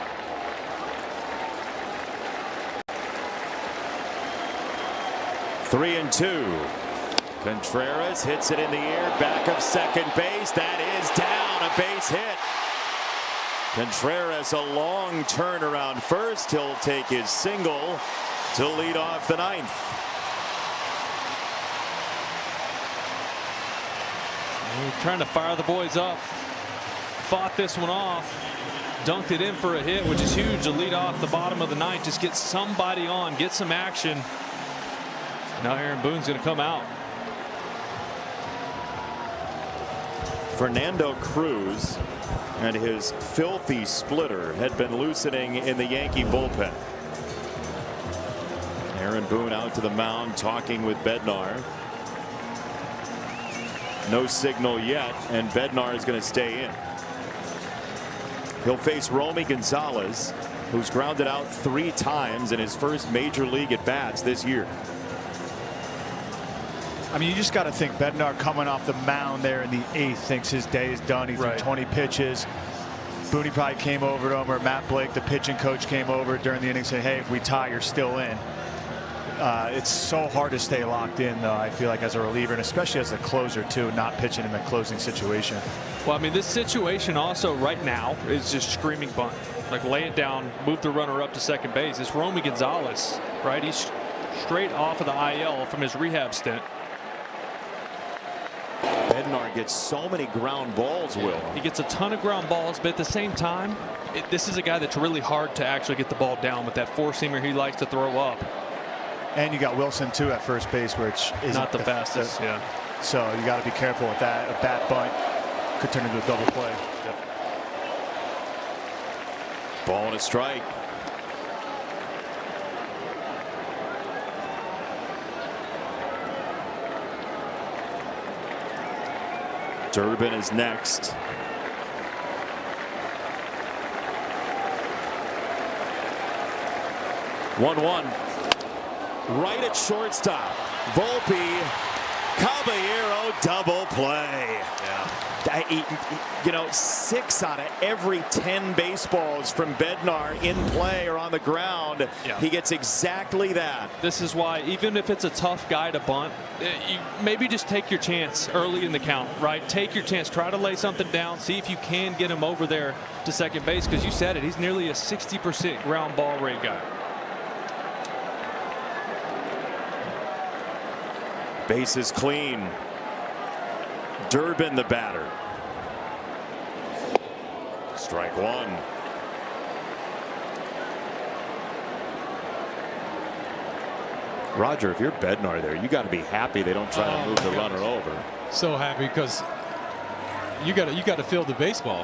Three and two. Contreras hits it in the air, back of second base. That is down, a base hit. Contreras, a long turnaround first. He'll take his single to lead off the 9th. We're trying to fire the boys up. Fought this one off, dunked it in for a hit, which is huge to lead off the bottom of the 9th. Just get somebody on, get some action. Now Aaron Boone's going to come out. Fernando Cruz and his filthy splitter had been loosening in the Yankee bullpen. Aaron Boone out to the mound talking with Bednar. No signal yet, and Bednar is going to stay in. He'll face Romy Gonzalez, who's grounded out 3 times in his first major league at bats this year. I mean, you just got to think Bednar coming off the mound there in the 8th thinks his day is done. He threw 20 pitches. Booney probably came over to him, or Matt Blake, the pitching coach, came over during the inning and said, hey, if we tie, you're still in. It's so hard to stay locked in, though, I feel like, as a reliever, and especially as a closer, too, not pitching in the closing situation. Well, I mean, this situation also right now is just screaming bunt. Like, lay it down, move the runner up to second base. It's Romy Gonzalez, right? He's straight off of the IL from his rehab stint. Bednar gets so many ground balls, Will. He gets a ton of ground balls, but at the same time, this is a guy that's really hard to actually get the ball down with that four-seamer he likes to throw up. And you got Wilson, too, at first base, which is not the fastest. Yeah. So you got to be careful with that. A bat bunt could turn into a double play. Yep. Ball and a strike. Durbin is next. One. Right at shortstop. Volpe, Caballero, double play. Yeah. You know, 6 out of every 10 baseballs from Bednar in play or on the ground. Yeah. He gets exactly that. This is why, even if it's a tough guy to bunt, you maybe just take your chance early in the count, right? Take your chance. Try to lay something down. See if you can get him over there to second base, because you said it. He's nearly a 60% ground ball rate guy. Base is clean. Durbin, the batter. Strike one. Roger, if you're Bednar there, you got to be happy they don't try to move the runner over. So happy, because you got to feel the baseball.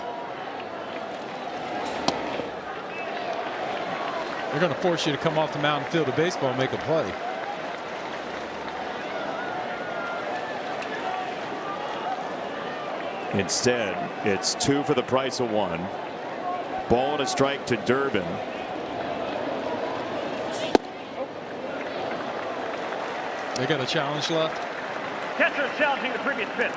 They're going to force you to come off the mound and field a baseball and make a play. Instead, it's 2 for the price of 1. Ball and a strike to Durbin. They got a challenge left. Catcher challenging the previous pitch.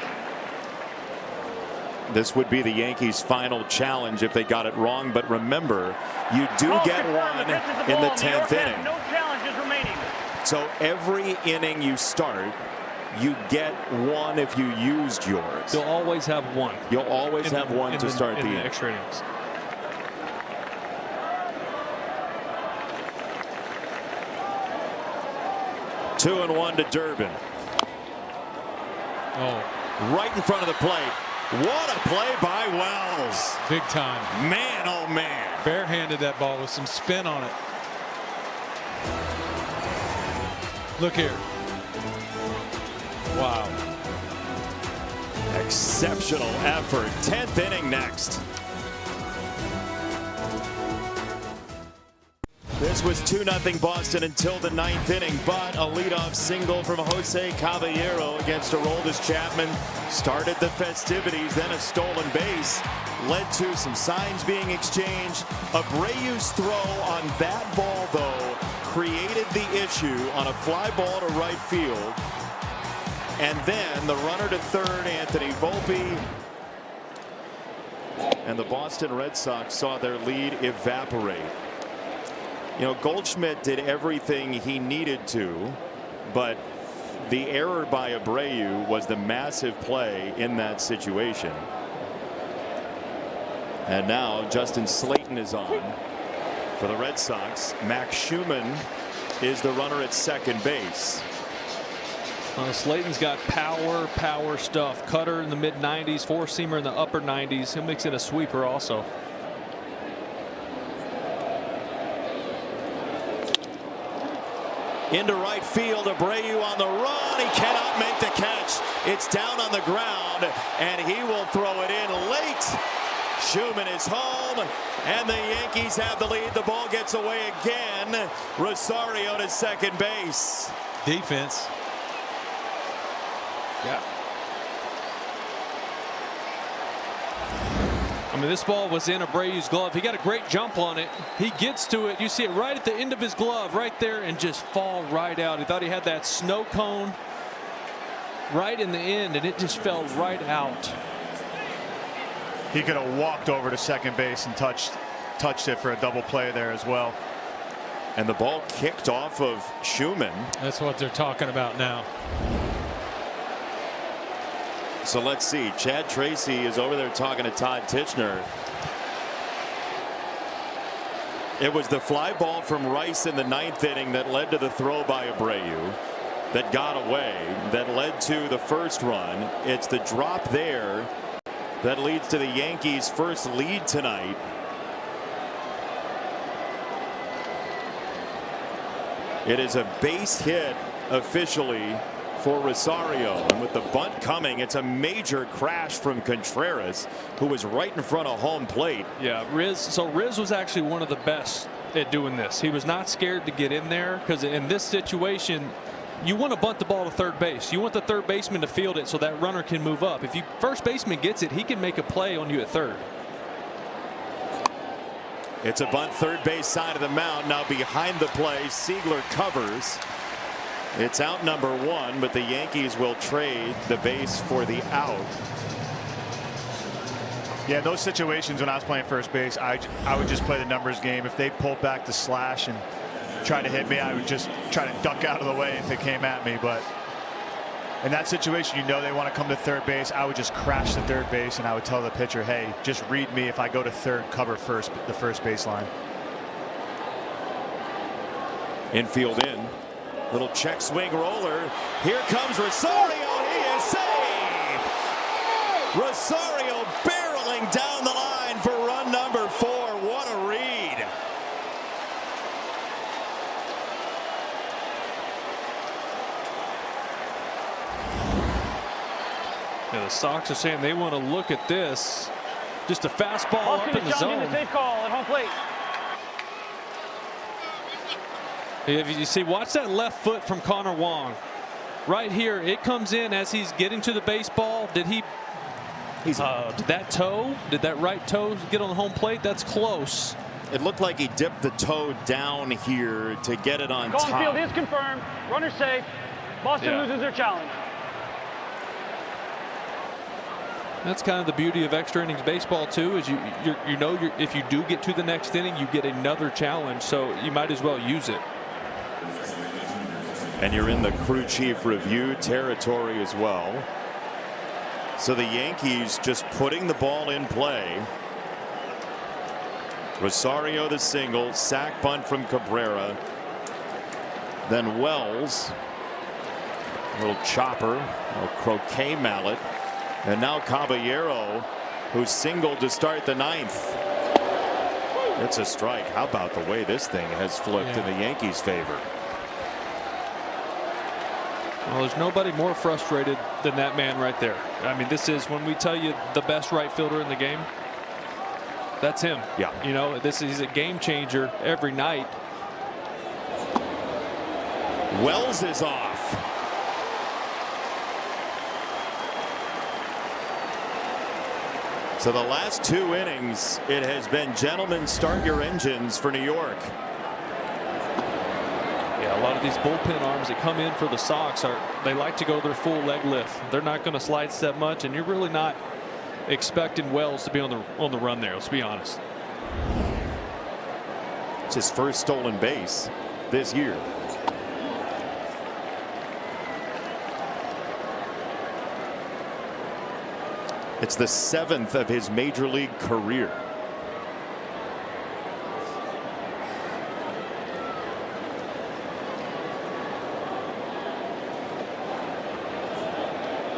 This would be the Yankees' final challenge if they got it wrong. But remember, you do get one in the 10th inning. No challenges remaining. So every inning you start, you get one if you used yours. You'll always have one. You'll always have one to start the inning. Extra innings. Two and one to Durbin. Oh, right in front of the plate. What a play by Wells. Big time. Man, oh man. Barehanded that ball with some spin on it. Look here. Wow. Exceptional effort. 10th inning next. This was 2-0 Boston until the 9th inning, but a leadoff single from Jose Caballero against Aroldis Chapman started the festivities. Then a stolen base led to some signs being exchanged. Abreu's throw on that ball, though, created the issue on a fly ball to right field. And then the runner to third, Anthony Volpe. And the Boston Red Sox saw their lead evaporate. You know, Goldschmidt did everything he needed to, but the error by Abreu was the massive play in that situation. And now Justin Slayton is on for the Red Sox. Max Schumann is the runner at second base. Slayton's got power stuff. Cutter in the mid-90s, four-seamer in the upper 90s. He'll mix in a sweeper also. Into right field, Abreu on the run. He cannot make the catch. It's down on the ground, and he will throw it in late. Schumann is home, and the Yankees have the lead. The ball gets away again. Rosario to second base. Defense. Yeah. I mean, this ball was in Abreu's glove. He got a great jump on it. He gets to it. You see it right at the end of his glove right there and just fall right out. He thought he had that snow cone right in the end, and it just fell right out. He could have walked over to second base and touched it for a double play there as well. And the ball kicked off of Schumann. That's what they're talking about now. So let's see. Chad Tracy is over there talking to Todd Tichenor. It was the fly ball from Rice in the 9th inning that led to the throw by Abreu that got away, that led to the first run. It's the drop there that leads to the Yankees' first lead tonight. It is a base hit officially for Rosario, and with the bunt coming, it's a major crash from Contreras, who was right in front of home plate. Yeah, Riz was actually one of the best at doing this. He was not scared to get in there, because in this situation you want to bunt the ball to third base. You want the third baseman to field it so that runner can move up. If first baseman gets it, he can make a play on you at third. It's a bunt third base side of the mound. Now behind the play, Siegler covers. It's out number one, but the Yankees will trade the base for the out. Yeah, in those situations when I was playing first base, I would just play the numbers game. If they pulled back the slash and tried to hit me, I would just try to duck out of the way if it came at me. But in that situation, you know they want to come to third base. I would just crash the third base, and I would tell the pitcher, hey, just read me. If I go to third, cover first, the first baseline. Infield in. Little check swing roller. Here comes Rosario. He is safe. Rosario barreling down the line for run number 4. What a read. Yeah, the Sox are saying they want to look at this. Just a fastball up in the zone. Safe call at home plate. If you see, watch that left foot from Connor Wong. Right here, it comes in as he's getting to the baseball. Did he? Did that right toe get on the home plate? That's close. It looked like he dipped the toe down here to get it on Call top. field is confirmed. Runner safe. Boston loses their challenge. That's kind of the beauty of extra innings baseball too, is if you do get to the next inning, you get another challenge, so you might as well use it. And you're in the crew chief review territory as well. So the Yankees just putting the ball in play. Rosario the single, sac bunt from Cabrera. Then Wells, a little chopper, a little croquet mallet. And now Caballero, who singled to start the ninth. It's a strike. How about the way this thing has flipped in the Yankees' favor? Well, there's nobody more frustrated than that man right there. I mean, this is, when we tell you the best right fielder in the game, that's him. Yeah. You know, he's a game changer every night. Wells is off. So the last 2 innings, it has been gentlemen, start your engines for New York. Yeah, a lot of these bullpen arms that come in for the Sox they like to go their full leg lift. They're not going to slide step much, and you're really not expecting Wells to be on the run there. Let's be honest. It's his first stolen base this year. It's the 7th of his major league career.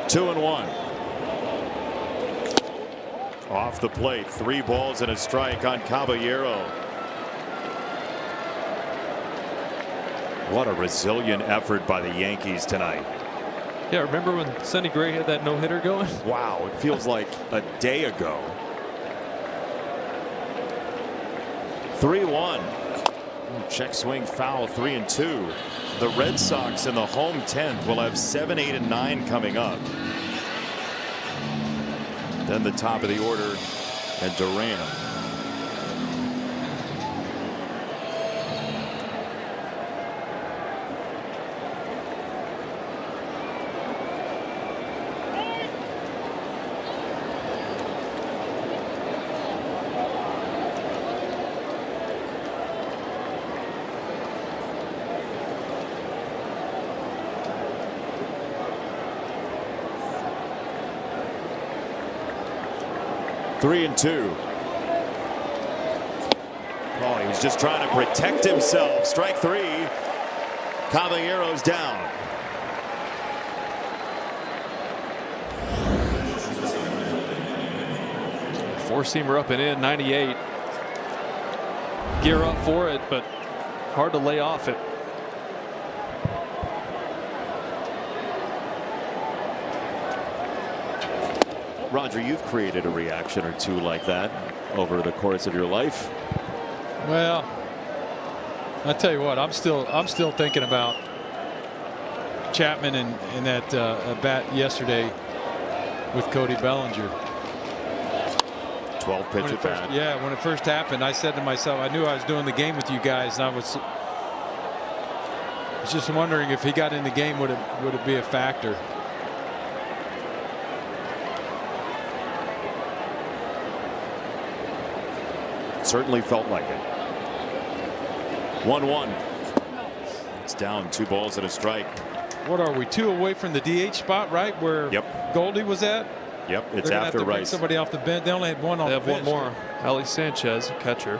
Two and one. Off the plate, 3 balls and a strike on Caballero. What a resilient effort by the Yankees tonight. Yeah, remember when Sonny Gray had that no-hitter going? Wow, it feels like a day ago. 3-1. Check swing foul, 3-2. The Red Sox in the home 10th will have 7, 8, and 9 coming up. Then the top of the order and Duran. Three and two. Oh, he was just trying to protect himself. Strike 3. Caballero's down. Four-seamer up and in, 98. Gear up for it, but hard to lay off it. Roger, you've created a reaction or two like that over the course of your life. Well, I tell you what, I'm still thinking about Chapman and that bat yesterday with Cody Bellinger. 12 pitch at bat. Yeah, when it first happened, I said to myself, I knew I was doing the game with you guys, and I was just wondering if he got in the game, would it be a factor? Certainly felt like it. 1-1. It's down, 2 balls and a strike. What are we, 2 away from the DH spot, right where Goldie was at? Yep, it's They're gonna after have to bring Rice. somebody off the bench. They only had one on They the have bench. one more. Ali Sanchez, catcher.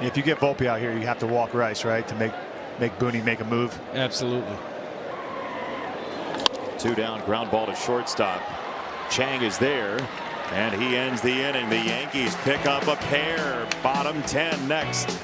If you get Volpe out here, you have to walk Rice, right, to make Booney make a move. Absolutely. 2 down, ground ball to shortstop. Chang is there, and he ends the inning. The Yankees pick up a pair. Bottom 10 next.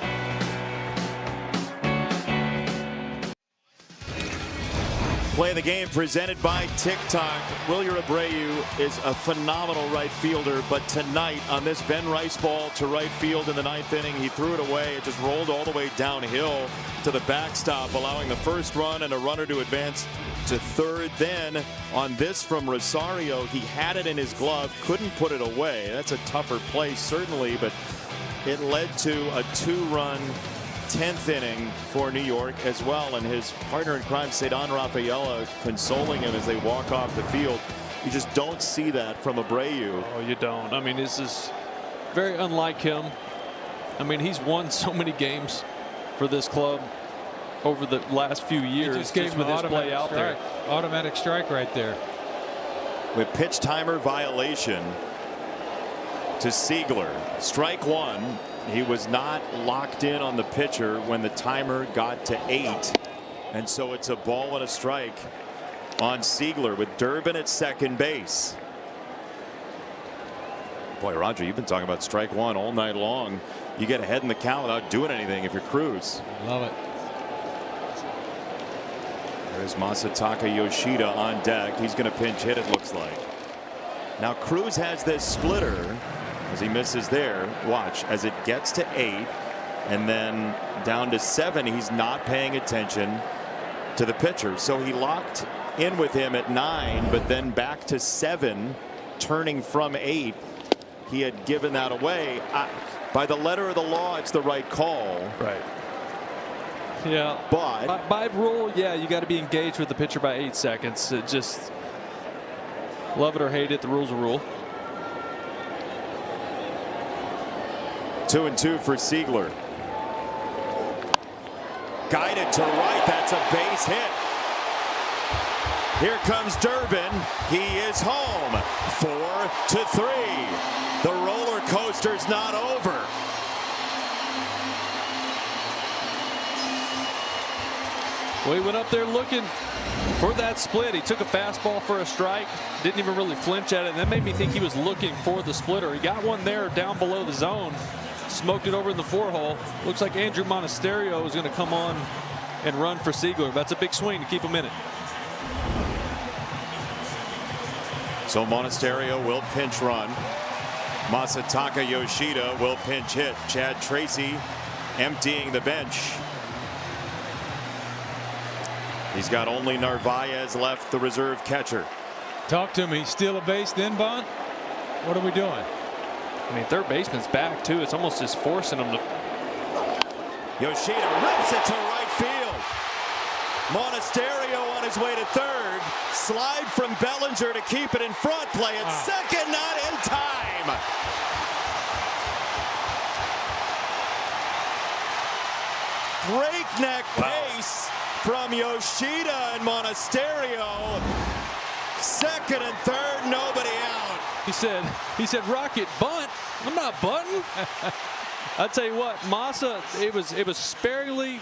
Play the game presented by TikTok. Wilyer Abreu is a phenomenal right fielder, but tonight on this Ben Rice ball to right field in the 9th inning, he threw it away. It just rolled all the way downhill to the backstop, allowing the first run and a runner to advance to third. Then on this from Rosario, he had it in his glove, couldn't put it away. That's a tougher play, certainly, but it led to a 2-run 10th inning for New York as well, and his partner in crime, Cedon Rafaela, consoling him as they walk off the field. You just don't see that from Abreu. Oh, you don't. I mean, this is very unlike him. I mean, he's won so many games for this club over the last few years. Just gave him with an his play out there. Automatic strike right there. With pitch timer violation to Seigler. Strike one. He was not locked in on the pitcher when the timer got to 8. And so it's a ball and a strike on Seigler with Durbin at second base. Boy, Roger, you've been talking about strike one all night long. You get ahead in the count without doing anything if you're Cruz. Love it. There's Masataka Yoshida on deck. He's going to pinch hit, it looks like. Now Cruz has this splitter. As he misses there, watch as it gets to 8 and then down to 7. He's not paying attention to the pitcher, so he locked in with him at 9, but then back to 7, turning from 8. He had given that away. By the letter of the law, it's the right call. Right. Yeah, but by rule, yeah, you got to be engaged with the pitcher by 8 seconds. It just, love it or hate it, the rule's a rule. 2-2 for Seigler. Guided to right. That's a base hit. Here comes Durbin. He is home. 4-3. The roller coaster's not over. Well, he went up there looking for that split. He took a fastball for a strike. Didn't even really flinch at it. And that made me think he was looking for the splitter. He got one there down below the zone. Smoked it over in the 4-hole. Looks like Andrew Monasterio is going to come on and run for Seigler. That's a big swing to keep him in it. So Monasterio will pinch run. Masataka Yoshida will pinch hit. Chad Tracy emptying the bench. He's got only Narvaez left, the reserve catcher. Talk to me. Steal a base, then bunt? What are we doing? I mean, third baseman's back, too. It's almost just forcing him to. Yoshida rips it to right field. Monasterio on his way to third. Slide from Bellinger to keep it in front. Play at second, not in time. Breakneck pace from Yoshida and Monasterio. Second and third, nobody out. He said, Rocket, bunt. I'm not bunting. I'll tell you what, Massa, it was sparingly.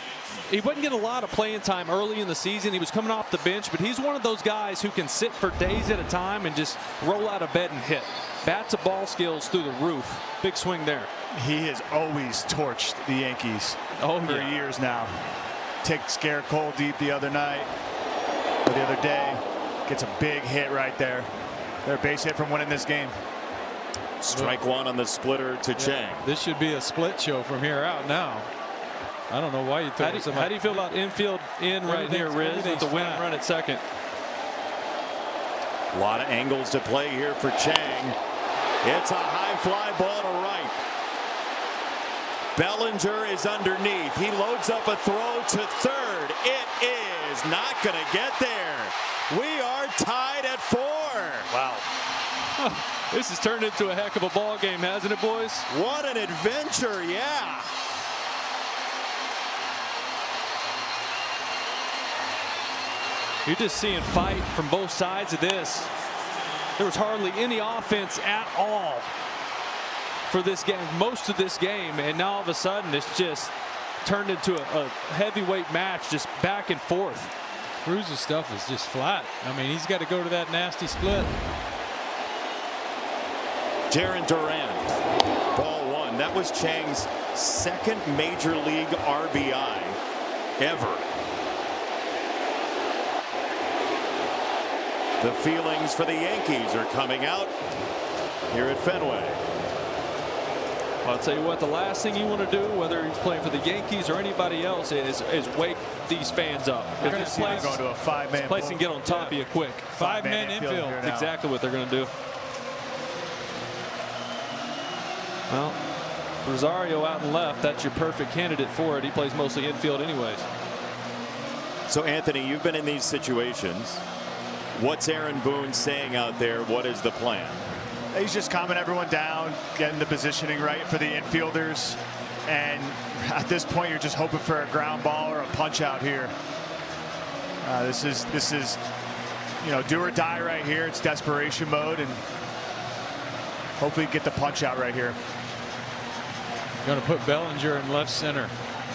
He wasn't getting a lot of playing time early in the season. He was coming off the bench, but he's one of those guys who can sit for days at a time and just roll out of bed and hit. Bats of ball skills through the roof. Big swing there. He has always torched the Yankees for years now. Scare Cole deep the other night, or the other day. Gets a big hit right there. They're a base hit from winning this game. Strike one on the splitter to Chang. This should be a split show from here out now. I don't know why you throw How do you feel about infield in right here, Riz, with the win run at second? A lot of angles to play here for Chang. It's a high fly ball to right. Bellinger is underneath. He loads up a throw to third. It is not going to get there. We are tied at 4. Wow. This has turned into a heck of a ball game, hasn't it, boys? What an adventure, yeah. You're just seeing fight from both sides of this. There was hardly any offense at all for this game, most of this game, and now all of a sudden it's just turned into a heavyweight match, just back and forth. Cruz's stuff is just flat. I mean, he's got to go to that nasty split. Jarren Duran, ball one. That was Chang's second major league RBI ever. The feelings for the Yankees are coming out here at Fenway. I'll tell you what, the last thing you want to do, whether you're playing for the Yankees or anybody else, is wake these fans up. You're going to see them go to a 5-man. This place can get on top of you quick. 5-man infield. That's exactly what they're going to do. Well, Rosario out and left, that's your perfect candidate for it. He plays mostly infield anyways. So, Anthony, you've been in these situations. What's Aaron Boone saying out there? What is the plan? He's just calming everyone down, getting the positioning right for the infielders. And at this point, you're just hoping for a ground ball or a punch out here. This is, you know, do or die right here. It's desperation mode, and hopefully get the punch out right here. Going to put Bellinger in left center.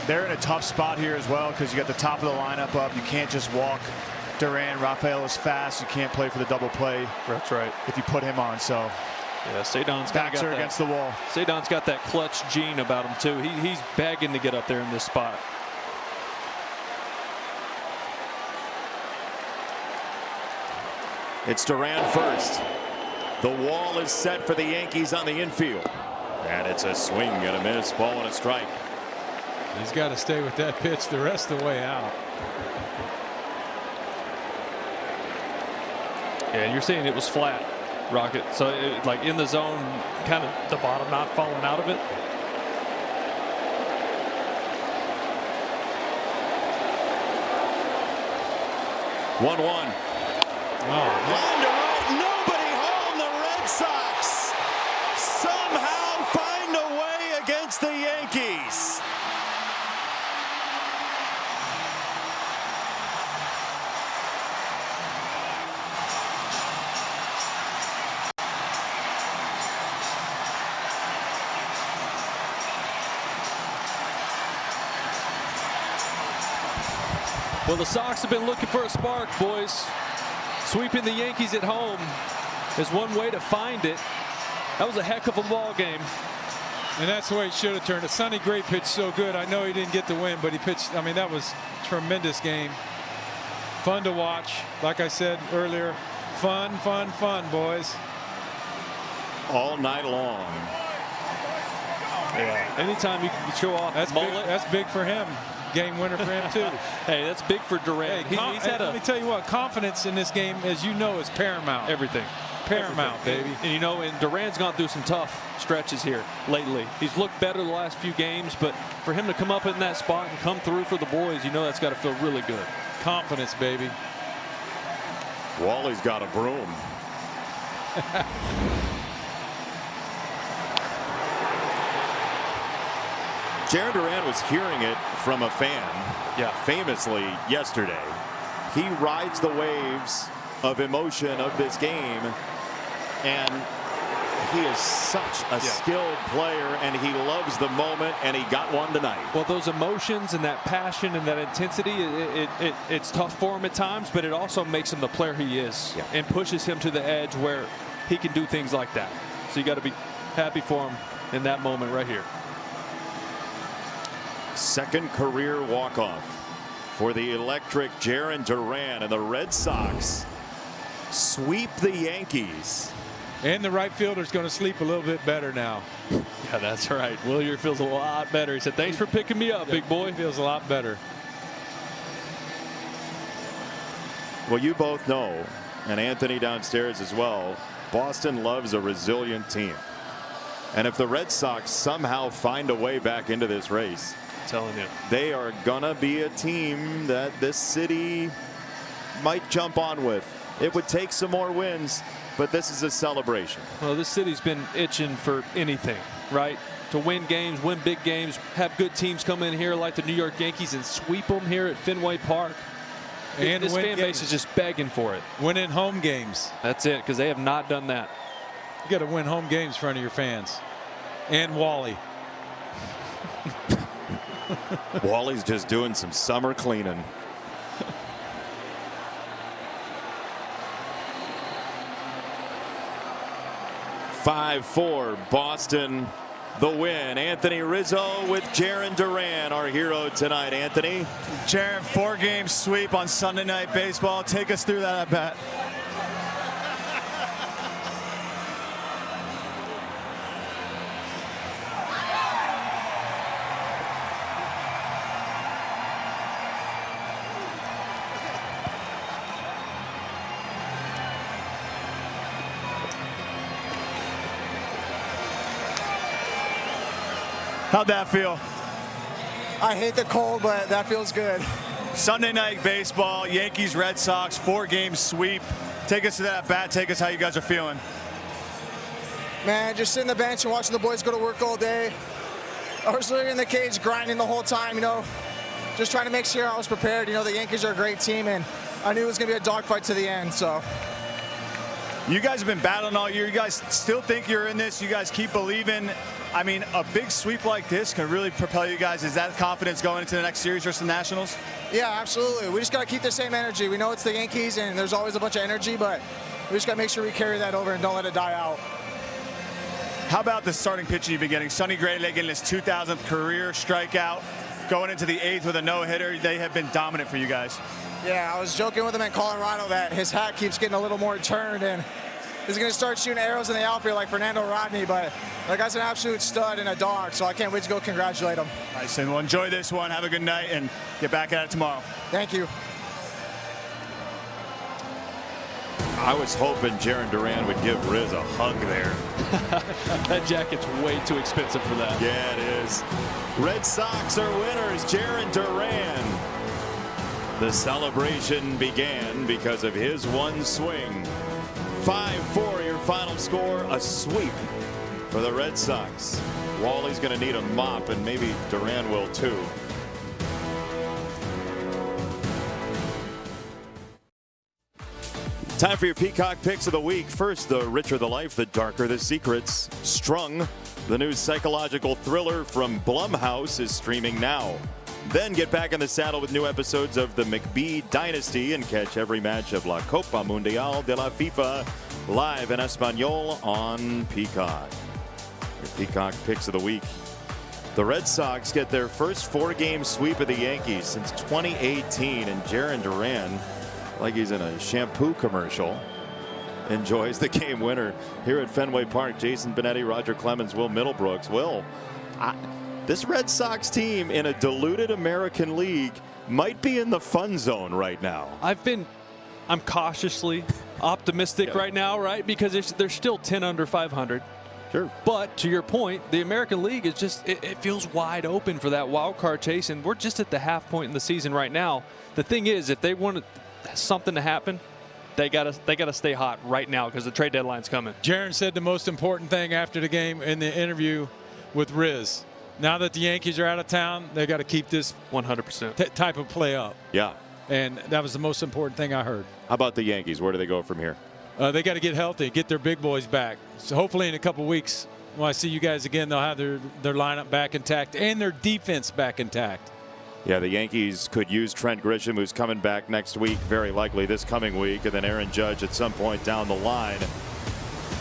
They're in a tough spot here as well because you got the top of the lineup up. You can't just walk Duran. Rafael is fast. You can't play for the double play. That's right. If you put him on, so yeah, Cedon's backs are against the wall. Cedon's got that clutch gene about him too. He's begging to get up there in this spot. It's Duran first. The wall is set for the Yankees on the infield. And it's a swing and a miss, ball and a strike. He's got to stay with that pitch the rest of the way out. Yeah, you're saying it was flat, Rocket. So like in the zone, kind of the bottom not falling out of it. One. Line to right, nobody home. The Red Sox somehow find a way against the Yankees. Well, the Sox have been looking for a spark, boys. Sweeping the Yankees at home is one way to find it. That was a heck of a ball game. And that's the way it should have turned. Sonny Gray pitched so good. I know he didn't get the win, but he pitched. I mean, that was a tremendous game. Fun to watch. Like I said earlier, fun, boys. All night long. Yeah. Anytime you can show off that's mullet. Big, that's big for him. Game winner for him too. Hey, that's big for Duran. Hey, let me tell you what, confidence in this game, as you know, is paramount. Everything. Paramount, baby. And you know, and Duran's gone through some tough stretches here lately. He's looked better the last few games, but for him to come up in that spot and come through for the boys, you know that's got to feel really good. Confidence, baby. Wally's got a broom. Jarren Duran was hearing it from a fan, famously yesterday. He rides the waves of emotion of this game, and he is such a skilled player, and he loves the moment, and he got one tonight. Well, those emotions and that passion and that intensity, it's tough for him at times, but it also makes him the player he is and pushes him to the edge where he can do things like that. So you got to be happy for him in that moment right here. Second career walk-off for the electric Jarren Duran, and the Red Sox sweep the Yankees. And the right fielder's going to sleep a little bit better now. Yeah, that's right. Willier feels a lot better. He said, thanks for picking me up, big boy. Feels a lot better. Well, you both know, and Anthony downstairs as well, Boston loves a resilient team. And if the Red Sox somehow find a way back into this race, I'm telling you, they are gonna be a team that this city might jump on with. It would take some more wins, but this is a celebration. Well, this city's been itching for anything, right? To win games, win big games, have good teams come in here like the New York Yankees and sweep them here at Fenway Park. And this fan base is just begging for it. Winning home games. That's it, because they have not done that. You got to win home games in front of your fans. And Wally. Wally's just doing some summer cleaning. (5-4) Boston, the win. Anthony Rizzo with Jarren Duran, our hero tonight. Anthony. Jarren, 4-game sweep on Sunday Night Baseball. Take us through that at bat. How'd that feel? I hate the cold, but that feels good. Sunday night baseball, Yankees, Red Sox, 4-game sweep. Take us to that bat. Take us how you guys are feeling. Man, just sitting on the bench and watching the boys go to work all day. I was literally in the cage grinding the whole time, just trying to make sure I was prepared. The Yankees are a great team, and I knew it was going to be a dogfight to the end. So, you guys have been battling all year. You guys still think you're in this. You guys keep believing. I mean, a big sweep like this can really propel you guys. Is that confidence going into the next series versus the Nationals? Yeah, absolutely. We just got to keep the same energy. We know it's the Yankees, and there's always a bunch of energy, but we just got to make sure we carry that over and don't let it die out. How about the starting pitching you've been getting? Sonny Gray getting his 2000th career strikeout, going into the 8th with a no-hitter. They have been dominant for you guys. Yeah, I was joking with him in Colorado that his hat keeps getting a little more turned, and he's going to start shooting arrows in the outfield like Fernando Rodney, but that guy's an absolute stud and a dog, so I can't wait to go congratulate him. Nice, and we'll enjoy this one. Have a good night, and get back at it tomorrow. Thank you. I was hoping Jarren Duran would give Riz a hug there. That jacket's way too expensive for that. Yeah, it is. Red Sox are winners. Jarren Duran. The celebration began because of his one swing. 5-4 your final score, a sweep for the Red Sox. Wally's going to need a mop, and maybe Duran will too. Time for your Peacock picks of the week. First, the richer the life, the darker the secrets. Strung, the new psychological thriller from Blumhouse, is streaming now. Then get back in the saddle with new episodes of the McBee Dynasty and catch every match of La Copa Mundial de la FIFA live in Espanol on Peacock. Your Peacock picks of the week. The Red Sox get their first 4-game sweep of the Yankees since 2018, and Jarren Duran, like he's in a shampoo commercial, enjoys the game winner here at Fenway Park. Jason Benetti, Roger Clemens, Will Middlebrooks. Will, this Red Sox team in a diluted American League might be in the fun zone right now. I'm cautiously optimistic right now, right? Because they're still 10 under 500. Sure. But to your point, the American League is just, it feels wide open for that wild card chase, and we're just at the half point in the season right now. The thing is, if they want something to happen, they gotta stay hot right now because the trade deadline's coming. Jarren said the most important thing after the game in the interview with Riz. Now that the Yankees are out of town, they got to keep this 100% type of play up. Yeah. And that was the most important thing I heard. How about the Yankees? Where do they go from here? They got to get healthy, get their big boys back. So hopefully in a couple weeks, when I see you guys again, they'll have their lineup back intact and their defense back intact. Yeah, the Yankees could use Trent Grisham, who's coming back next week, very likely this coming week, and then Aaron Judge at some point down the line.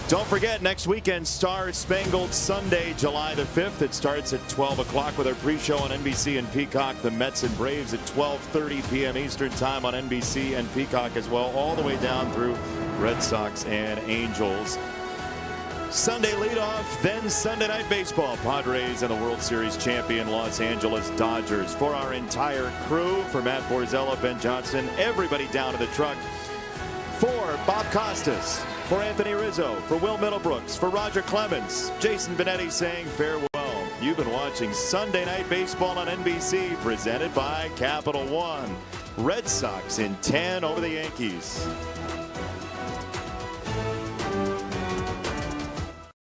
Don't forget, next weekend, Star Spangled Sunday, July the 5th. It starts at 12 o'clock with our pre-show on NBC and Peacock. The Mets and Braves at 12:30 p.m. Eastern Time on NBC and Peacock as well, all the way down through Red Sox and Angels. Sunday leadoff, then Sunday Night Baseball. Padres and the World Series champion Los Angeles Dodgers. For our entire crew, for Matt Borzella, Ben Johnson, everybody down to the truck. For Bob Costas, for Anthony Rizzo, for Will Middlebrooks, for Roger Clemens, Jason Benetti saying farewell. You've been watching Sunday Night Baseball on NBC, presented by Capital One. Red Sox in 10 over the Yankees.